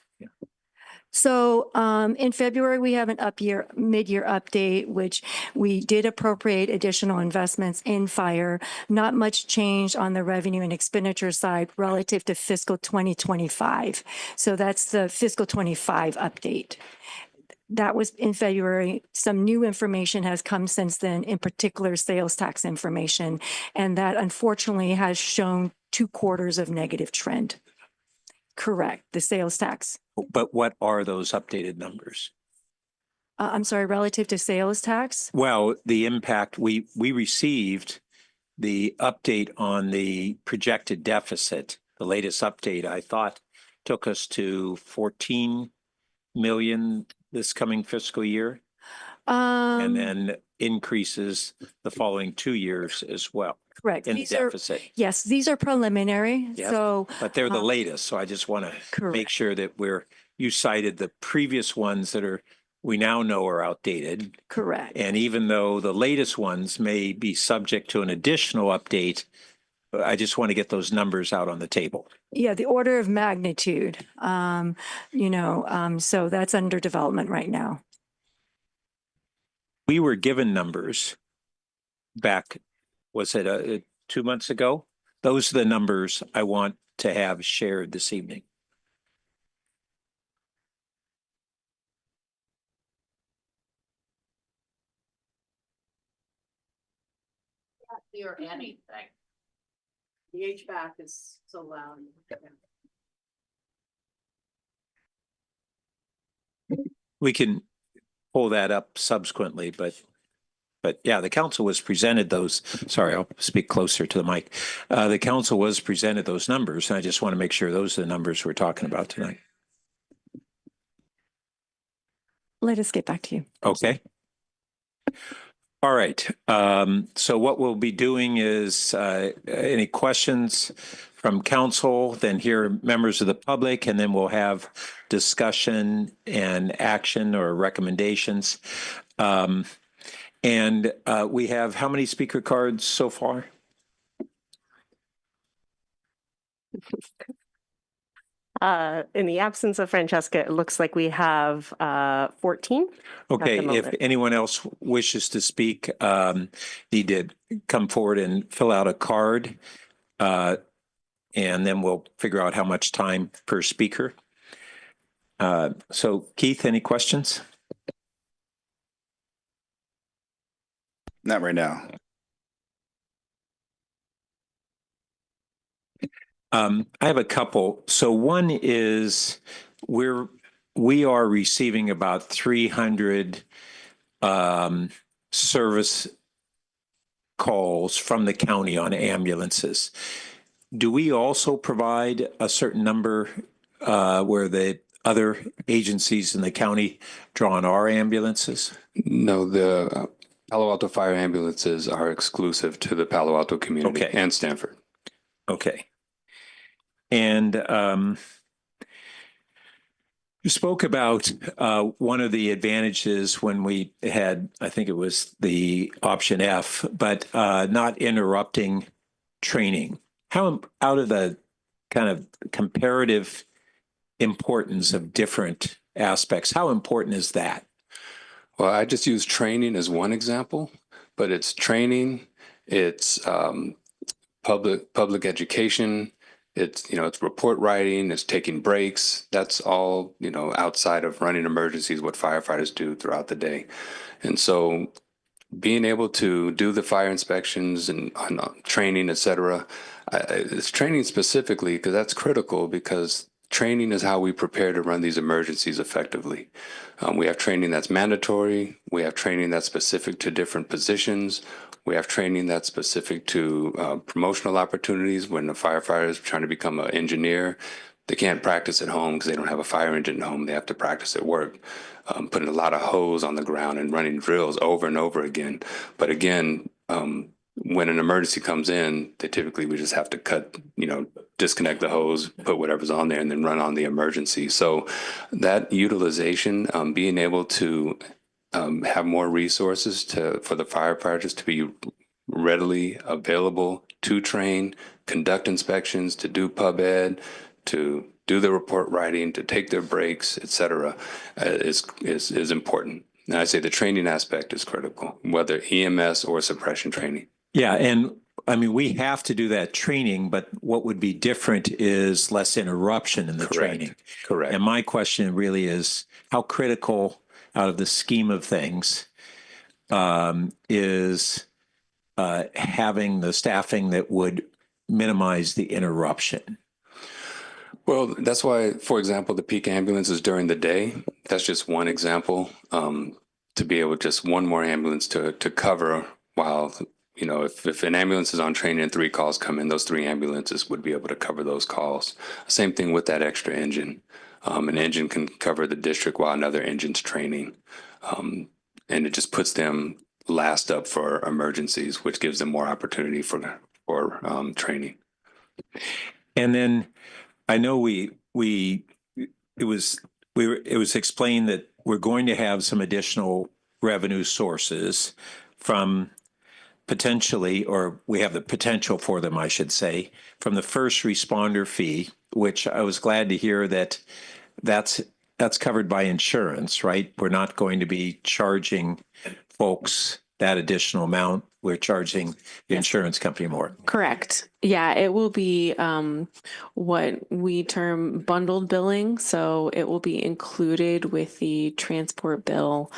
So in February, we have an mid-year update, which we did appropriate additional investments in fire. Not much change on the revenue and expenditure side relative to fiscal 2025. So that's the fiscal 25 update. That was in February. Some new information has come since then, in particular sales tax information. And that unfortunately has shown 2 quarters of negative trend. Correct, the sales tax. But what are those updated numbers? I'm sorry, relative to sales tax? Well, the impact, we received the update on the projected deficit. The latest update, I thought, took us to 14 million this coming fiscal year, and then increases the following 2 years as well. Correct. In These deficit. Yes, these are preliminary. Yes, So, but they're the latest, so I just want to make correct. sure that you cited the previous ones that we now know are outdated. Correct. And even though the latest ones may be subject to an additional update, I just want to get those numbers out on the table. Yeah, the order of magnitude, so that's under development right now. We were given numbers back, was it 2 months ago? Those are the numbers I want to have shared this evening. Or anything. The HVAC is so loud. We can pull that up subsequently, but yeah, the council was presented those, sorry, I'll speak closer to the mic. The council was presented those numbers, and I just want to make sure those are the numbers we're talking about tonight. Let us get back to you. Okay. All right. So what we'll be doing is any questions from council, then hear members of the public, and then we'll have discussion and action or recommendations. And we have how many speaker cards so far? In the absence of Francesca, it looks like we have 14. Okay, if anyone else wishes to speak, need to come forward and fill out a card. And then we'll figure out how much time per speaker. So Keith, any questions? Not right now. I have a couple. So one is we are receiving about 300 service calls from the county on ambulances. Do we also provide a certain number where the other agencies in the county draw on our ambulances? No, the Palo Alto Fire ambulances are exclusive to the Palo Alto community and Stanford. Okay. And you spoke about one of the advantages when we had, I think it was the option F, but not interrupting training. How out of the kind of comparative importance of different aspects, how important is that? Well, I just use training as one example, but it's training, it's public education, it's report writing, it's taking breaks. That's all, outside of running emergencies, what firefighters do throughout the day. And so being able to do the fire inspections and training, et cetera, it's training specifically because that's critical, because training is how we prepare to run these emergencies effectively. We have training that's mandatory. We have training that's specific to different positions. We have training that's specific to promotional opportunities. When a firefighter is trying to become an engineer, they can't practice at home because they don't have a fire engine at home. They have to practice at work, putting a lot of hose on the ground and running drills over and over again. But again, when an emergency comes in, they typically we just have to cut, disconnect the hose, put whatever's on there, and then run on the emergency. So that utilization, being able to have more resources for the firefighters to be readily available to train, conduct inspections, to do pub ed, to do the report writing, to take their breaks, et cetera, is important. And I say the training aspect is critical, whether EMS or suppression training. Yeah, and I mean, we have to do that training, but what would be different is less interruption in the training. Correct. And my question really is how critical out of the scheme of things is having the staffing that would minimize the interruption? Well, that's why, for example, the peak ambulance is during the day. That's just one example. To be able just one more ambulance to cover while, if an ambulance is on training and 3 calls come in, those 3 ambulances would be able to cover those calls. Same thing with that extra engine. An engine can cover the district while another engine's training. And it just puts them last up for emergencies, which gives them more opportunity for training. And then I know it was explained that we're going to have some additional revenue sources from potentially, or we have the potential for them, I should say, from the first responder fee, which I was glad to hear that's covered by insurance, right? We're not going to be charging folks that additional amount. We're charging the insurance company more. Correct. Yeah, it will be what we term bundled billing. So it will be included with the transport bill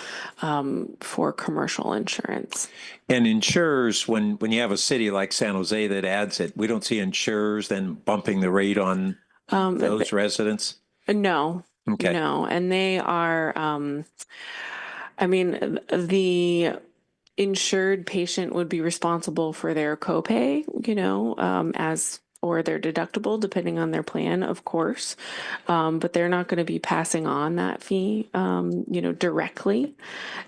for commercial insurance. And insurers, when you have a city like San Jose that adds it, we don't see insurers then bumping the rate on those residents? No. Okay. No. And they are, the insured patient would be responsible for their copay, or their deductible, depending on their plan, of course. But they're not going to be passing on that fee, directly.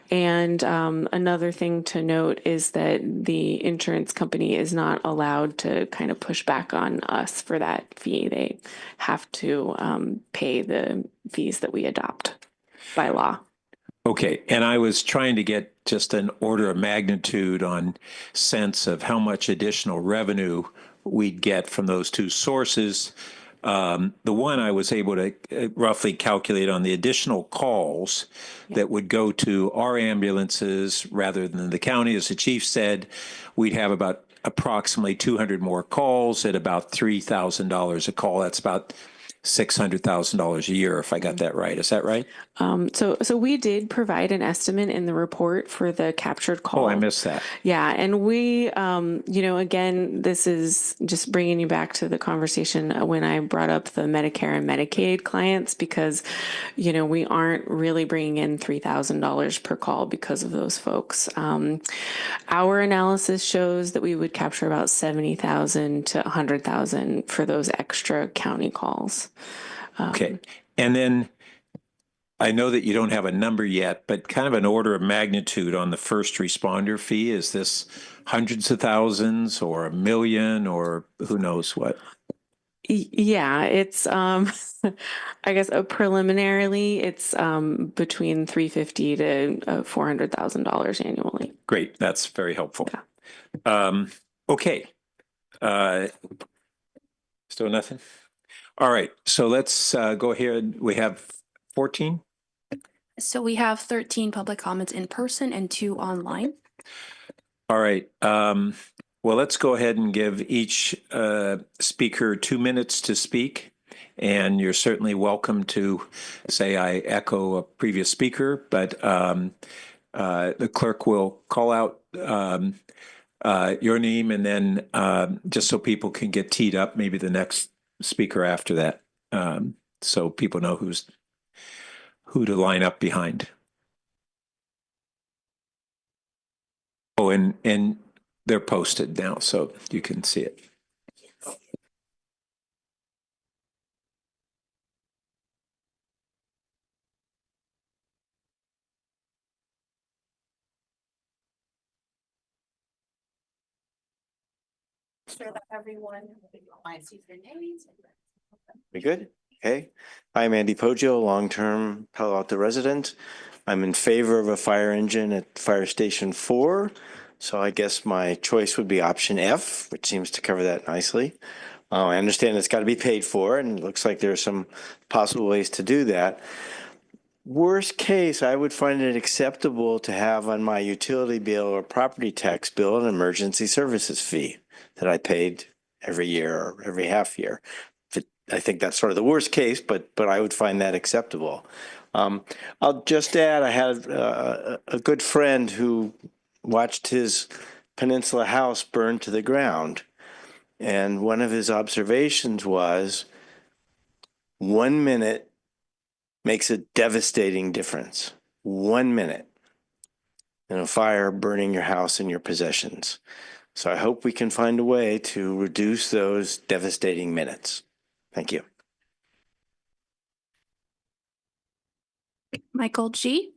And another thing to note is that the insurance company is not allowed to kind of push back on us for that fee. They have to pay the fees that we adopt by law. Okay, and I was trying to get just an order of magnitude on sense of how much additional revenue we'd get from those 2 sources. The one I was able to roughly calculate on the additional calls that would go to our ambulances rather than the county, as the chief said, we'd have about approximately 200 more calls at about $3,000 a call. That's about $600,000 a year, if I got that right. Is that right? So we did provide an estimate in the report for the captured call. Oh, I missed that. Yeah. And we, again, this is just bringing you back to the conversation when I brought up the Medicare and Medicaid clients, because, we aren't really bringing in $3,000 per call because of those folks. Our analysis shows that we would capture about 70,000 to 100,000 for those extra county calls. Okay. And then I know that you don't have a number yet, but kind of an order of magnitude on the first responder fee. Is this hundreds of thousands or $1 million or who knows what? Yeah, it's, I guess preliminarily it's between $350,000 to $400,000 annually. Great. That's very helpful. Yeah. Okay. Still nothing? All right. So let's go ahead. We have 14. So we have 13 public comments in person and 2 online. All right. Well, let's go ahead and give each speaker 2 minutes to speak. And you're certainly welcome to say I echo a previous speaker, but the clerk will call out your name and then just so people can get teed up, maybe the next speaker after that, so people know who to line up behind. Oh, and they're posted now, so you can see it. Sure that everyone sees their names. We good? Okay. I'm Andy Poggio, long-term Palo Alto resident. I'm in favor of a fire engine at Fire Station 4. So I guess my choice would be option F, which seems to cover that nicely. I understand it's got to be paid for, and it looks like there are some possible ways to do that. Worst case, I would find it acceptable to have on my utility bill or property tax bill an emergency services fee that I paid every year or every half year. I think that's sort of the worst case, but I would find that acceptable. I'll just add, I had a good friend who watched his Peninsula house burn to the ground. And one of his observations was 1 minute makes a devastating difference. 1 minute in a fire burning your house and your possessions. So I hope we can find a way to reduce those devastating minutes. Thank you. Michael G.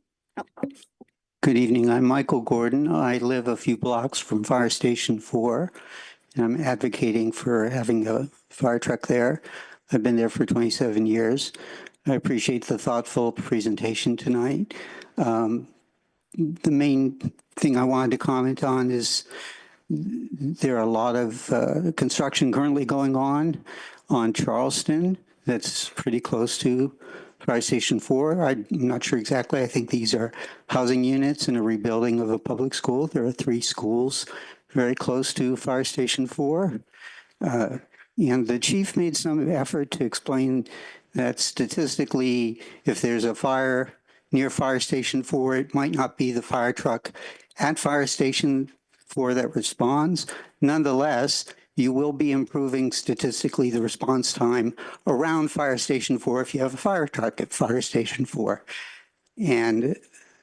Good evening. I'm Michael Gordon. I live a few blocks from Fire Station 4, and I'm advocating for having a fire truck there. I've been there for 27 years. I appreciate the thoughtful presentation tonight. The main thing I wanted to comment on is there are a lot of construction currently going on Charleston that's pretty close to Fire Station 4. I'm not sure exactly. I think these are housing units and a rebuilding of a public school. There are 3 schools very close to Fire Station 4. And the chief made some effort to explain that statistically, if there's a fire near Fire Station 4, it might not be the fire truck at Fire Station 4 that responds. Nonetheless, you will be improving statistically the response time around Fire Station 4 if you have a fire truck at Fire Station 4. And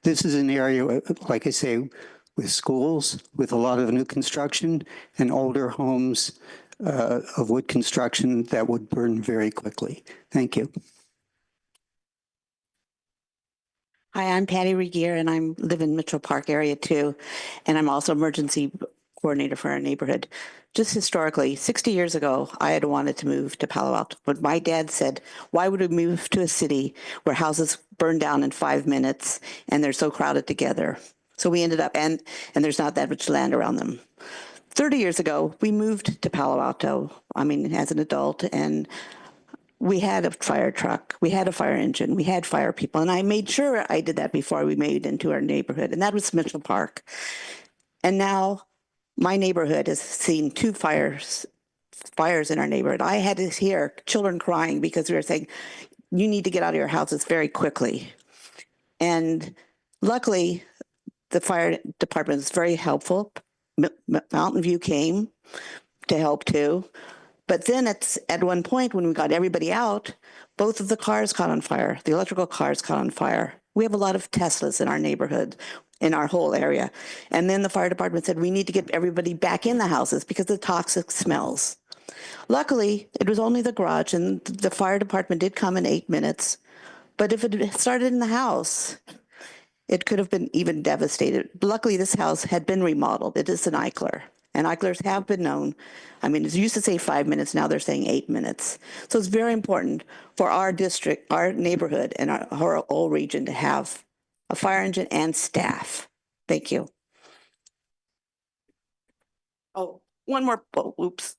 this is an area, like I say, with schools, with a lot of new construction and older homes of wood construction that would burn very quickly. Thank you. Hi, I'm Patty Regier, and I live in Mitchell Park area too, and I'm also emergency coordinator for our neighborhood. Just historically, 60 years ago, I had wanted to move to Palo Alto, but my dad said, why would we move to a city where houses burn down in 5 minutes and they're so crowded together? So we ended up, and there's not that much land around them. 30 years ago, we moved to Palo Alto, as an adult, and we had a fire truck, we had a fire engine, we had fire people, and I made sure I did that before we made it into our neighborhood, and that was Mitchell Park. And now my neighborhood has seen 2 fires in our neighborhood. I had to hear children crying because we were saying, you need to get out of your houses very quickly. And luckily, the fire department was very helpful. Mountain View came to help too. But then at one point when we got everybody out, both of the cars caught on fire. The electrical cars caught on fire. We have a lot of Teslas in our neighborhood, in our whole area. And then the fire department said, we need to get everybody back in the houses because of the toxic smells. Luckily, it was only the garage, and the fire department did come in 8 minutes. But if it had started in the house, it could have been even devastated. Luckily, this house had been remodeled. It is an Eichler, and Eichlers have been known. It used to say 5 minutes, now they're saying 8 minutes. So it's very important for our district, our neighborhood, and our whole region to have a fire engine and staff. Thank you. Oh, one more, oops.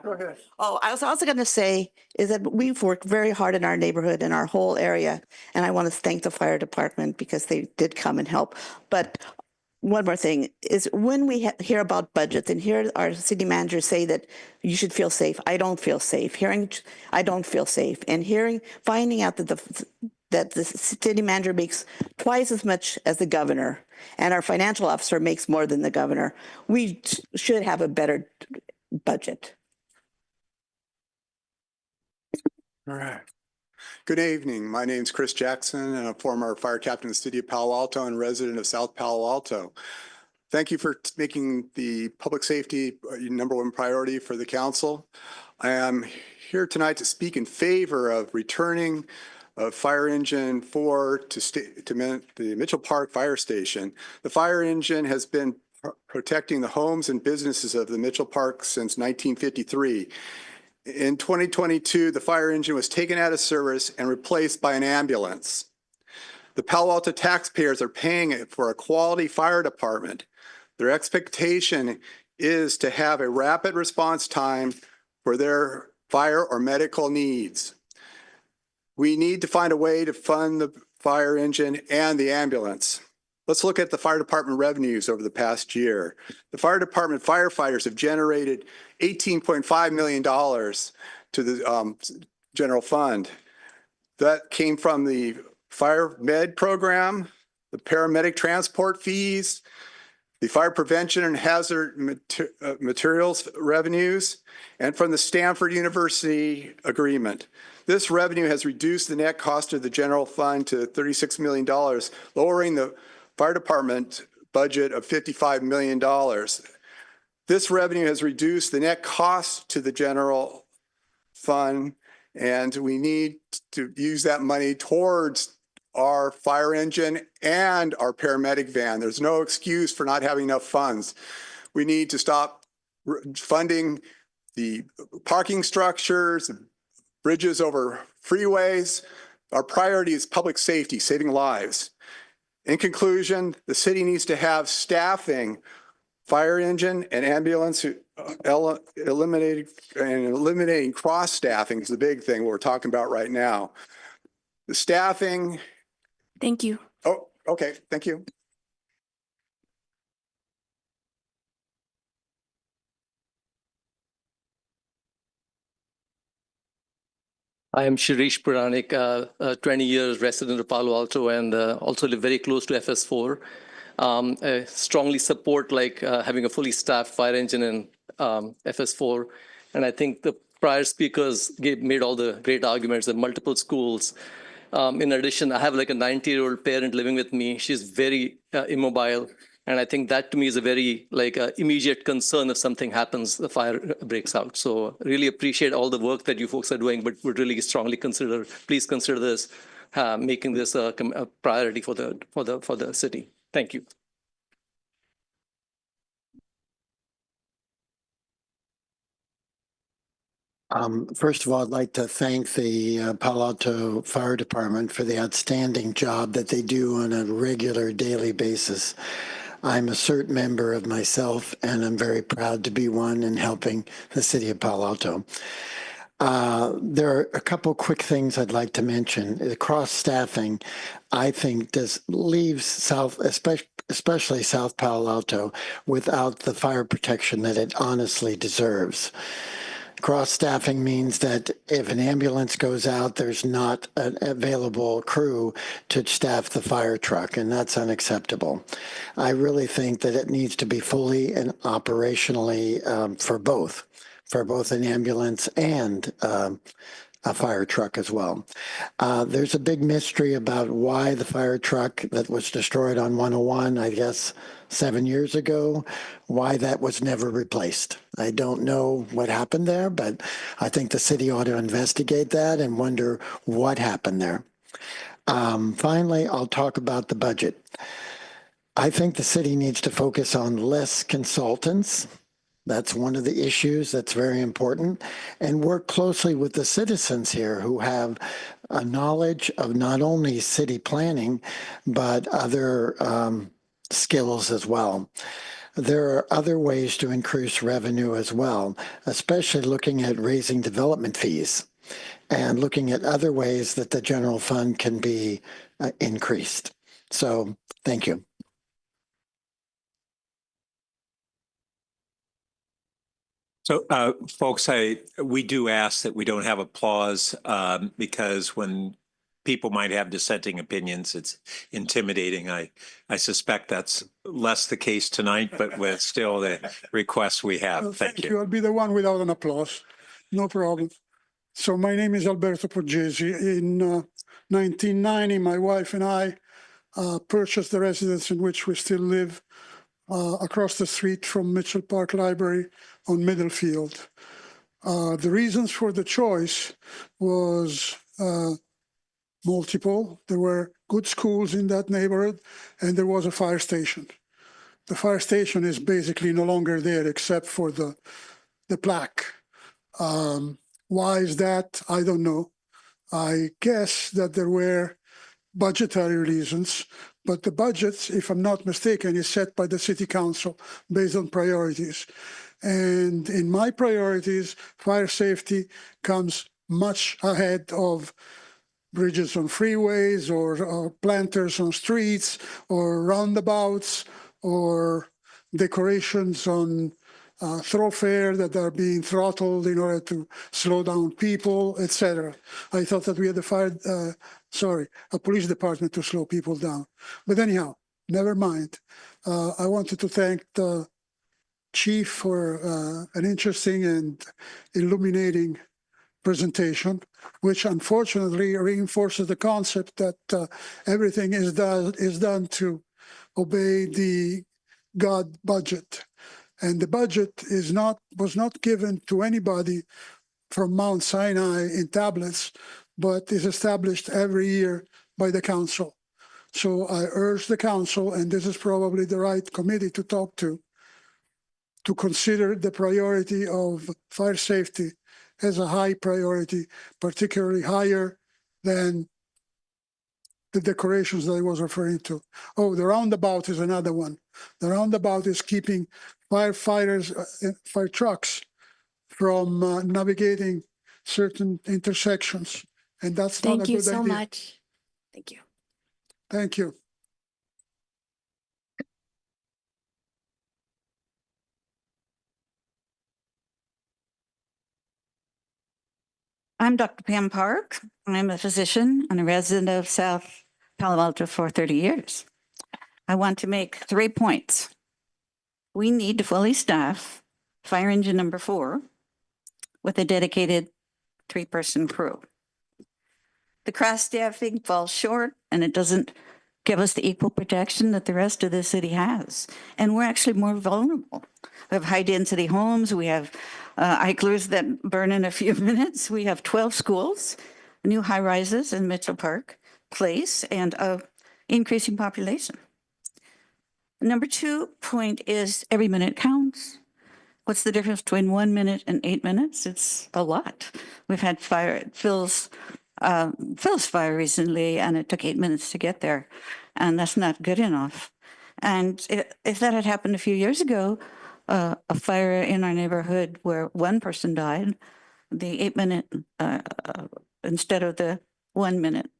Go ahead. Oh, I was also going to say is that we've worked very hard in our neighborhood and our whole area, and I want to thank the fire department because they did come and help. But one more thing is when we hear about budgets and hear our city managers say that you should feel safe, I don't feel safe. I don't feel safe. And finding out that the city manager makes twice as much as the governor and our financial officer makes more than the governor, we should have a better budget. All right. Good evening. My name is Chris Jackson, and I'm former fire captain in the city of Palo Alto and resident of South Palo Alto. Thank you for making the public safety your #1 priority for the council. I am here tonight to speak in favor of returning Fire Engine 4 to the Mitchell Park Fire Station. The fire engine has been protecting the homes and businesses of the Mitchell Park since 1953. In 2022, the fire engine was taken out of service and replaced by an ambulance. The Palo Alto taxpayers are paying for a quality fire department. Their expectation is to have a rapid response time for their fire or medical needs. We need to find a way to fund the fire engine and the ambulance. Let's look at the fire department revenues over the past year. The fire department firefighters have generated $18.5 million to the general fund. That came from the fire med program, the paramedic transport fees, the fire prevention and hazard materials revenues, and from the Stanford University agreement. This revenue has reduced the net cost of the general fund to $36 million, lowering the fire department budget of $55 million. This revenue has reduced the net cost to the general fund, and we need to use that money towards our fire engine and our paramedic van. There's no excuse for not having enough funds. We need to stop funding the parking structures, bridges over freeways. Our priority is public safety, saving lives. In conclusion, the city needs to have staffing, fire engine and ambulance, eliminating cross staffing is the big thing we're talking about right now. The staffing. Thank you. Oh, okay. Thank you. I am Shirish Puranik, 20 years resident of Palo Alto, and also live very close to FS4. I strongly support having a fully staffed fire engine in FS4. And I think the prior speakers made all the great arguments at multiple schools. In addition, I have like a 90-year-old parent living with me. She's very immobile. And I think that to me is a very immediate concern if something happens, the fire breaks out. So really appreciate all the work that you folks are doing, but would really strongly please consider this, making this a priority for the city. Thank you. First of all, I'd like to thank the Palo Alto Fire Department for the outstanding job that they do on a regular daily basis. I'm a CERT member of myself, and I'm very proud to be one in helping the city of Palo Alto. There are a couple quick things I'd like to mention. The cross-staffing, I think, leaves especially South Palo Alto, without the fire protection that it honestly deserves. Cross-staffing means that if an ambulance goes out, there's not an available crew to staff the fire truck, and that's unacceptable. I really think that it needs to be fully and operationally for both an ambulance and a fire truck as well. There's a big mystery about why the fire truck that was destroyed on 101, I guess 7 years ago, why that was never replaced. I don't know what happened there, but I think the city ought to investigate that and wonder what happened there. Finally, I'll talk about the budget. I think the city needs to focus on less consultants. That's one of the issues that's very important, and work closely with the citizens here who have a knowledge of not only city planning, but other skills as well. There are other ways to increase revenue as well, especially looking at raising development fees and looking at other ways that the general fund can be increased. So thank you. So, folks, we do ask that we don't have applause because when people might have dissenting opinions, it's intimidating. I suspect that's less the case tonight, but with still the requests we have. Thank you. I'll be the one without an applause. No problem. So my name is Alberto Poggesi. In 1990, my wife and I purchased the residence in which we still live across the street from Mitchell Park Library on Middlefield. The reasons for the choice was multiple. There were good schools in that neighborhood, and there was a fire station. the fire station is basically no longer there except for the plaque. Why is that? I don't know. I guess that there were budgetary reasons, but the budget, if I'm not mistaken, is set by the city council based on priorities. And in my priorities, fire safety comes much ahead of bridges on freeways or planters on streets or roundabouts or decorations on thoroughfare that are being throttled in order to slow down people, etc. I thought that we had a police department to slow people down. But anyhow, never mind. I wanted to thank the chief for an interesting and illuminating presentation, which unfortunately reinforces the concept that everything is done to obey the God budget. And the budget was not given to anybody from Mount Sinai in tablets, but is established every year by the council. So I urge the council, and this is probably the right committee to talk to consider the priority of fire safety as a high priority, particularly higher than the decorations that I was referring to. Oh, the roundabout is another one. The roundabout is keeping firefighters, fire trucks from navigating certain intersections. And that's not a good idea. Thank you so much. Thank you. Thank you. I'm Dr. Pam Park. I'm a physician and a resident of South Palo Alto for 30 years. I want to make 3 points. We need to fully staff fire engine number 4 with a dedicated 3-person crew. The cross staffing falls short and it doesn't give us the equal protection that the rest of the city has. And we're actually more vulnerable. We have high density homes. We have Eichlers that burn in a few minutes. We have 12 schools, new high rises in Mitchell Park Place, and increasing population. Number 2 point is every minute counts. What's the difference between 1 minute and 8 minutes? It's a lot. We've had fire at Phil's fire recently, and it took 8 minutes to get there, and that's not good enough. And if that had happened a few years ago, a fire in our neighborhood where 1 person died, the 8 minute instead of the 1 minute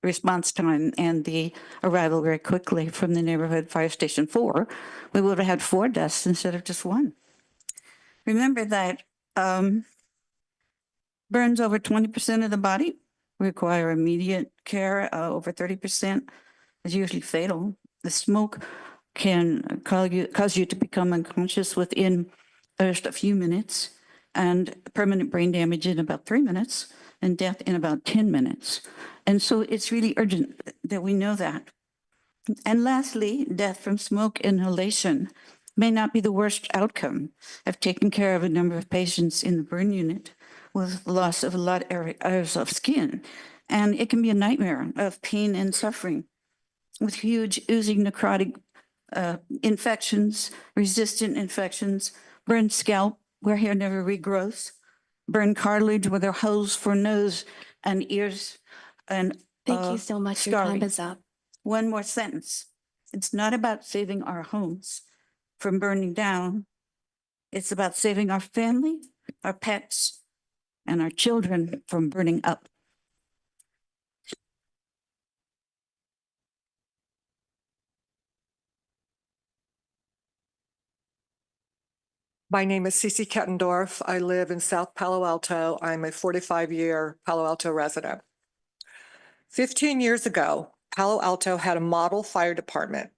response time and the arrival very quickly from the neighborhood fire station 4, we would have had 4 deaths instead of just 1. Remember that burns over 20% of the body require immediate care. Over 30% is usually fatal. The smoke can cause you to become unconscious within just a few minutes, and permanent brain damage in about 3 minutes, and death in about 10 minutes. And so it's really urgent that we know that. And lastly, death from smoke inhalation may not be the worst outcome. I've taken care of a number of patients in the burn unit with loss of a lot of areas of skin, and it can be a nightmare of pain and suffering with huge oozing necrotic infections, resistant infections, burned scalp where hair never regrows, burned cartilage where there are holes for nose and ears. And Thank you so much. Your time is up. One more sentence. It's not about saving our homes from burning down. It's about saving our family, our pets, and our children from burning up. My name is Cece Kettendorf. I live in South Palo Alto. I'm a 45-year Palo Alto resident. 15 years ago, Palo Alto had a model fire department.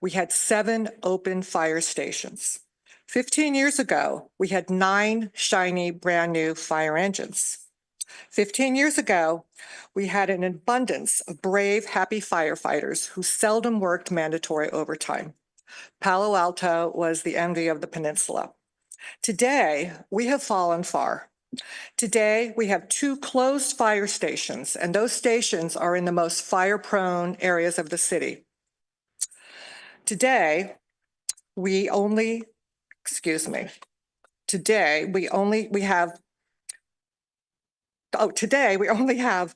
We had 7 open fire stations. 15 years ago, we had 9 shiny, brand new fire engines. 15 years ago, we had an abundance of brave, happy firefighters who seldom worked mandatory overtime. Palo Alto was the envy of the peninsula. Today, we have fallen far. Today, we have 2 closed fire stations, and those stations are in the most fire-prone areas of the city. Today, we only, excuse me, today we only have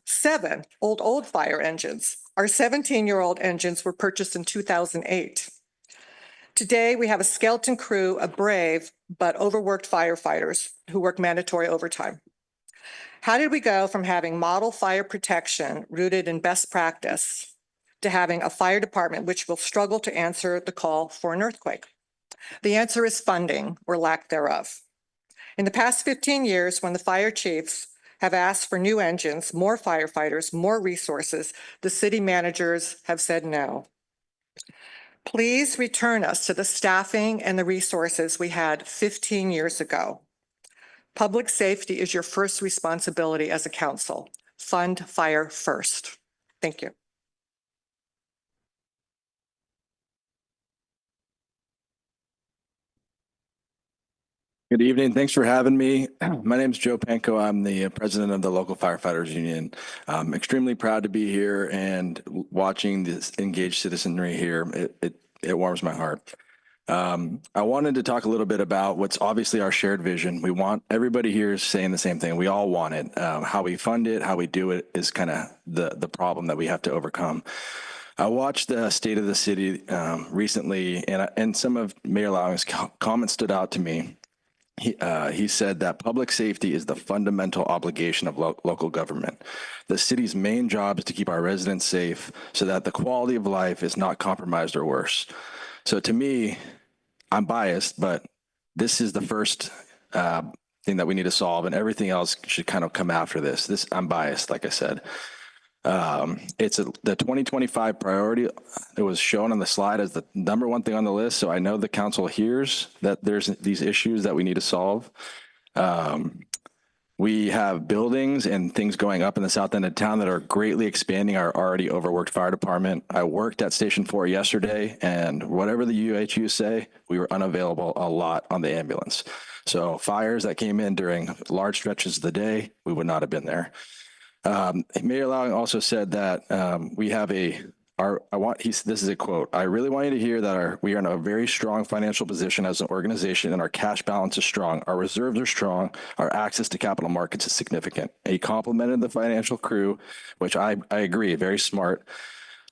7 old fire engines. Our 17-year-old engines were purchased in 2008. Today, we have a skeleton crew of brave but overworked firefighters who work mandatory overtime. How did we go from having model fire protection rooted in best practice to having a fire department which will struggle to answer the call for an earthquake? The answer is funding or lack thereof. In the past 15 years, when the fire chiefs have asked for new engines, more firefighters, more resources, the city managers have said no. Please return us to the staffing and the resources we had 15 years ago. Public safety is your first responsibility as a council. Fund fire first. Thank you. Good evening. Thanks for having me. My name is Joe Panko. I'm the president of the local firefighters union. I'm extremely proud to be here and watching this engaged citizenry here. It warms my heart. I wanted to talk a little bit about what's obviously our shared vision. We want everybody here is saying the same thing. We all want it. How we fund it, how we do it is kind of the problem that we have to overcome. I watched the state of the city recently, and some of Mayor Lowing's comments stood out to me. He said that public safety is the fundamental obligation of local government. The city's main job is to keep our residents safe so that the quality of life is not compromised or worse. So to me, I'm biased, but this is the first thing that we need to solve, and everything else should kind of come after this. I'm biased, like I said. It's the 2025 priority. It was shown on the slide as the #1 thing on the list. So I know the council hears that there's these issues that we need to solve. We have buildings and things going up in the south end of town that are greatly expanding our already overworked fire department. I worked at Station 4 yesterday, and whatever the UHU say, we were unavailable a lot on the ambulance. So fires that came in during large stretches of the day, we would not have been there. Mayor Lowing also said that we have this is a quote, "I really want you to hear that we are in a very strong financial position as an organization, and our cash balance is strong. Our reserves are strong. Our access to capital markets is significant." He complimented the financial crew, which I agree, very smart.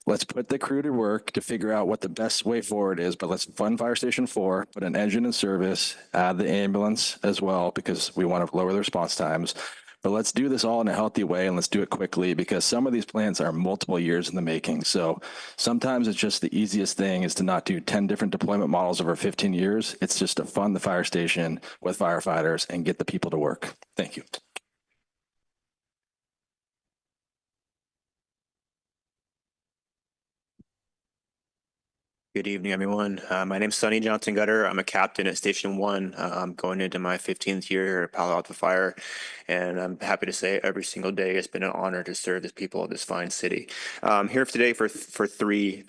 Let's put the crew to work to figure out what the best way forward is, but let's fund Fire Station 4, put an engine in service, add the ambulance as well, because we want to lower the response times. But let's do this all in a healthy way, and let's do it quickly, because some of these plans are multiple years in the making. So sometimes it's just the easiest thing is to not do 10 different deployment models over 15 years. It's just to fund the fire station with firefighters and get the people to work. Thank you. Good evening, everyone. My name is Sonny Johnson Gutter. I'm a captain at Station 1. I'm going into my 15th year here at Palo Alto Fire, and I'm happy to say every single day it's been an honor to serve the people of this fine city. I'm here today for three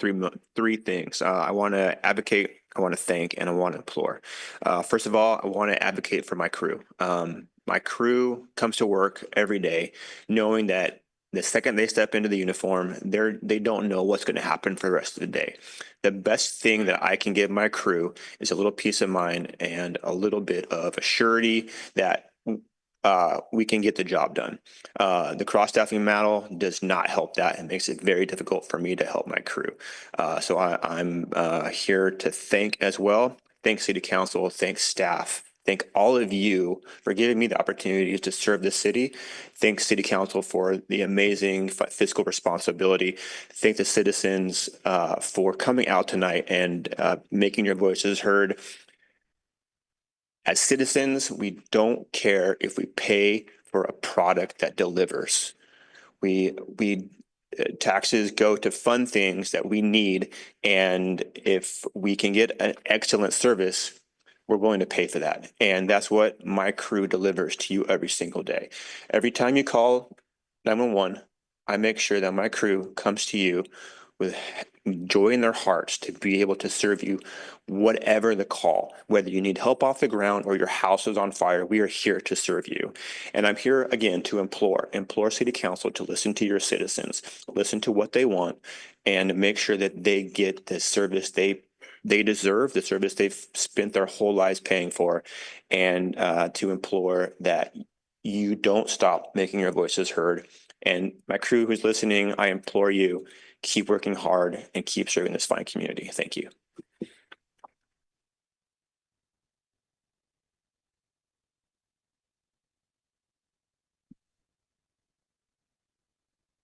things. I want to advocate, I want to thank, and I want to implore. First of all, I want to advocate for my crew. My crew comes to work every day knowing that the second they step into the uniform, they don't know what's going to happen for the rest of the day. The best thing that I can give my crew is a little peace of mind and a little bit of a surety that we can get the job done. The cross-staffing model does not help that. It makes it very difficult for me to help my crew. So I'm here to thank as well. Thank City Council, thank staff. Thank all of you for giving me the opportunity to serve the city. Thank City Council for the amazing fiscal responsibility. Thank the citizens for coming out tonight and making your voices heard. As citizens, we don't care if we pay for a product that delivers. Taxes go to fund things that we need, and if we can get an excellent service, we're willing to pay for that. And that's what my crew delivers to you every single day. Every time you call 911, I make sure that my crew comes to you with joy in their hearts to be able to serve you whatever the call, whether you need help off the ground or your house is on fire, we are here to serve you. And I'm here again to implore City Council to listen to your citizens, listen to what they want, and make sure that they get the service they they deserve, the service they've spent their whole lives paying for, and to implore that you don't stop making your voices heard. And my crew who's listening, I implore you, keep working hard and keep serving this fine community. Thank you.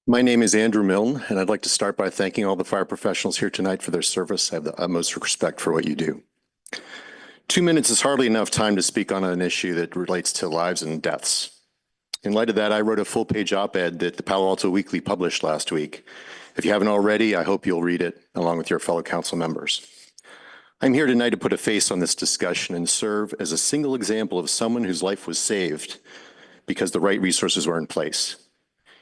My name is Andrew Milne, and I'd like to start by thanking all the fire professionals here tonight for their service. I have the utmost respect for what you do. 2 minutes is hardly enough time to speak on an issue that relates to lives and deaths. In light of that, I wrote a full-page op-ed that the Palo Alto Weekly published last week. If you haven't already, I hope you'll read it along with your fellow council members. I'm here tonight to put a face on this discussion and serve as a single example of someone whose life was saved because the right resources were in place.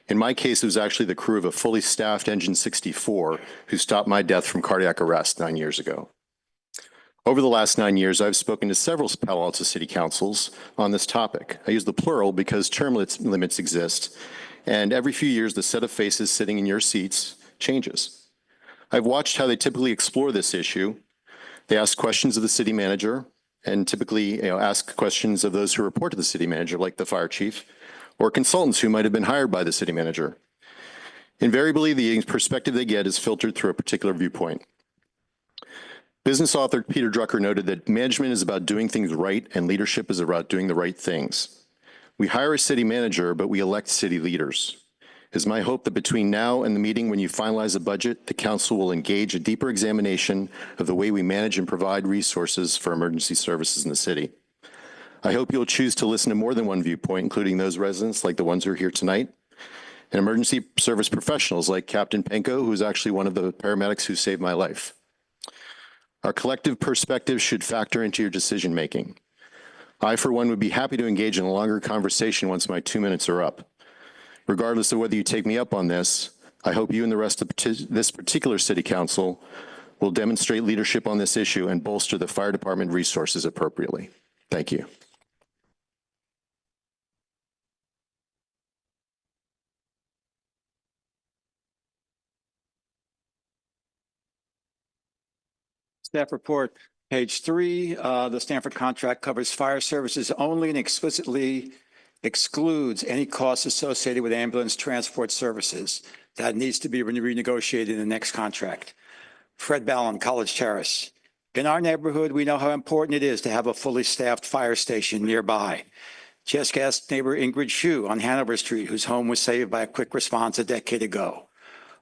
In my case, it was actually the crew of a fully staffed Engine 64 who stopped my death from cardiac arrest 9 years ago. Over the last 9 years, I've spoken to several Palo Alto City Councils on this topic. I use the plural because term limits exist, and every few years, the set of faces sitting in your seats changes. I've watched how they typically explore this issue. They ask questions of the city manager, and typically ask questions of those who report to the city manager, like the fire chief, or consultants who might have been hired by the city manager. Invariably, the perspective they get is filtered through a particular viewpoint. Business author Peter Drucker noted that management is about doing things right and leadership is about doing the right things. We hire a city manager, but we elect city leaders. It is my hope that between now and the meeting when you finalize a budget, the council will engage a deeper examination of the way we manage and provide resources for emergency services in the city. I hope you'll choose to listen to more than one viewpoint, including those residents like the ones who are here tonight, and emergency service professionals like Captain Penko, who's actually one of the paramedics who saved my life. Our collective perspective should factor into your decision-making. I, for one, would be happy to engage in a longer conversation once my 2 minutes are up. Regardless of whether you take me up on this, I hope you and the rest of this particular city council will demonstrate leadership on this issue and bolster the fire department resources appropriately. Thank you. Staff report, page 3, the Stanford contract covers fire services only and explicitly excludes any costs associated with ambulance transport services. That needs to be renegotiated in the next contract. Fred Ballon, College Terrace. In our neighborhood, we know how important it is to have a fully staffed fire station nearby. Just ask neighbor Ingrid Shue on Hanover Street, whose home was saved by a quick response a decade ago.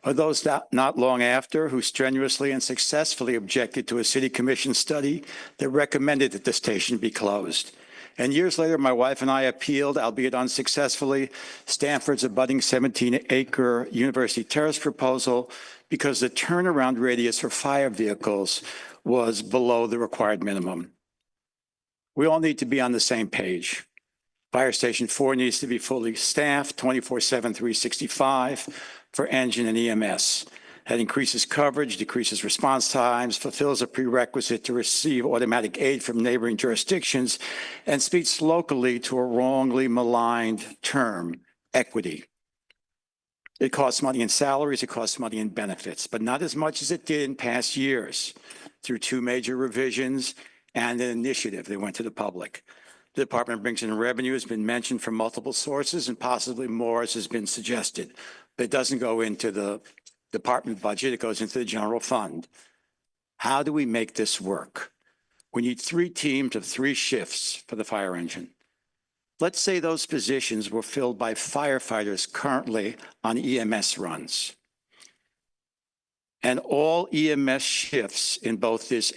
Or those not long after who strenuously and successfully objected to a city commission study that recommended that the station be closed. And years later, my wife and I appealed, albeit unsuccessfully, Stanford's abutting 17-acre University Terrace proposal because the turnaround radius for fire vehicles was below the required minimum. We all need to be on the same page. Fire Station 4 needs to be fully staffed, 24/7, 365 for engine and EMS. That increases coverage, decreases response times, fulfills a prerequisite to receive automatic aid from neighboring jurisdictions, and speaks locally to a wrongly maligned term, equity. It costs money in salaries, it costs money in benefits, but not as much as it did in past years through 2 major revisions and an initiative that went to the public. The department brings in revenue has been mentioned from multiple sources and possibly more as has been suggested, but it doesn't go into the department budget, it goes into the general fund. How do we make this work? We need 3 teams of 3 shifts for the fire engine. Let's say those positions were filled by firefighters currently on EMS runs. And all EMS shifts in both this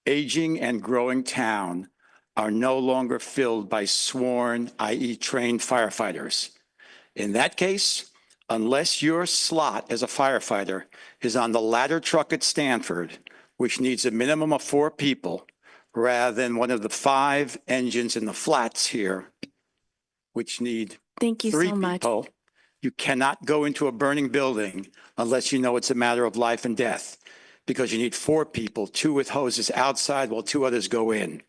aging and growing town are no longer filled by sworn, i.e. trained firefighters. In that case, unless your slot as a firefighter is on the ladder truck at Stanford, which needs a minimum of 4 people, rather than one of the 5 engines in the flats here, which need 3 people, you cannot go into a burning building unless you know it's a matter of life and death, because you need 4 people, 2 with hoses outside while 2 others go in.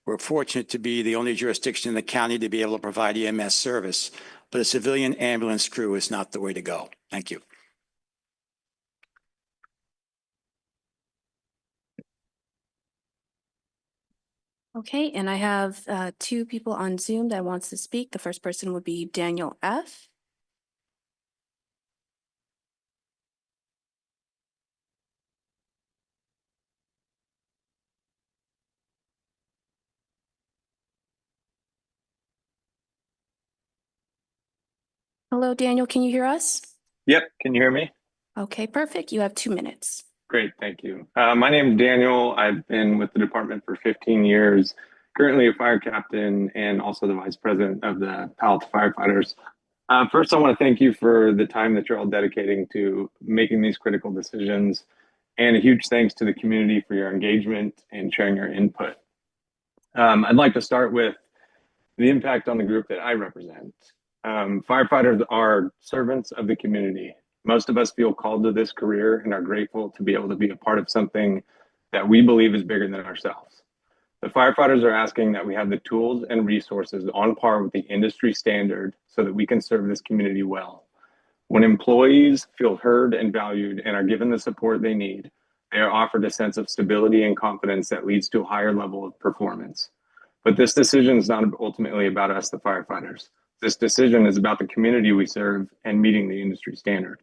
We're fortunate to be the only jurisdiction in the county to be able to provide EMS service, but a civilian ambulance crew is not the way to go. Thank you. Okay, and I have two people on Zoom that wants to speak. The first person would be Daniel F. Hello, Daniel, can you hear us? Yep, can you hear me? Okay, perfect. You have 2 minutes. Great, thank you. My name is Daniel. I've been with the department for 15 years, currently a fire captain and also the vice president of the Palo Alto Firefighters. First, I want to thank you for the time that you're all dedicating to making these critical decisions, and a huge thanks to the community for your engagement and sharing your input. I'd like to start with the impact on the group that I represent. Firefighters are servants of the community. Most of us feel called to this career and are grateful to be able to be a part of something that we believe is bigger than ourselves. The firefighters are asking that we have the tools and resources on par with the industry standard so that we can serve this community well. When employees feel heard and valued and are given the support they need, they are offered a sense of stability and confidence that leads to a higher level of performance. But this decision is not ultimately about us, the firefighters. This decision is about the community we serve and meeting the industry standard.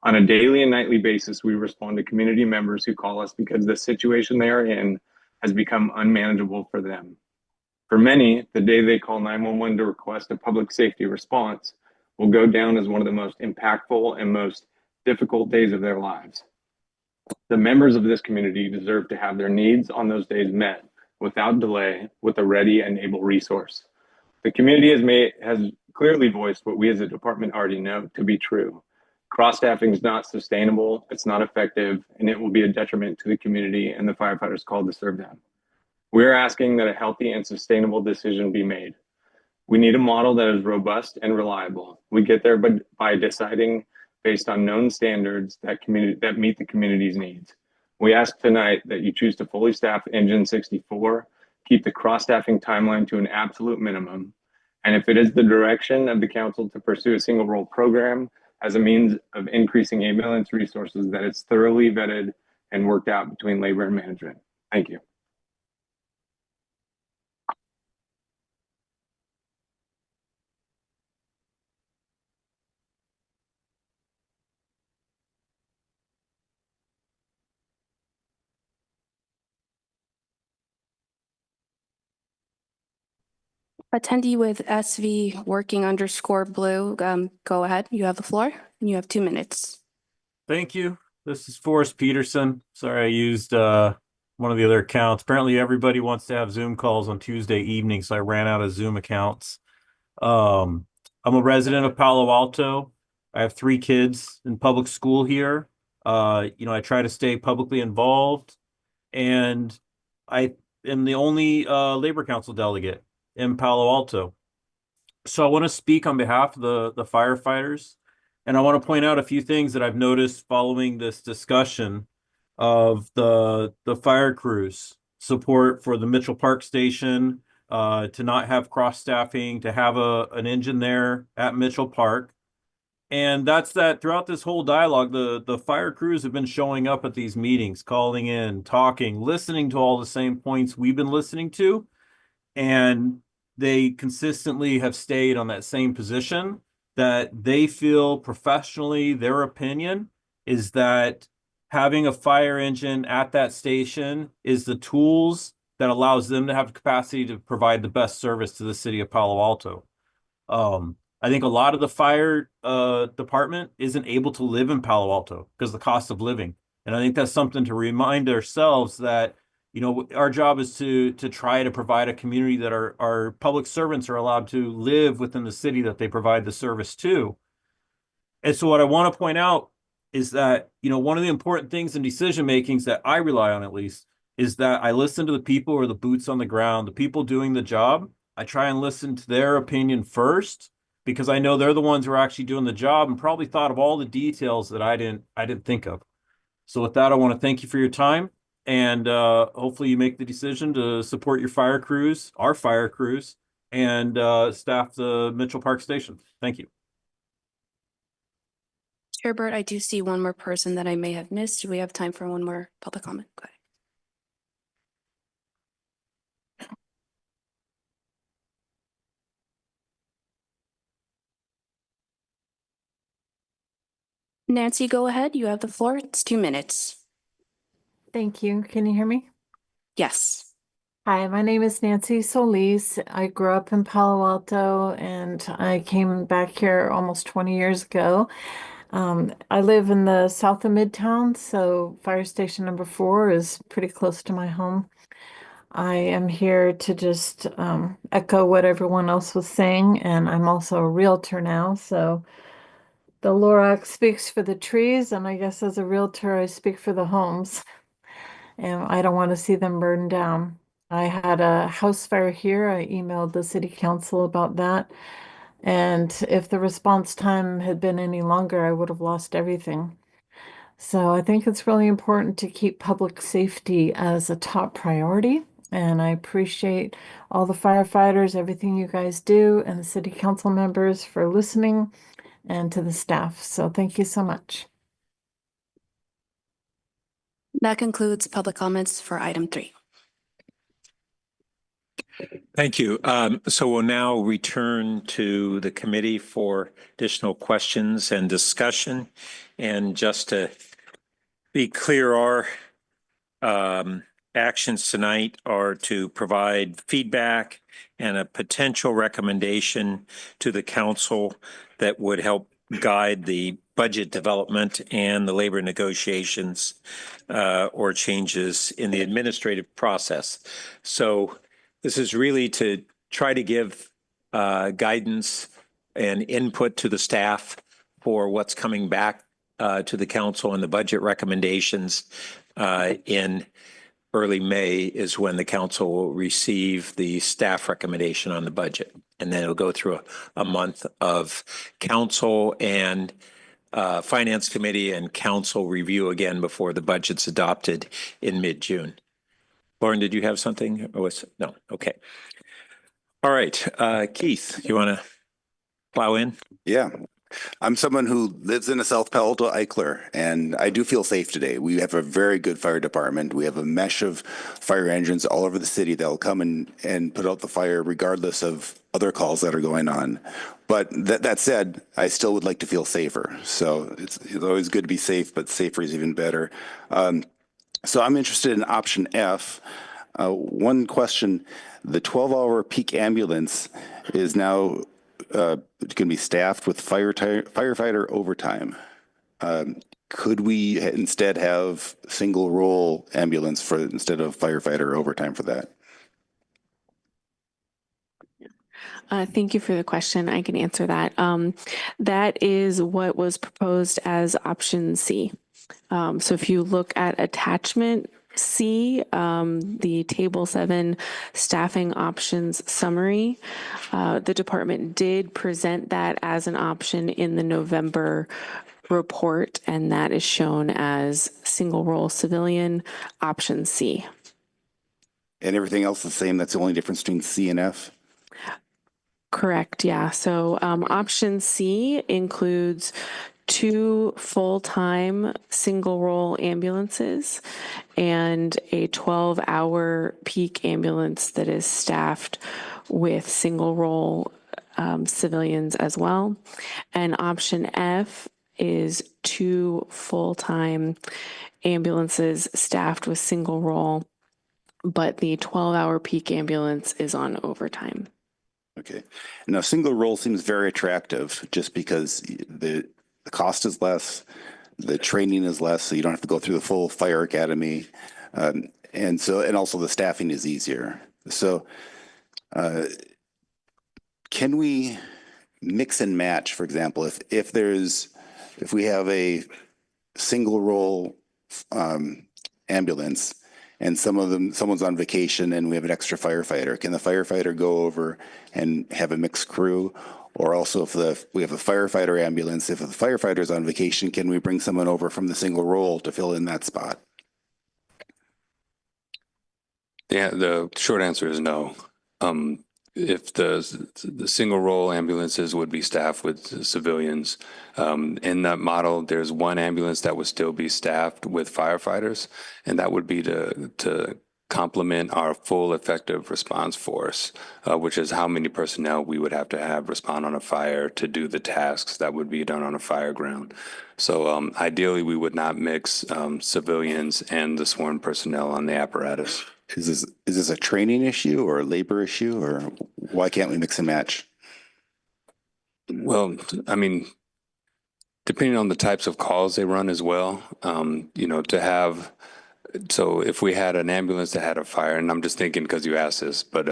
On a daily and nightly basis, we respond to community members who call us because the situation they are in has become unmanageable for them. For many, the day they call 911 to request a public safety response will go down as one of the most impactful and most difficult days of their lives. The members of this community deserve to have their needs on those days met without delay with a ready and able resource. The community has clearly voiced what we as a department already know to be true. Cross-staffing is not sustainable, it's not effective, and it will be a detriment to the community and the firefighters called to serve them. We're asking that a healthy and sustainable decision be made. We need a model that is robust and reliable. We get there by deciding based on known standards that meet the community's needs. We ask tonight that you choose to fully staff Engine 64, keep the cross-staffing timeline to an absolute minimum, and if it is the direction of the council to pursue a single role program as a means of increasing ambulance resources, that it's thoroughly vetted and worked out between labor and management. Thank you. Attendee with SV working_blue, go ahead. You have the floor and you have 2 minutes. Thank you. This is Forrest Peterson. Sorry, I used one of the other accounts. Apparently everybody wants to have Zoom calls on Tuesday evening, so I ran out of Zoom accounts. I'm a resident of Palo Alto. I have 3 kids in public school here. I try to stay publicly involved, and I am the only Labor Council delegate in Palo Alto. So I want to speak on behalf of the firefighters, and I want to point out a few things that I've noticed following this discussion of the fire crews support for the Mitchell Park Station, to not have cross staffing, to have an engine there at Mitchell Park. And that's that throughout this whole dialogue, the fire crews have been showing up at these meetings, calling in, talking, listening to all the same points we've been listening to. And they consistently have stayed on that same position, that they feel professionally, their opinion is that having a fire engine at that station is the tools that allows them to have the capacity to provide the best service to the city of Palo Alto. I think a lot of the fire department isn't able to live in Palo Alto because of the cost of living. And I think that's something to remind ourselves that, our job is to try to provide a community that our public servants are allowed to live within the city that they provide the service to. And so what I want to point out is that, one of the important things in decision makings that I rely on, at least, is that I listen to the people who are the boots on the ground, the people doing the job. I try and listen to their opinion first, because I know they're the ones who are actually doing the job and probably thought of all the details that I didn't think of. So with that, I want to thank you for your time, and hopefully you make the decision to support your fire crews, our fire crews, and staff the Mitchell Park Station. Thank you. Chair Burt, I do see one more person that I may have missed. Do we have time for one more public comment? Go ahead. Nancy, go ahead. You have the floor. It's 2 minutes. Thank you. Can you hear me? Yes. Hi, my name is Nancy Solis. I grew up in Palo Alto and I came back here almost 20 years ago. I live in the south of Midtown, so fire station number 4 is pretty close to my home. I am here to just echo what everyone else was saying, and I'm also a realtor now, so the Lorax speaks for the trees, and I guess as a realtor, I speak for the homes, and I don't want to see them burned down. I had a house fire here. I emailed the city council about that. And if the response time had been any longer, I would have lost everything. So I think it's really important to keep public safety as a top priority. And I appreciate all the firefighters, everything you guys do, and the city council members for listening, and to the staff. So thank you so much. That concludes public comments for item 3. Thank you. So we'll now return to the committee for additional questions and discussion. And just to be clear, our actions tonight are to provide feedback and a potential recommendation to the council that would help guide the budget development and the labor negotiations or changes in the administrative process. So this is really to try to give guidance and input to the staff for what's coming back to the council and the budget recommendations in early May is when the council will receive the staff recommendation on the budget. And then it'll go through a month of council and finance committee and council review again before the budget's adopted in mid-June. Lauren, did you have something? No, okay. All right, Keith, you want to plow in? Yeah. I'm someone who lives in a South Palo Alto Eichler, and I do feel safe today. We have a very good fire department. We have a mesh of fire engines all over the city that will come and put out the fire regardless of other calls that are going on. But that said, I still would like to feel safer. So it's always good to be safe, but safer is even better. So I'm interested in option F. One question, the 12-hour peak ambulance is now going to be staffed with firefighter overtime. Could we instead have single role ambulance instead of firefighter overtime for that? Thank you for the question. I can answer that. That is what was proposed as option C. So if you look at attachment C, the table 7 staffing options summary, the department did present that as an option in the November report, and that is shown as single role civilian option C. And everything else the same? That's the only difference between C and F? Correct, yeah. So option C includes 2 full-time single role ambulances and a 12-hour peak ambulance that is staffed with single role civilians as well. And option F is 2 full-time ambulances staffed with single role, but the 12-hour peak ambulance is on overtime. Okay. Now, single role seems very attractive just because the cost is less, the training is less, so you don't have to go through the full fire academy, and also the staffing is easier. So, can we mix and match? For example, if we have a single role ambulance, and someone's on vacation and we have an extra firefighter, can the firefighter go over and have a mixed crew? Or also if we have a firefighter ambulance, if the firefighter's on vacation, can we bring someone over from the single role to fill in that spot? Yeah, the short answer is no. If the single role ambulances would be staffed with civilians, in that model, there's one ambulance that would still be staffed with firefighters, and that would be to complement our full effective response force, which is how many personnel we would have to have respond on a fire to do the tasks that would be done on a fire ground. So ideally, we would not mix civilians and the sworn personnel on the apparatus. Is this a training issue or a labor issue, or why can't we mix and match? Well, I mean, depending on the types of calls they run as well, to have, so if we had an ambulance that had a fire, and I'm just thinking because you asked this, but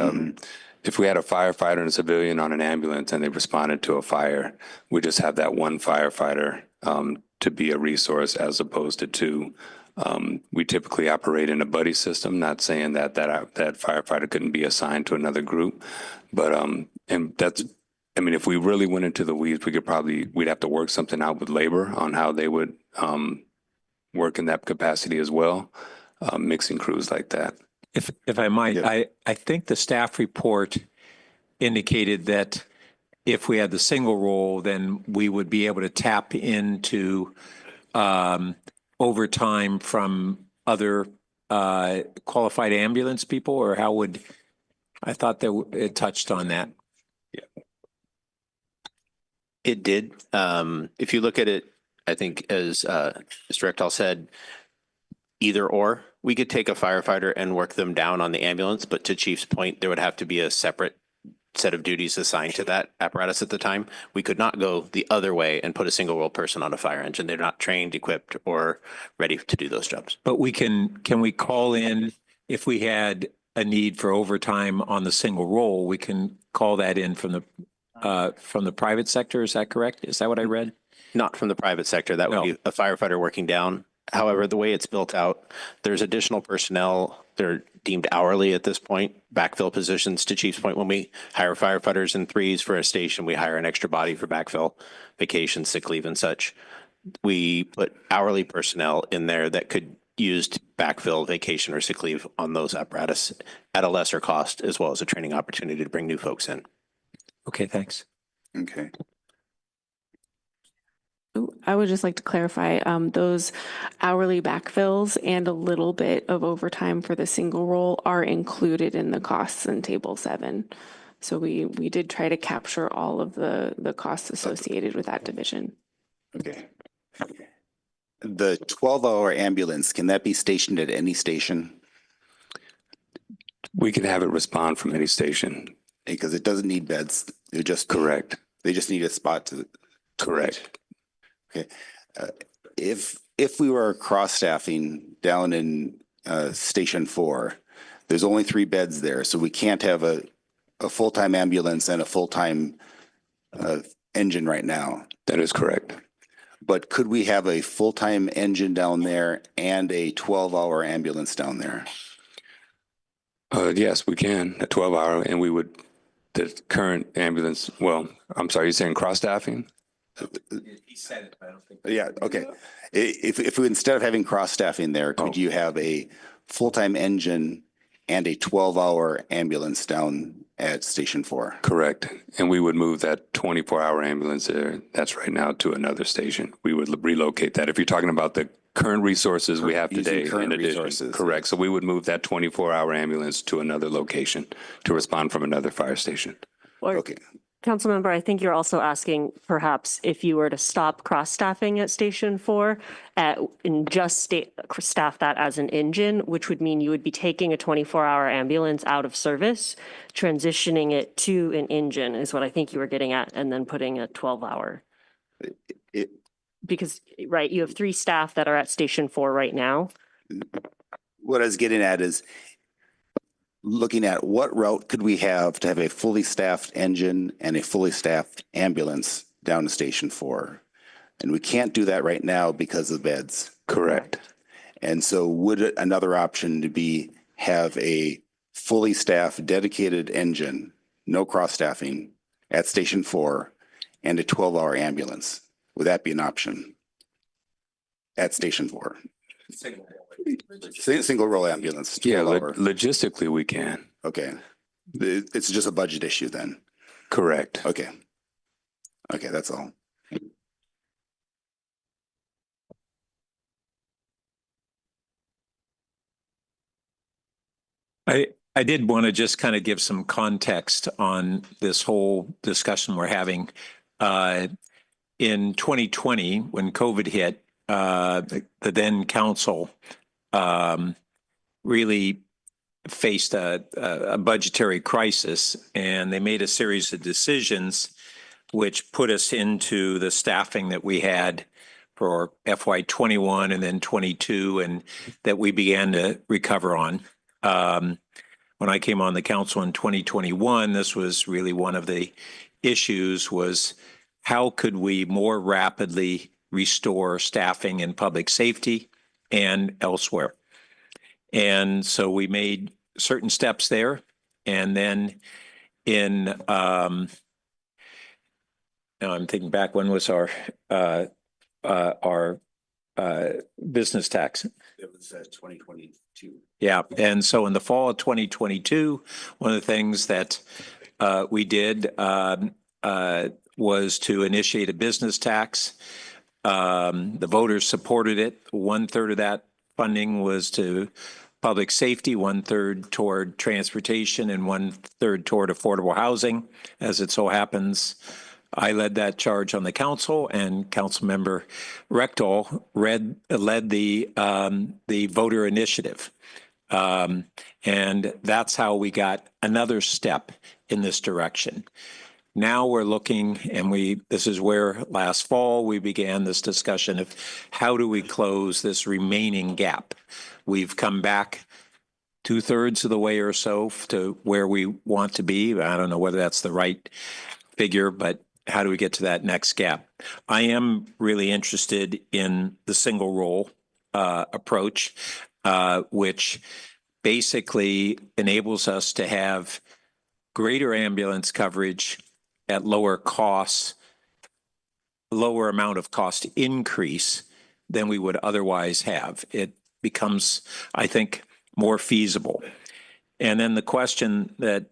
if we had a firefighter and a civilian on an ambulance and they responded to a fire, we just have that one firefighter to be a resource as opposed to two. We typically operate in a buddy system, not saying that firefighter couldn't be assigned to another group, but and that's, I mean, if we really went into the weeds, we'd have to work something out with labor on how they would work in that capacity as well, mixing crews like that. If I might, I think the staff report indicated that if we had the single role, then we would be able to tap into overtime from other qualified ambulance people, or how would, I thought that it touched on that. Yeah. It did. If you look at it, I think as Mr. Rectal said, either or, we could take a firefighter and work them down on the ambulance, but to Chief's point, there would have to be a separate set of duties assigned to that apparatus at the time. We could not go the other way and put a single role person on a fire engine. They're not trained, equipped, or ready to do those jobs. But can we call in if we had a need for overtime on the single role? We can call that in from the private sector. Is that correct? Is that what I read? Not from the private sector. That would be a firefighter working down. However, the way it's built out, there's additional personnel. They're deemed hourly at this point, backfill positions. To Chief's point, when we hire firefighters in threes for a station, we hire an extra body for backfill, vacation, sick leave, and such. We put hourly personnel in there that could use backfill, vacation, or sick leave on those apparatus at a lesser cost, as well as a training opportunity to bring new folks in. Okay, thanks. Okay. I would just like to clarify those hourly backfills and a little bit of overtime for the single role are included in the costs in Table 7. So we did try to capture all of the costs associated with that division. Okay. The 12-hour ambulance, can that be stationed at any station? We can have it respond from any station. Because it doesn't need beds. They're just correct. They just need a spot to. Correct. Okay. If we were cross-staffing down in Station 4, there's only 3 beds there, so we can't have a full-time ambulance and a full-time engine right now. That is correct. But could we have a full-time engine down there and a 12-hour ambulance down there? Yes, we can, a 12-hour, and we would, the current ambulance, well, I'm sorry, you're saying cross-staffing? He said it, but I don't think. Yeah, okay. If we, instead of having cross-staffing there, could you have a full-time engine and a 12-hour ambulance down at Station 4? Correct. And we would move that 24-hour ambulance there, that's right now, to another station. We would relocate that. If you're talking about the current resources we have today in addition. Correct. So we would move that 24-hour ambulance to another location to respond from another fire station. Okay. Councilmember, I think you're also asking perhaps if you were to stop cross-staffing at Station 4 and just staff that as an engine, which would mean you would be taking a 24-hour ambulance out of service, transitioning it to an engine is what I think you were getting at, and then putting a 12-hour. Because, right, you have 3 staff that are at Station 4 right now. What I was getting at is looking at what route could we have to have a fully staffed engine and a fully staffed ambulance down to Station 4. And we can't do that right now because of beds. Correct. And so would another option to be have a fully staffed dedicated engine, no cross-staffing at Station 4 and a 12-hour ambulance? Would that be an option at Station 4? Single row ambulance. Yeah, logistically we can. Okay. It's just a budget issue then? Correct. Okay. Okay, that's all. I did want to just kind of give some context on this whole discussion we're having. In 2020, when COVID hit, the then council really faced a budgetary crisis, and they made a series of decisions which put us into the staffing that we had for FY21 and then 22, and that we began to recover on. When I came on the council in 2021, this was really one of the issues, was how could we more rapidly restore staffing in public safety and elsewhere. And so we made certain steps there. And then in, now I'm thinking back, when was our business tax? It was 2022. Yeah. And so in the fall of 2022, one of the things that we did was to initiate a business tax. The voters supported it. 1/3 of that funding was to public safety, 1/3 toward transportation, and 1/3 toward affordable housing. As it so happens, I led that charge on the council, and Councilmember Rectal led the voter initiative. And that's how we got another step in this direction. Now we're looking, and this is where last fall we began this discussion of how do we close this remaining gap. We've come back 2/3 of the way or so to where we want to be. I don't know whether that's the right figure, but how do we get to that next gap? I am really interested in the single role approach, which basically enables us to have greater ambulance coverage at lower costs, lower amount of cost increase than we would otherwise have. It becomes, I think, more feasible. And then the question that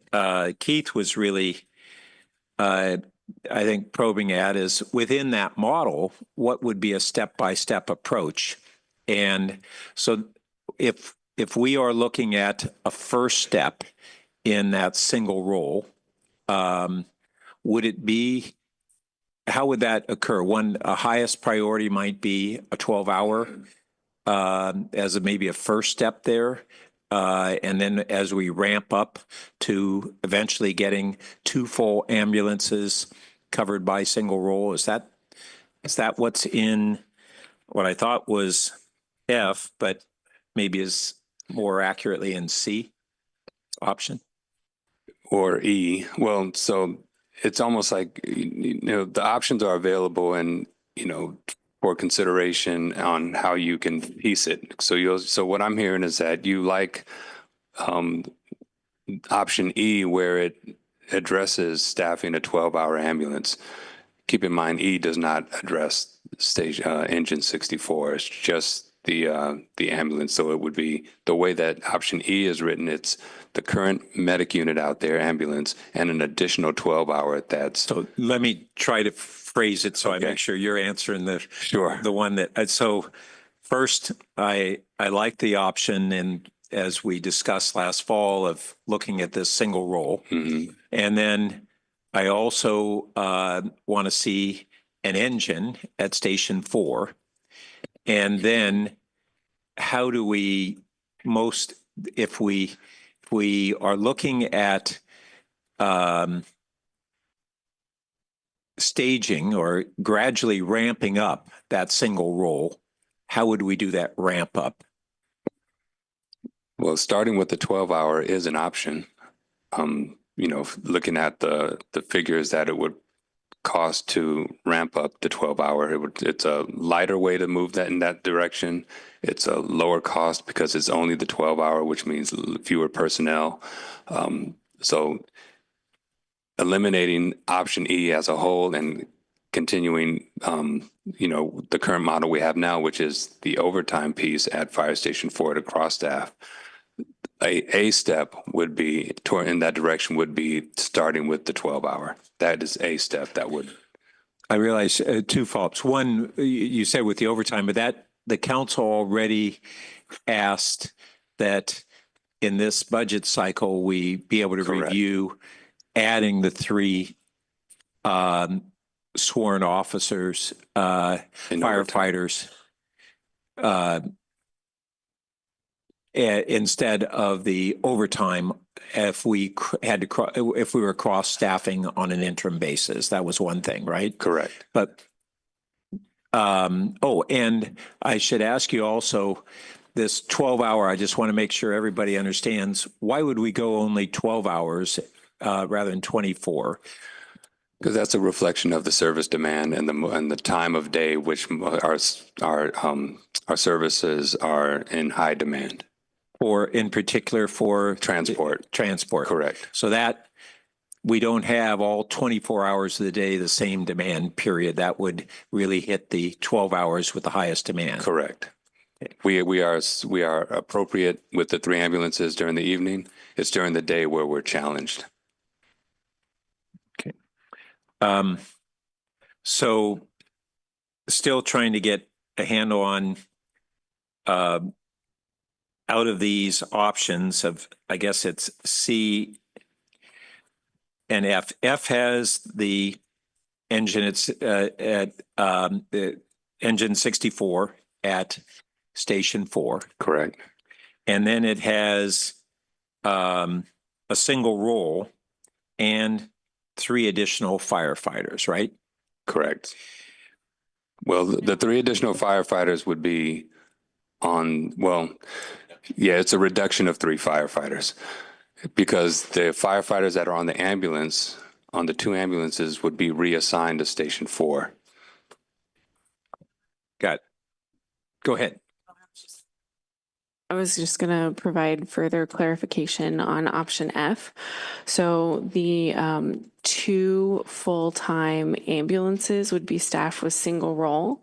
Keith was really, I think, probing at is, within that model, what would be a step-by-step approach? And so if we are looking at a first step in that single role, would it be, how would that occur? A highest priority might be a 12-hour as maybe a first step there. And then as we ramp up to eventually getting 2 full ambulances covered by single role, is that what's in what I thought was F, but maybe is more accurately in C option? Or E? Well, so it's almost like, the options are available and, for consideration on how you can piece it. So what I'm hearing is that you like option E, where it addresses staffing a 12-hour ambulance. Keep in mind, E does not address engine 64. It's just the ambulance. So it would be the way that option E is written. It's the current medic unit out there, ambulance, and an additional 12-hour at that. So let me try to phrase it so I make sure you're answering the one that. So first, I like the option, and as we discussed last fall, of looking at this single role, and then I also want to see an engine at Station 4, and then how do we if we are looking at staging or gradually ramping up that single role, how would we do that ramp up? Well, starting with the 12-hour is an option. Looking at the figures that it would cost to ramp up the 12-hour, it's a lighter way to move that in that direction. It's a lower cost because it's only the 12-hour, which means fewer personnel. So eliminating option E as a whole and continuing, the current model we have now, which is the overtime piece at Fire Station 4 to cross staff. A step would be in that direction would be starting with the 12-hour. That is a step that would. I realize 2 follow-ups. One, you said with the overtime, but the council already asked that in this budget cycle, we be able to Correct. review adding the 3 sworn officers, In firefighters, instead of the overtime if we if we were cross staffing on an interim basis. That was one thing, right? Correct. But and I should ask you also, this 12-hour, I just want to make sure everybody understands, why would we go only 12 hours rather than 24? Because that's a reflection of the service demand and the time of day which our services are in high demand. Or in particular for Transport. Correct. So that we don't have all 24 hours of the day the same demand period. That would really hit the 12 hours with the highest demand. Correct. We are appropriate with the 3 ambulances during the evening. It's during the day where we're challenged. Okay. So still trying to get a handle on out of these options of, I guess it's C and F. F has the engine, it's at the engine 64 at Station 4. Correct. And then it has a single role and 3 additional firefighters, right? Correct. Well, the 3 additional firefighters would be on, well, yeah, it's a reduction of 3 firefighters because the firefighters that are on the ambulance, on the 2 ambulances, would be reassigned to Station 4. Got it. Go ahead. I was just going to provide further clarification on option F. So the 2 full-time ambulances would be staffed with single role.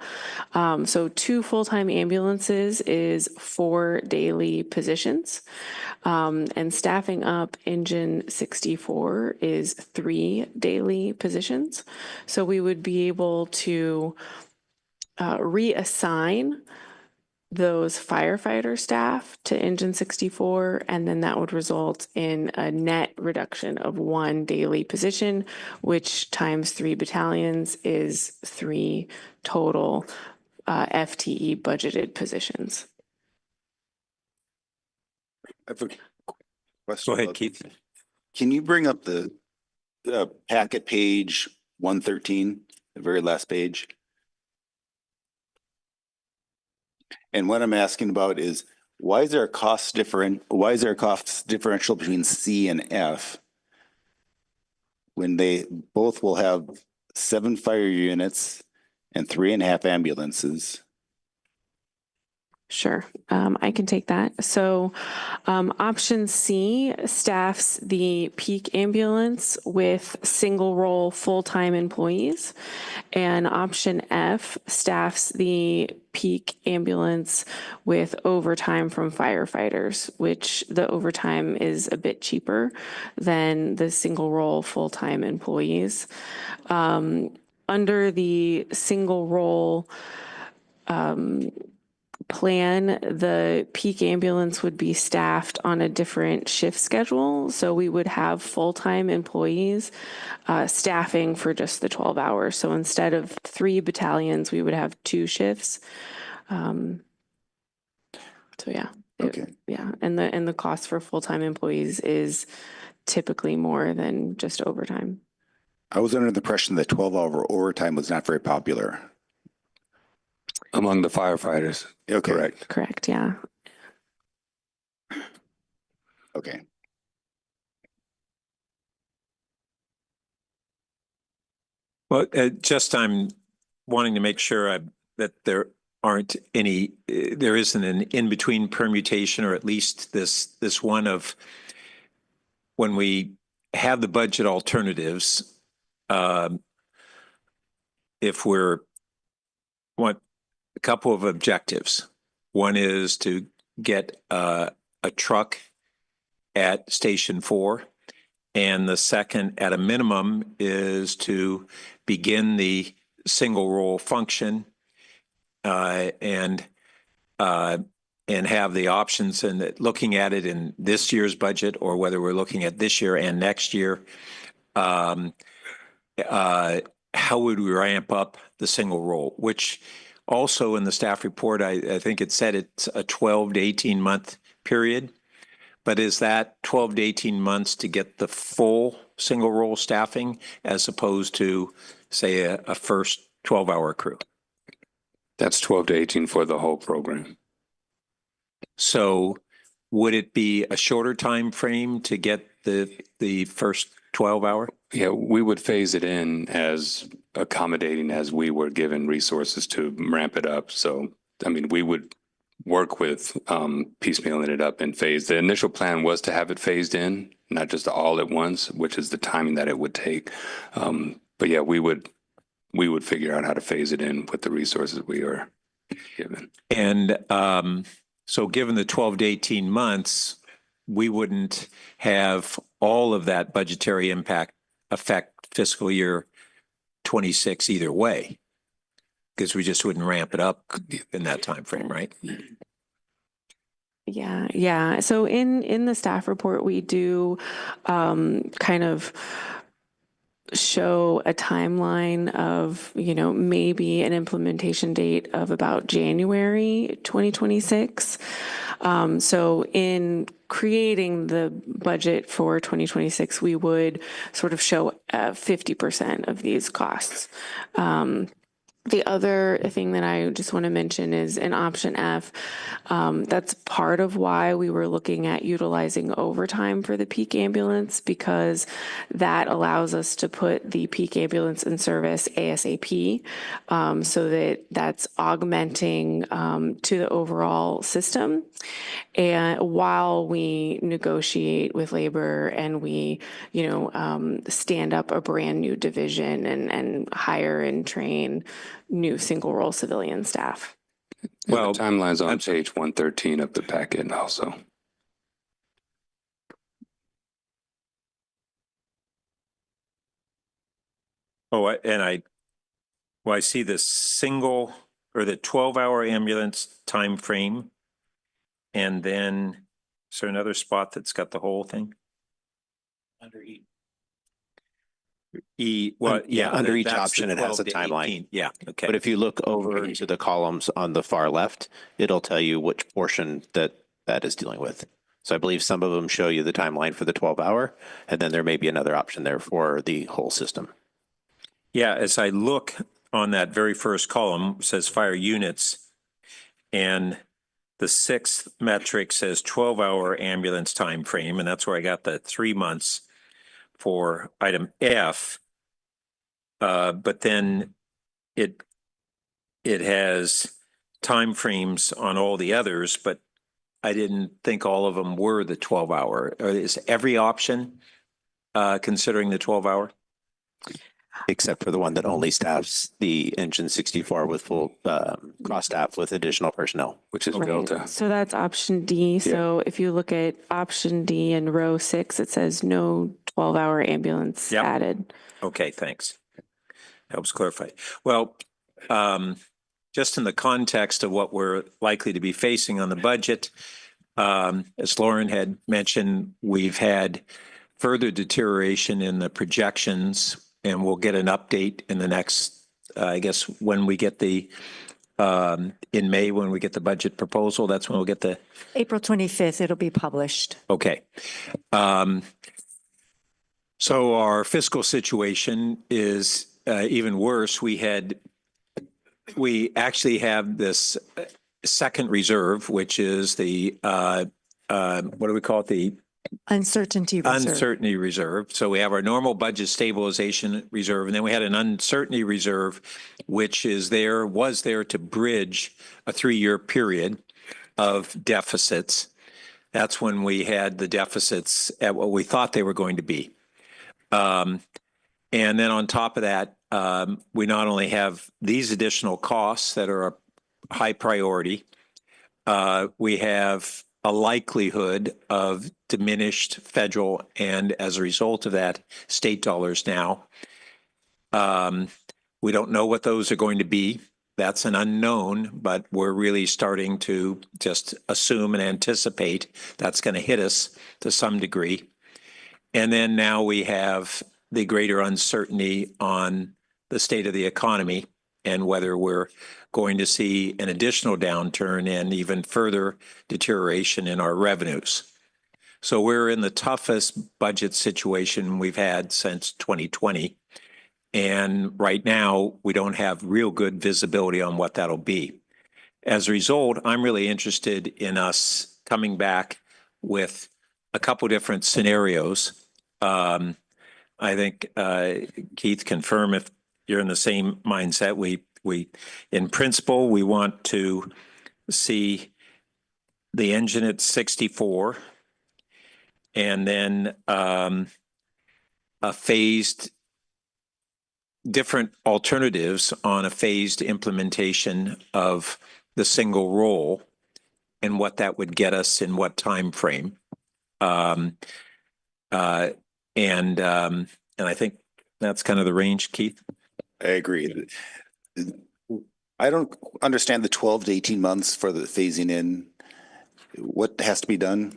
So 2 full-time ambulances is 4 daily positions. And staffing up engine 64 is 3 daily positions. So we would be able to reassign those firefighter staff to engine 64, and then that would result in a net reduction of 1 daily position, which times 3 battalions is 3 total FTE budgeted positions. I have a question. Go ahead, Keith. Can you bring up the packet page 113, the very last page? And what I'm asking about is why is there a cost differential between C and F when they both will have 7 fire units and 3.5 ambulances? Sure, I can take that. So option C staffs the peak ambulance with single role full-time employees, and option F staffs the peak ambulance with overtime from firefighters, which the overtime is a bit cheaper than the single role full-time employees. Under the single role plan, the peak ambulance would be staffed on a different shift schedule. So we would have full-time employees staffing for just the 12 hours. So instead of 3 battalions, we would have 2 shifts. So yeah. Okay. Yeah. And the cost for full-time employees is typically more than just overtime. I was under the impression that 12-hour overtime was not very popular. Among the firefighters. Okay. Correct. Correct. Yeah. Okay. Well, just I'm wanting to make sure that there aren't any, there isn't an in-between permutation, or at least this one of when we have the budget alternatives, if we're want a couple of objectives. One is to get a truck at Station 4. And the second, at a minimum, is to begin the single role function and and have the options and looking at it in this year's budget or whether we're looking at this year and next year, how would we ramp up the single role, which also in the staff report, I think it said it's a 12 to 18 month period. But is that 12 to 18 months to get the full single role staffing as opposed to, say, a first 12-hour crew? That's 12 to 18 for the whole program. So would it be a shorter time frame to get the first 12-hour? Yeah, we would phase it in as accommodating as we were given resources to ramp it up. So, I mean, we would work with piecemealing it up in phase. The initial plan was to have it phased in, not just all at once, which is the timing that it would take. But yeah, we would figure out how to phase it in with the resources we are given. And so given the 12 to 18 months, we wouldn't have all of that budgetary impact affect fiscal year 26 either way, because we just wouldn't ramp it up in that time frame, right? Yeah. So in the staff report, we do kind of show a timeline of, maybe an implementation date of about January 2026. So in creating the budget for 2026, we would sort of show 50% of these costs. The other thing that I just want to mention is in option F, that's part of why we were looking at utilizing overtime for the peak ambulance, because that allows us to put the peak ambulance in service ASAP, so that's augmenting to the overall system. And while we negotiate with labor and we, stand up a brand new division and hire and train new single role civilian staff. Well, the timeline's on page 113 of the packet also. Oh, I see the single or the 12-hour ambulance time frame. And then is there another spot that's got the whole thing? Under E. Well, yeah, under each that's option, the it has 12 a to timeline. 18. Yeah, okay. But if you look over to the columns on the far left, it'll tell you which portion that is dealing with. So I believe some of them show you the timeline for the 12-hour, and then there may be another option there for the whole system. Yeah, as I look on that very first column, it says fire units, and the sixth metric says 12-hour ambulance time frame, and that's where I got the 3 months for item F. But then it has time frames on all the others, but I didn't think all of them were the 12-hour. Is every option considering the 12-hour? Except for the one that only staffs the engine 64 with full cross staff with additional personnel, which is Delta. So that's option D. So if you look at option D in row 6, it says no 12-hour ambulance added. Okay, thanks. Helps clarify. Well, just in the context of what we're likely to be facing on the budget, as Lauren had mentioned, we've had further deterioration in the projections, and we'll get an update in the next, I guess, when we get the, in May, when we get the budget proposal, that's when we'll get the. April 25th, it'll be published. Okay. So our fiscal situation is even worse. We actually have this second reserve, which is the, what do we call it? The Uncertainty reserve. Uncertainty reserve. So we have our normal budget stabilization reserve, and then we had an uncertainty reserve, which was there to bridge a 3-year period of deficits. That's when we had the deficits at what we thought they were going to be. And then on top of that, we not only have these additional costs that are a high priority, we have a likelihood of diminished federal and, as a result of that, state dollars now. We don't know what those are going to be. that's an unknown, but we're really starting to just assume and anticipate that's going to hit us to some degree. And then now we have the greater uncertainty on the state of the economy and whether we're going to see an additional downturn and even further deterioration in our revenues. So we're in the toughest budget situation we've had since 2020. And right now, we don't have real good visibility on what that'll be. As a result, I'm really interested in us coming back with a couple different scenarios. I think Keith, confirm if you're in the same mindset. We, in principle, we want to see the engine at 64, and then a phased, different alternatives on a phased implementation of the single role and what that would get us in what time frame. And I think that's kind of the range, Keith. I agree. I don't understand the 12 to 18 months for the phasing in. What has to be done?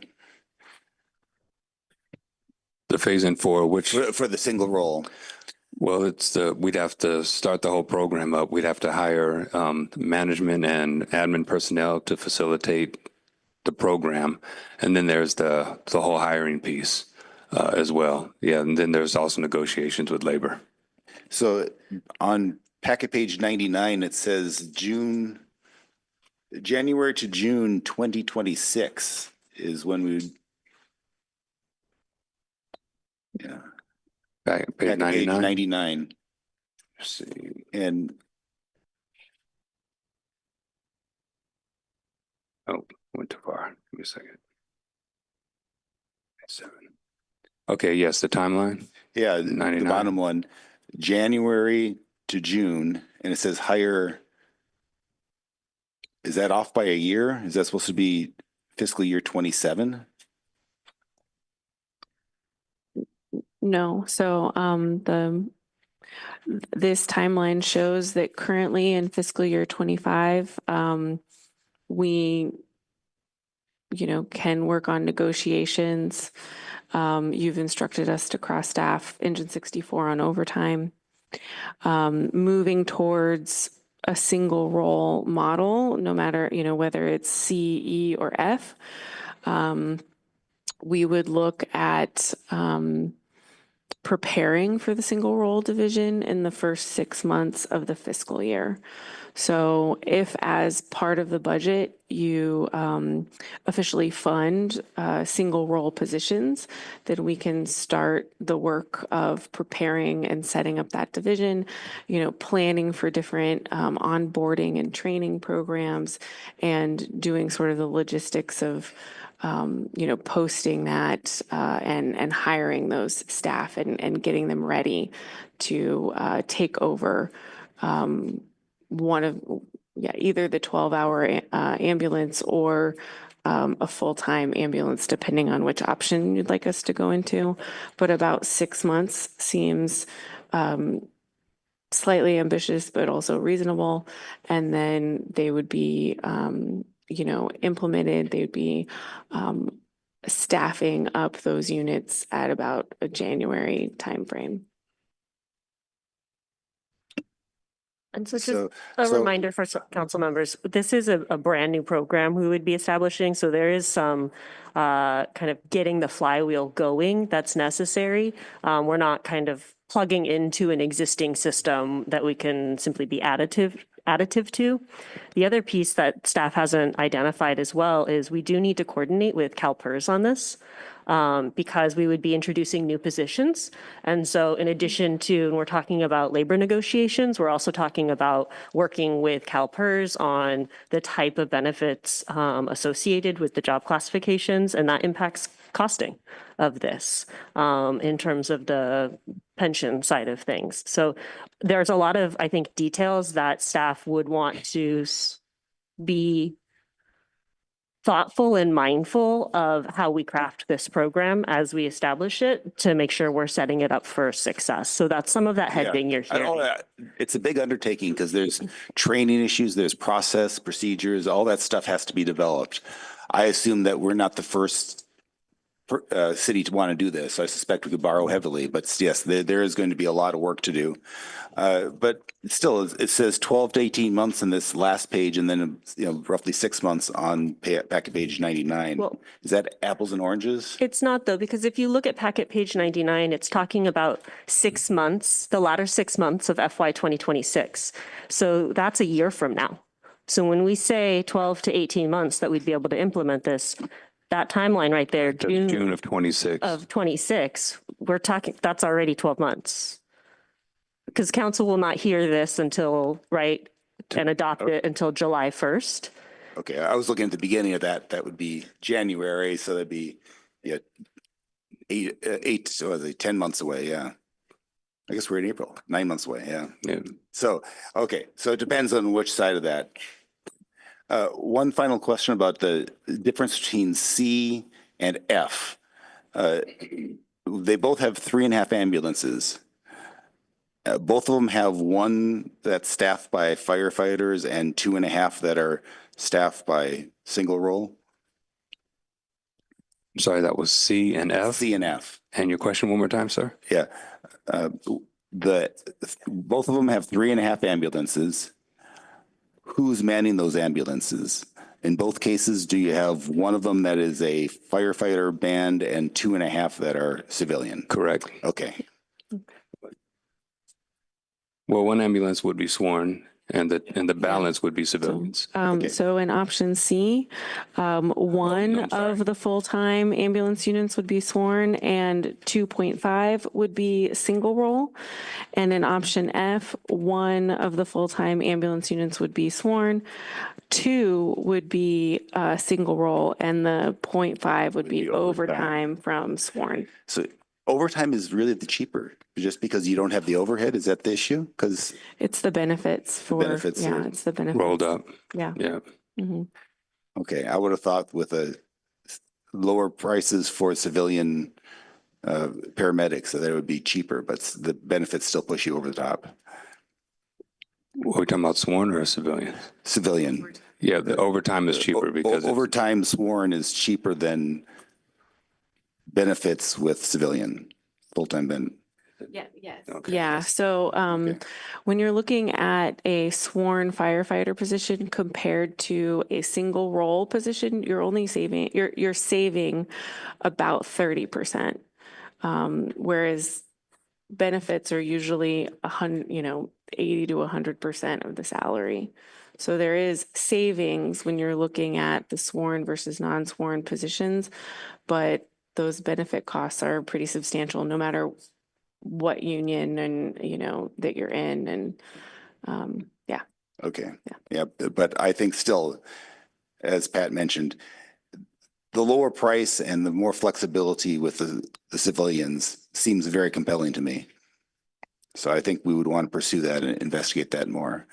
The phase in for which? For the single role. Well, we'd have to start the whole program up. We'd have to hire management and admin personnel to facilitate the program. And then there's the whole hiring piece as well. Yeah, and then there's also negotiations with labor. So on packet page 99, it says January to June 2026 is when we would. Yeah. Page 99. 99. Let's see. And oh, went too far. Give me a second. 7. Okay, yes, the timeline. Yeah, 99. the bottom one, January to June, and it says hire. Is that off by a year? Is that supposed to be fiscal year 27? No, so this timeline shows that currently in fiscal year 25, we, can work on negotiations. You've instructed us to cross staff engine 64 on overtime. Moving towards a single role model, no matter, whether it's C, E, or F, we would look at preparing for the single role division in the first 6 months of the fiscal year. So if as part of the budget, you officially fund single role positions, then we can start the work of preparing and setting up that division, planning for different onboarding and training programs and doing sort of the logistics of posting that and hiring those staff and getting them ready to take over either the 12-hour ambulance or a full-time ambulance, depending on which option you'd like us to go into. But about 6 months seems slightly ambitious, but also reasonable. And then they would be implemented. They'd be staffing up those units at about a January timeframe. And so just a reminder for council members, this is a brand new program we would be establishing. So there is some kind of getting the flywheel going that's necessary. We're not kind of plugging into an existing system that we can simply be additive to. The other piece that staff hasn't identified as well is we do need to coordinate with CalPERS on this. Because we would be introducing new positions. And so in addition to, and we're talking about labor negotiations, we're also talking about working with CalPERS on the type of benefits associated with the job classifications, and that impacts costing of this in terms of the pension side of things. So there's a lot of, I think, details that staff would want to be thoughtful and mindful of how we craft this program as we establish it to make sure we're setting it up for success. So that's some of that heading you're hearing. It's a big undertaking because there's training issues, there's process, procedures, all that stuff has to be developed. I assume that we're not the first city to want to do this. I suspect we could borrow heavily, but yes, there is going to be a lot of work to do. But still, it says 12 to 18 months in this last page, and then roughly 6 months on packet page 99. Well, is that apples and oranges? It's not though, because if you look at packet page 99, it's talking about 6 months, the latter 6 months of FY 2026. So that's a year from now. So when we say 12 to 18 months that we'd be able to implement this, that timeline right there, June of 26. Of 26, we're talking, that's already 12 months. Because council will not hear this until, right, and adopt it until July 1st. Okay, I was looking at the beginning of that. That would be January, so that'd be 10 months away. Yeah, I guess we're in April, 9 months away. Yeah. So okay, so it depends on which side of that. One final question about the difference between C and F. They both have 3.5 ambulances. Both of them have one that's staffed by firefighters and 2.5 that are staffed by single role. I'm sorry, that was C and F? C and F. And your question one more time, sir? Yeah. Both of them have 3.5 ambulances. Who's manning those ambulances? In both cases, do you have one of them that is a firefighter band and 2.5 that are civilian? Correct. Okay. Well, one ambulance would be sworn and the balance would be civilians. So in option C, one of the full-time ambulance units would be sworn and 2.5 would be single role. And in option F, one of the full-time ambulance units would be sworn, 2 would be single role, and the 0.5 would be overtime from sworn. So overtime is really the cheaper, just because you don't have the overhead. Is that the issue? Because it's the benefits for it's the benefits rolled up. Yeah. Mm-hmm. Okay, I would have thought with a lower prices for civilian paramedics that it would be cheaper, but the benefits still push you over the top. Are we talking about sworn or a civilian? Civilian. Yeah, the overtime is cheaper because overtime sworn is cheaper than benefits with civilian full-time benefit. Yes. Okay. Yeah. So when you're looking at a sworn firefighter position compared to a single role position, you're only saving you're saving about 30%. Whereas benefits are usually 80 to 100% of the salary. So there is savings when you're looking at the sworn versus non-sworn positions, but those benefit costs are pretty substantial no matter what union and that you're in. And yeah. Okay. Yeah. But I think still, as Pat mentioned, the lower price and the more flexibility with the civilians seems very compelling to me. So I think we would want to pursue that and investigate that more.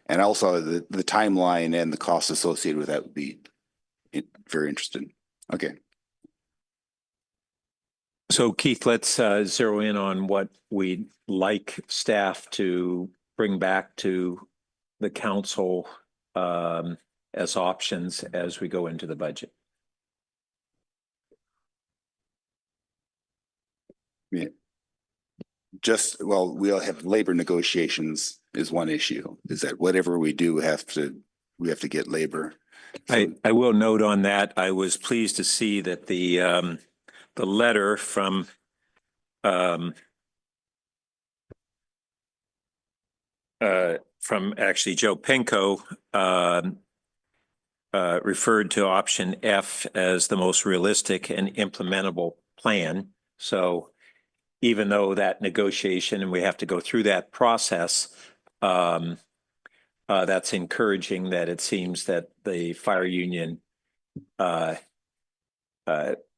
And also the timeline and the costs associated with that would be very interesting. Okay. So Keith, let's zero in on what we'd like staff to bring back to the council as options as we go into the budget. Yeah. We'll have labor negotiations is one issue. Is that whatever we do, we have to get labor. So, I will note on that, I was pleased to see that the letter from actually Joe Penko referred to option F as the most realistic and implementable plan. So even though that negotiation and we have to go through that process, that's encouraging that it seems that the fire union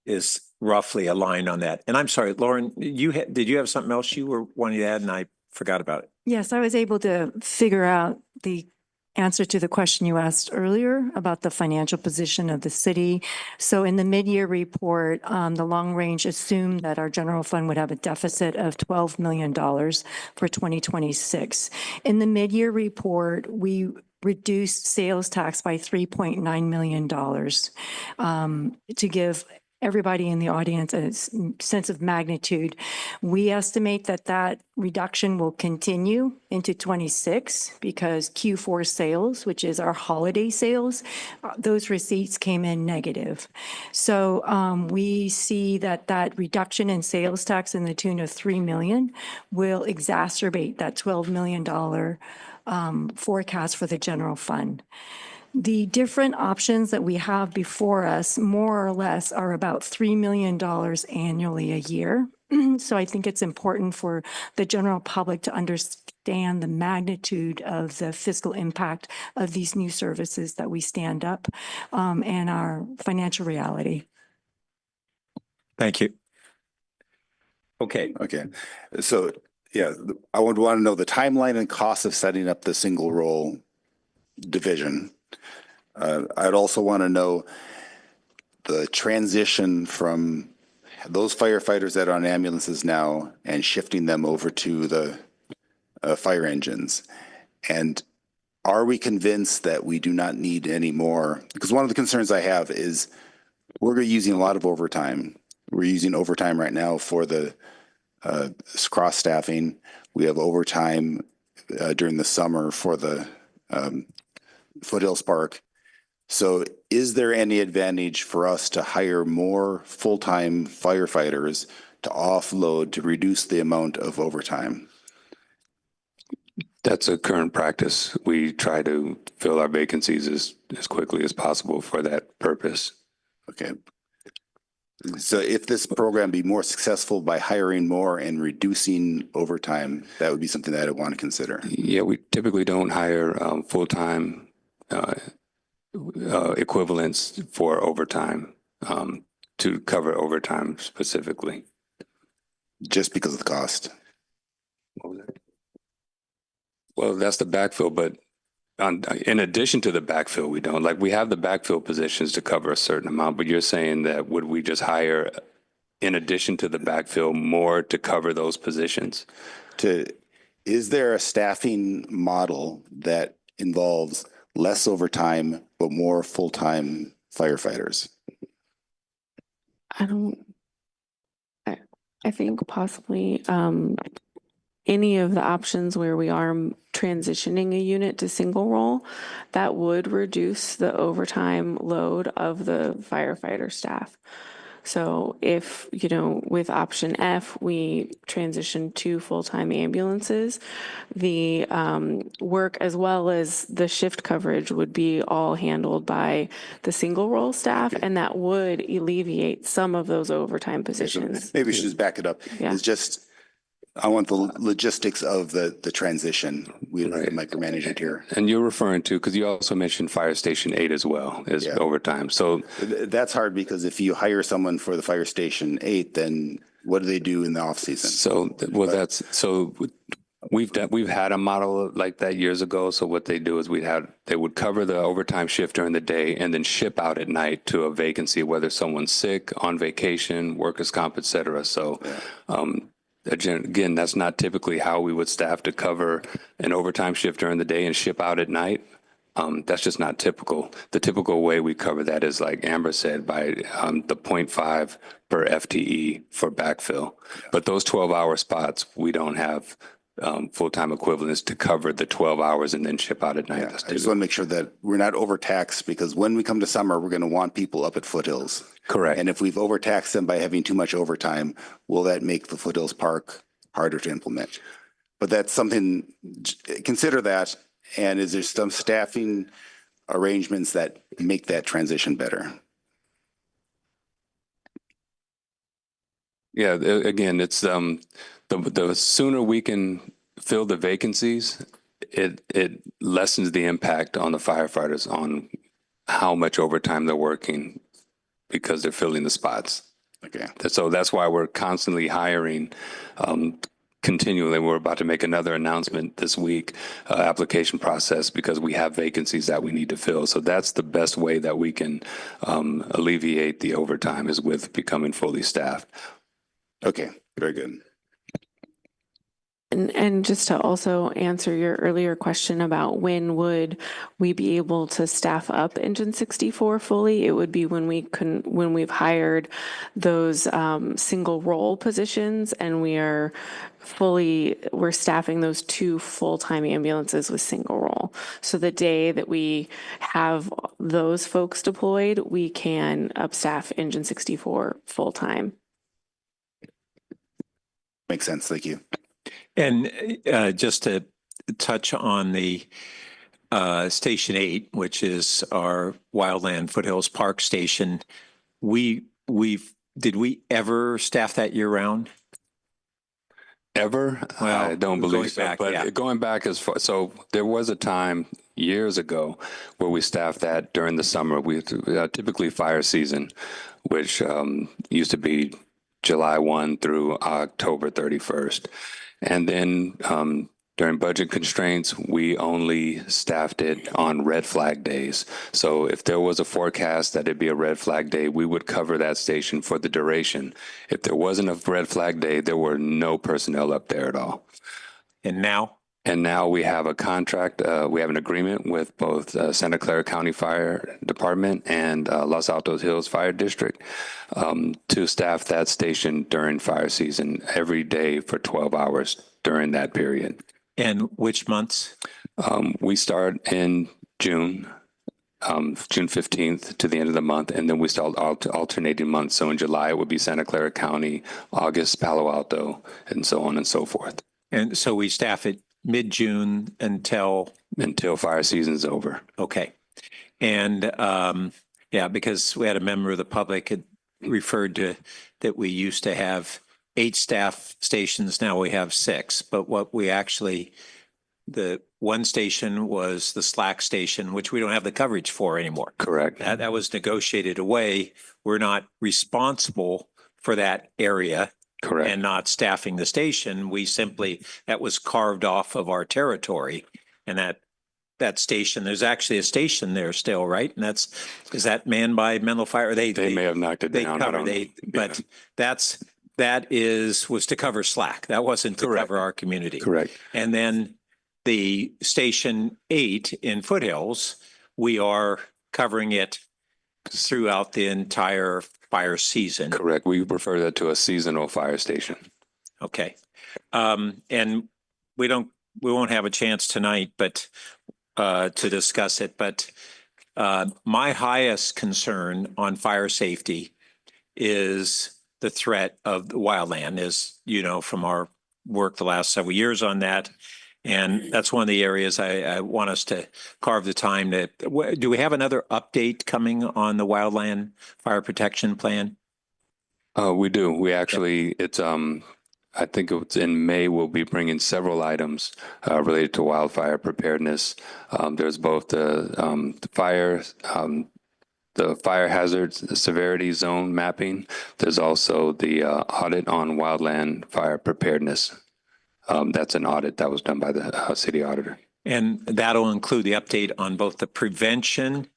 is roughly aligned on that. And I'm sorry, Lauren, did you have something else you were wanting to add and I forgot about it? Yes, I was able to figure out the answer to the question you asked earlier about the financial position of the city. So in the mid-year report, the long range assumed that our general fund would have a deficit of $12 million for 2026. In the mid-year report, we reduced sales tax by $3.9 million to give everybody in the audience a sense of magnitude. We estimate that that reduction will continue into 26 because Q4 sales, which is our holiday sales, those receipts came in negative. So we see that that reduction in sales tax in the tune of $3 million will exacerbate that $12 million forecast for the general fund. The different options that we have before us, more or less, are about $3 million annually a year. So I think it's important for the general public to understand the magnitude of the fiscal impact of these new services that we stand up and our financial reality. Thank you. Okay. Okay. So, yeah, I would want to know the timeline and cost of setting up the single role division. I'd also want to know the transition from those firefighters that are on ambulances now and shifting them over to the fire engines. And are we convinced that we do not need any more? Because one of the concerns I have is we're using a lot of overtime. We're using overtime right now for the cross staffing. We have overtime during the summer for the Foothills Park. So is there any advantage for us to hire more full-time firefighters to offload to reduce the amount of overtime? That's a current practice. We try to fill our vacancies as quickly as possible for that purpose. Okay. So if this program be more successful by hiring more and reducing overtime, that would be something that I want to consider. Yeah, we typically don't hire full-time equivalents for overtime to cover overtime specifically. Just because of the cost? What was that? Well, that's the backfill, but in addition to the backfill, we don't. Like, we have the backfill positions to cover a certain amount, but you're saying that would we just hire, in addition to the backfill, more to cover those positions? Is there a staffing model that involves less overtime but more full-time firefighters? I think possibly any of the options where we are transitioning a unit to single role, that would reduce the overtime load of the firefighter staff. So if, with option F, we transition to full-time ambulances, the work as well as the shift coverage would be all handled by the single role staff, and that would alleviate some of those overtime positions. Maybe we should just back it up. Yeah. It's just, I want the logistics of the transition. We don't micromanage it here. And you're referring to, because you also mentioned Fire Station 8 as well as overtime. So that's hard because if you hire someone for the Fire Station 8, then what do they do in the off season? So, we've had a model like that years ago. So what they do is they would cover the overtime shift during the day and then ship out at night to a vacancy, whether someone's sick, on vacation, workers' comp, et cetera. So, again, that's not typically how we would staff to cover an overtime shift during the day and ship out at night. That's just not typical. The typical way we cover that is, like Amber said, by the 0.5 per FTE for backfill. But those 12-hour spots, we don't have full-time equivalents to cover the 12 hours and then ship out at night. I just want to make sure that we're not overtaxed, because when we come to summer, we're going to want people up at Foothills. Correct. And if we've overtaxed them by having too much overtime, will that make the Foothills Park harder to implement? But that's something, consider that. And is there some staffing arrangements that make that transition better? Yeah, again, it's the sooner we can fill the vacancies, it lessens the impact on the firefighters on how much overtime they're working, because they're filling the spots. Okay. So that's why we're constantly hiring continually. We're about to make another announcement this week, application process, because we have vacancies that we need to fill. So that's the best way that we can alleviate the overtime, is with becoming fully staffed. Okay, very good. And just to also answer your earlier question about when would we be able to staff up Engine 64 fully, it would be when we've hired those single role positions, and we're staffing those 2 full-time ambulances with single role. So the day that we have those folks deployed, we can upstaff Engine 64 full-time. Makes sense. Thank you. And just to touch on the Station 8, which is our Wildland Foothills Park station, did we ever staff that year round? Ever? Well, I don't believe so. back, But yeah. going back as far, so there was a time years ago where we staffed that during the summer. We typically fire season, which used to be July 1 through October 31st. And then during budget constraints, we only staffed it on red flag days. So if there was a forecast that it'd be a red flag day, we would cover that station for the duration. If there wasn't a red flag day, there were no personnel up there at all. And now? And now we have a contract, we have an agreement with both Santa Clara County Fire Department and Los Altos Hills Fire District to staff that station during fire season every day for 12 hours during that period. And which months? We start in June, June 15th to the end of the month, and then we start alternating months. So in July, it would be Santa Clara County, August, Palo Alto, and so on and so forth. And so we staff it mid-June until fire season's over. Okay. And yeah, because we had a member of the public had referred to that we used to have 8 staff stations. Now we have 6. But what we actually, the one station was the Slack station, which we don't have the coverage for anymore. Correct. That was negotiated away. We're not responsible for that area. Correct. And not staffing the station. We simply, that was carved off of our territory. And that station, there's actually a station there still, right? And is that manned by Menlo Fire? They may have knocked it down. But that was to cover Slack. That wasn't to cover our community. Correct. And then the Station 8 in Foothills, we are covering it throughout the entire fire season. Correct. We refer that to a seasonal fire station. Okay. And we won't have a chance tonight, but to discuss it, but my highest concern on fire safety is the threat of the wildland, as you know, from our work the last several years on that. And that's one of the areas I want us to carve the time to. Do we have another update coming on the wildland fire protection plan? We do. We actually, it's, I think it's in May, we'll be bringing several items related to wildfire preparedness. There's both the fire hazard severity zone mapping. There's also the audit on wildland fire preparedness. That's an audit that was done by the city auditor. And that'll include the update on both the prevention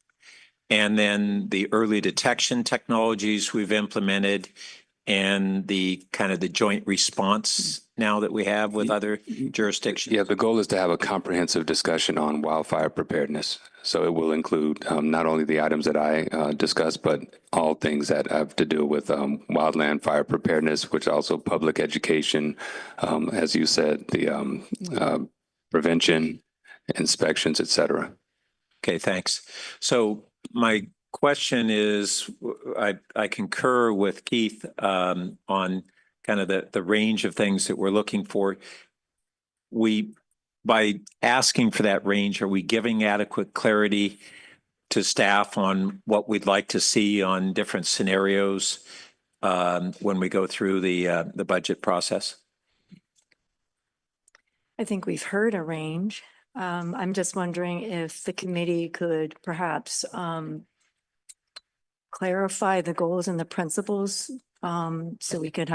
and then the early detection technologies we've implemented and the kind of the joint response now that we have with other jurisdictions. Yeah, the goal is to have a comprehensive discussion on wildfire preparedness. So it will include not only the items that I discussed, but all things that have to do with wildland fire preparedness, which also public education, as you said, the prevention, inspections, et cetera. Okay, thanks. So my question is, I concur with Keith on kind of the range of things that we're looking for. By asking for that range, are we giving adequate clarity to staff on what we'd like to see on different scenarios when we go through the budget process? I think we've heard a range. I'm just wondering if the committee could perhaps clarify the goals and the principles so we could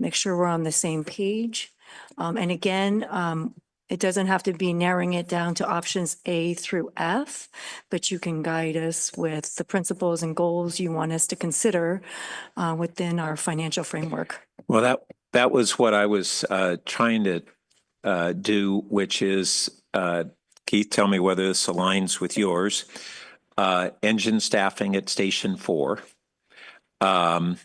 make sure we're on the same page. And again, it doesn't have to be narrowing it down to options A through F, but you can guide us with the principles and goals you want us to consider within our financial framework. Well, that was what I was trying to do, which is, Keith, tell me whether this aligns with yours. Engine staffing at Station 4. And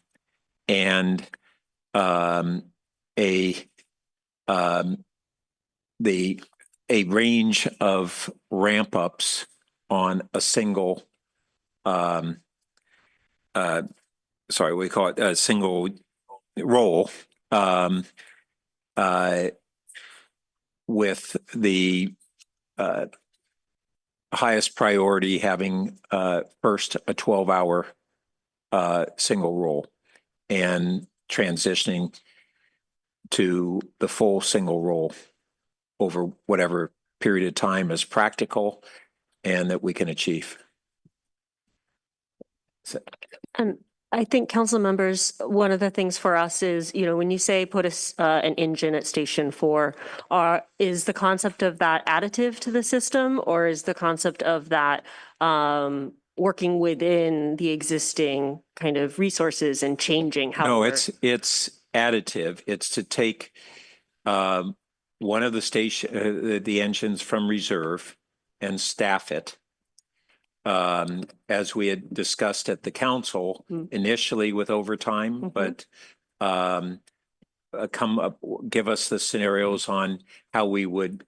a range of ramp ups on a single sorry, we call it a single roll, with the highest priority having first a 12-hour single roll and transitioning to the full single roll over whatever period of time is practical and that we can achieve. And I think council members, one of the things for us is, when you say put an engine at Station 4, is the concept of that additive to the system, or is the concept of that working within the existing kind of resources and changing how? No, it's additive. It's to take one of the engines from reserve and staff it. As we had discussed at the council initially with overtime, but give us the scenarios on how we would,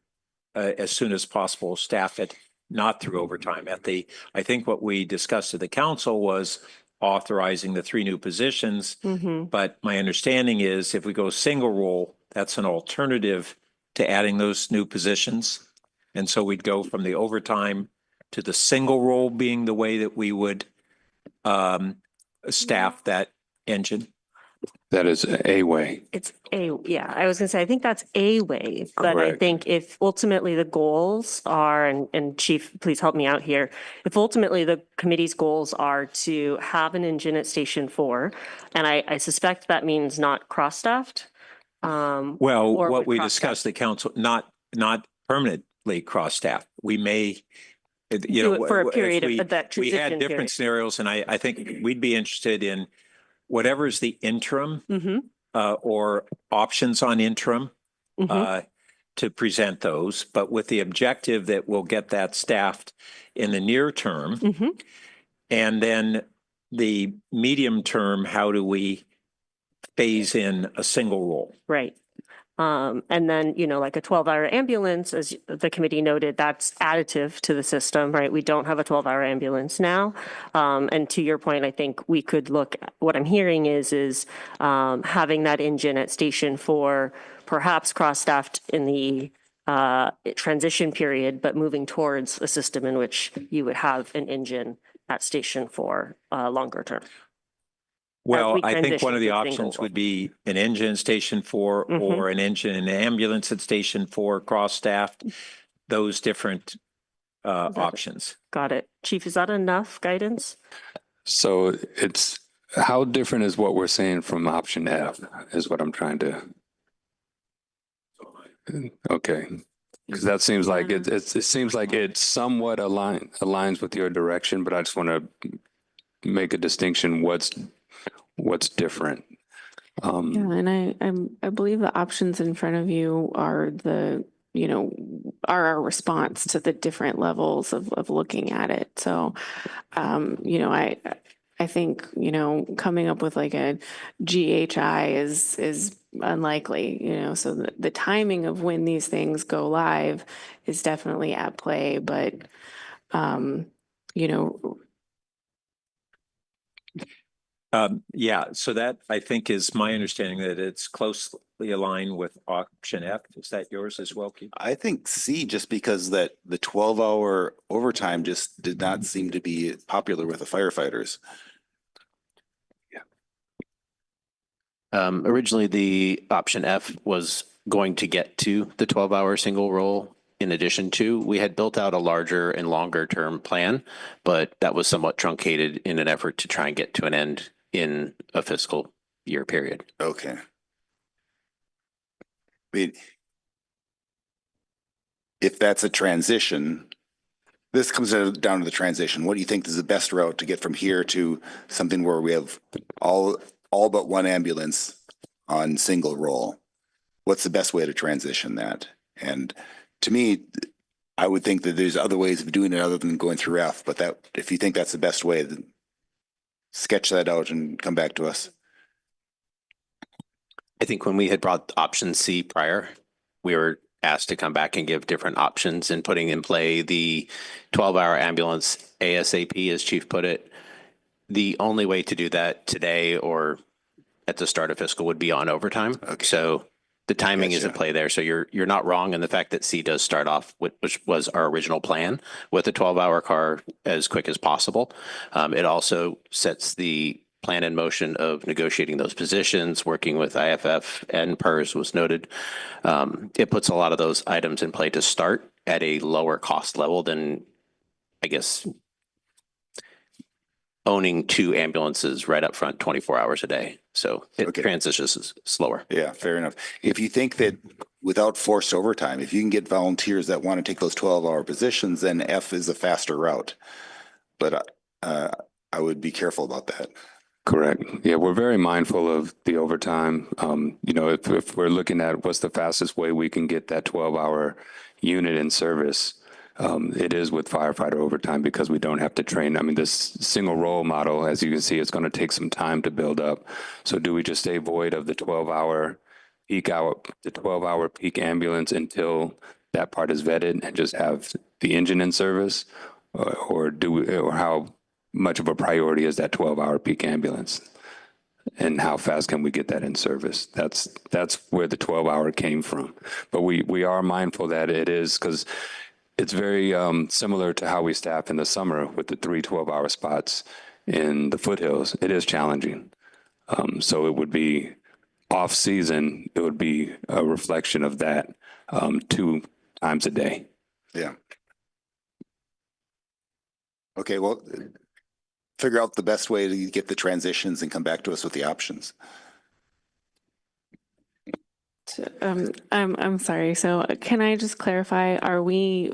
as soon as possible, staff it, not through overtime. I think what we discussed at the council was authorizing the 3 new positions, but my understanding is if we go single role, that's an alternative to adding those new positions. And so we'd go from the overtime to the single role being the way that we would staff that engine. That is a way. Yeah, I was gonna say, I think that's a way, but I think if ultimately the goals are, and Chief, please help me out here. If ultimately the committee's goals are to have an engine at Station 4, and I suspect that means not cross-staffed. Well, what we discussed at council, not permanently cross-staffed. We may, do it for a period of that transition we had different period. scenarios, and I think we'd be interested in whatever is the interim or options on interim to present those, but with the objective that we'll get that staffed in the near term. And then the medium term, how do we phase in a single role? Right. And then, like a 12-hour ambulance, as the committee noted, that's additive to the system, right? We don't have a 12-hour ambulance now. And to your point, I think we could look, what I'm hearing is having that engine at Station 4, perhaps cross-staffed in the transition period, but moving towards a system in which you would have an engine at Station 4 longer term. Well, I think one of the options would be an engine at Station 4 or an engine and ambulance at Station 4 cross-staffed, those different options. Got it. Chief, is that enough guidance? So how different is what we're saying from option F is what I'm trying to. Okay. Because that seems like it seems like it somewhat aligns with your direction, but I just want to make a distinction. What's different? Yeah, and I believe the options in front of you are are our response to the different levels of looking at it. So, I think, coming up with like a GHI is unlikely, so the timing of when these things go live is definitely at play, but, Yeah, so that I think is my understanding that it's closely aligned with option F. Is that yours as well, Keith? I think C, just because that the 12-hour overtime just did not seem to be popular with the firefighters. Originally, the option F was going to get to the 12-hour single roll. In addition to, we had built out a larger and longer term plan, but that was somewhat truncated in an effort to try and get to an end in a fiscal year period. Okay. mean, if that's a transition, this comes down to the transition. What do you think is the best route to get from here to something where we have all but one ambulance on single roll? What's the best way to transition that? And to me, I would think that there's other ways of doing it other than going through F, but that, if you think that's the best way, then sketch that out and come back to us. I think when we had brought option C prior, we were asked to come back and give different options and putting in play the 12-hour ambulance ASAP, as Chief put it. The only way to do that today or at the start of fiscal would be on overtime. Okay. So the timing is in Gotcha. play there. So you're not wrong in the fact that C does start off with, which was our original plan, with a 12-hour car as quick as possible. It also sets the plan in motion of negotiating those positions, working with IFF and PERS was noted. It puts a lot of those items in play to start at a lower cost level than, I guess, owning two ambulances right up front 24 hours a day. So it transitions slower. Yeah, fair enough. If you think that without forced overtime, if you can get volunteers that want to take those 12-hour positions, then F is a faster route. But I would be careful about that. Correct. Yeah, we're very mindful of the overtime. You know, if we're looking at what's the fastest way we can get that 12-hour unit in service, it is with firefighter overtime because we don't have to train. I mean, this single role model, as you can see, it's going to take some time to build up. So do we just stay void of the 12-hour peak ambulance until that part is vetted and just have the engine in service? Or how much of a priority is that 12-hour peak ambulance? And how fast can we get that in service? That's where the 12-hour came from. But we are mindful that it is, because it's very similar to how we staff in the summer with the 3 12-hour spots in the foothills. It is challenging. So it would be off season. It would be a reflection of that 2 times a day. Yeah. Okay, well, figure out the best way to get the transitions and come back to us with the options. I'm sorry. So can I just clarify, are we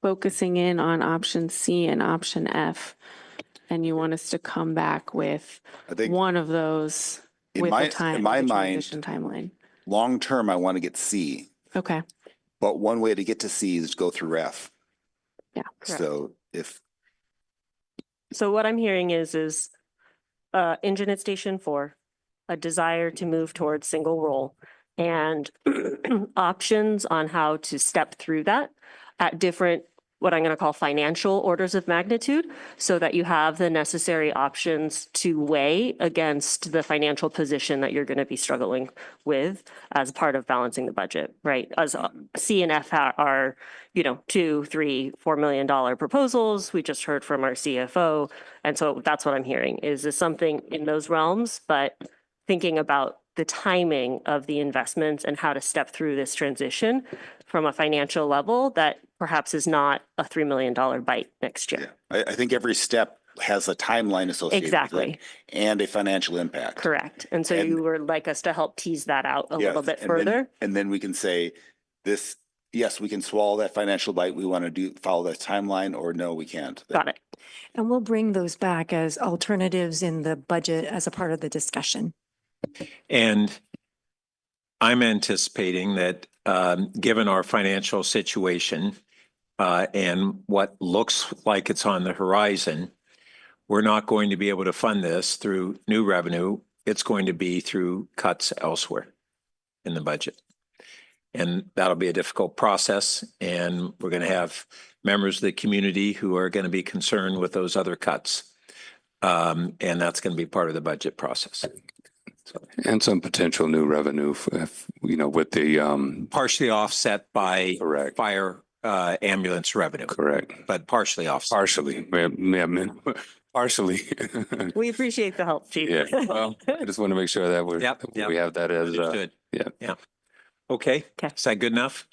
focusing in on option C and option F? And you want us to come back with one of those with the transition timeline? Long term, I want to get C. Okay. But one way to get to C is go through F. Yeah. Correct. So what I'm hearing is engine at station 4, a desire to move towards single role, and options on how to step through that at different, what I'm going to call financial orders of magnitude, so that you have the necessary options to weigh against the financial position that you're going to be struggling with as part of balancing the budget, right? As C and F are, $2, $3, $4 million proposals. We just heard from our CFO. And so that's what I'm hearing. Is this something in those realms, but thinking about the timing of the investments and how to step through this transition from a financial level that perhaps is not a $3 million bite next year. Yeah. I think every step has a timeline associated with it and a financial impact. Correct. And so you would like us to help tease that out a little bit further? And then we can say this, yes, we can swallow that financial bite. We want to follow that timeline, or no, we can't. Got it. And we'll bring those back as alternatives in the budget as a part of the discussion. And I'm anticipating that given our financial situation and what looks like it's on the horizon, we're not going to be able to fund this through new revenue. It's going to be through cuts elsewhere in the budget. And that'll be a difficult process. And we're going to have members of the community who are going to be concerned with those other cuts. And that's going to be part of the budget process. And some potential new revenue, with the partially offset by fire ambulance revenue. Correct. But partially offset. Partially. Partially. We appreciate the help, Chief. Yeah. Well, I just want to make sure that we have that as understood. Yeah. Okay. Is that good enough?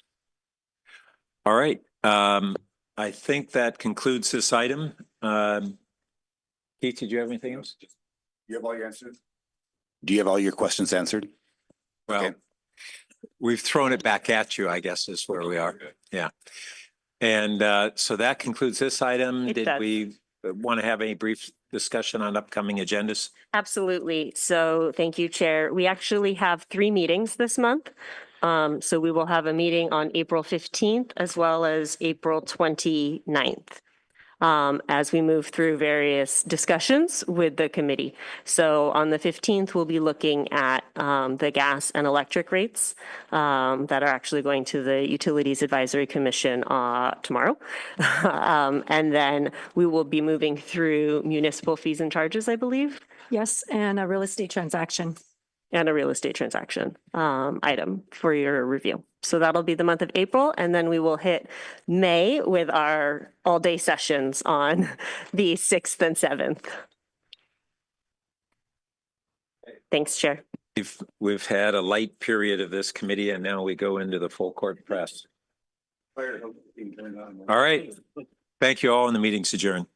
All right. I think that concludes this item. Keith, did you have anything else? You have all your answers? Do you have all your questions answered? Well, We've thrown it back at you, I guess, is where we are. Yeah. And so that concludes this item. It Did does. we want to have any brief discussion on upcoming agendas? Absolutely. So thank you, Chair. We actually have 3 meetings this month. So we will have a meeting on April 15th as well as April 29th. As we move through various discussions with the committee. So on the 15th, we'll be looking at the gas and electric rates that are actually going to the Utilities Advisory Commission tomorrow. And then we will be moving through municipal fees and charges, I believe. Yes, and a real estate transaction. And a real estate transaction item for your review. So that'll be the month of April, and then we will hit May with our all-day sessions on the 6th and 7th. Thanks, Chair. We've had a light period of this committee, and now we go into the full court press. All right. Thank you all, and the meeting's adjourned.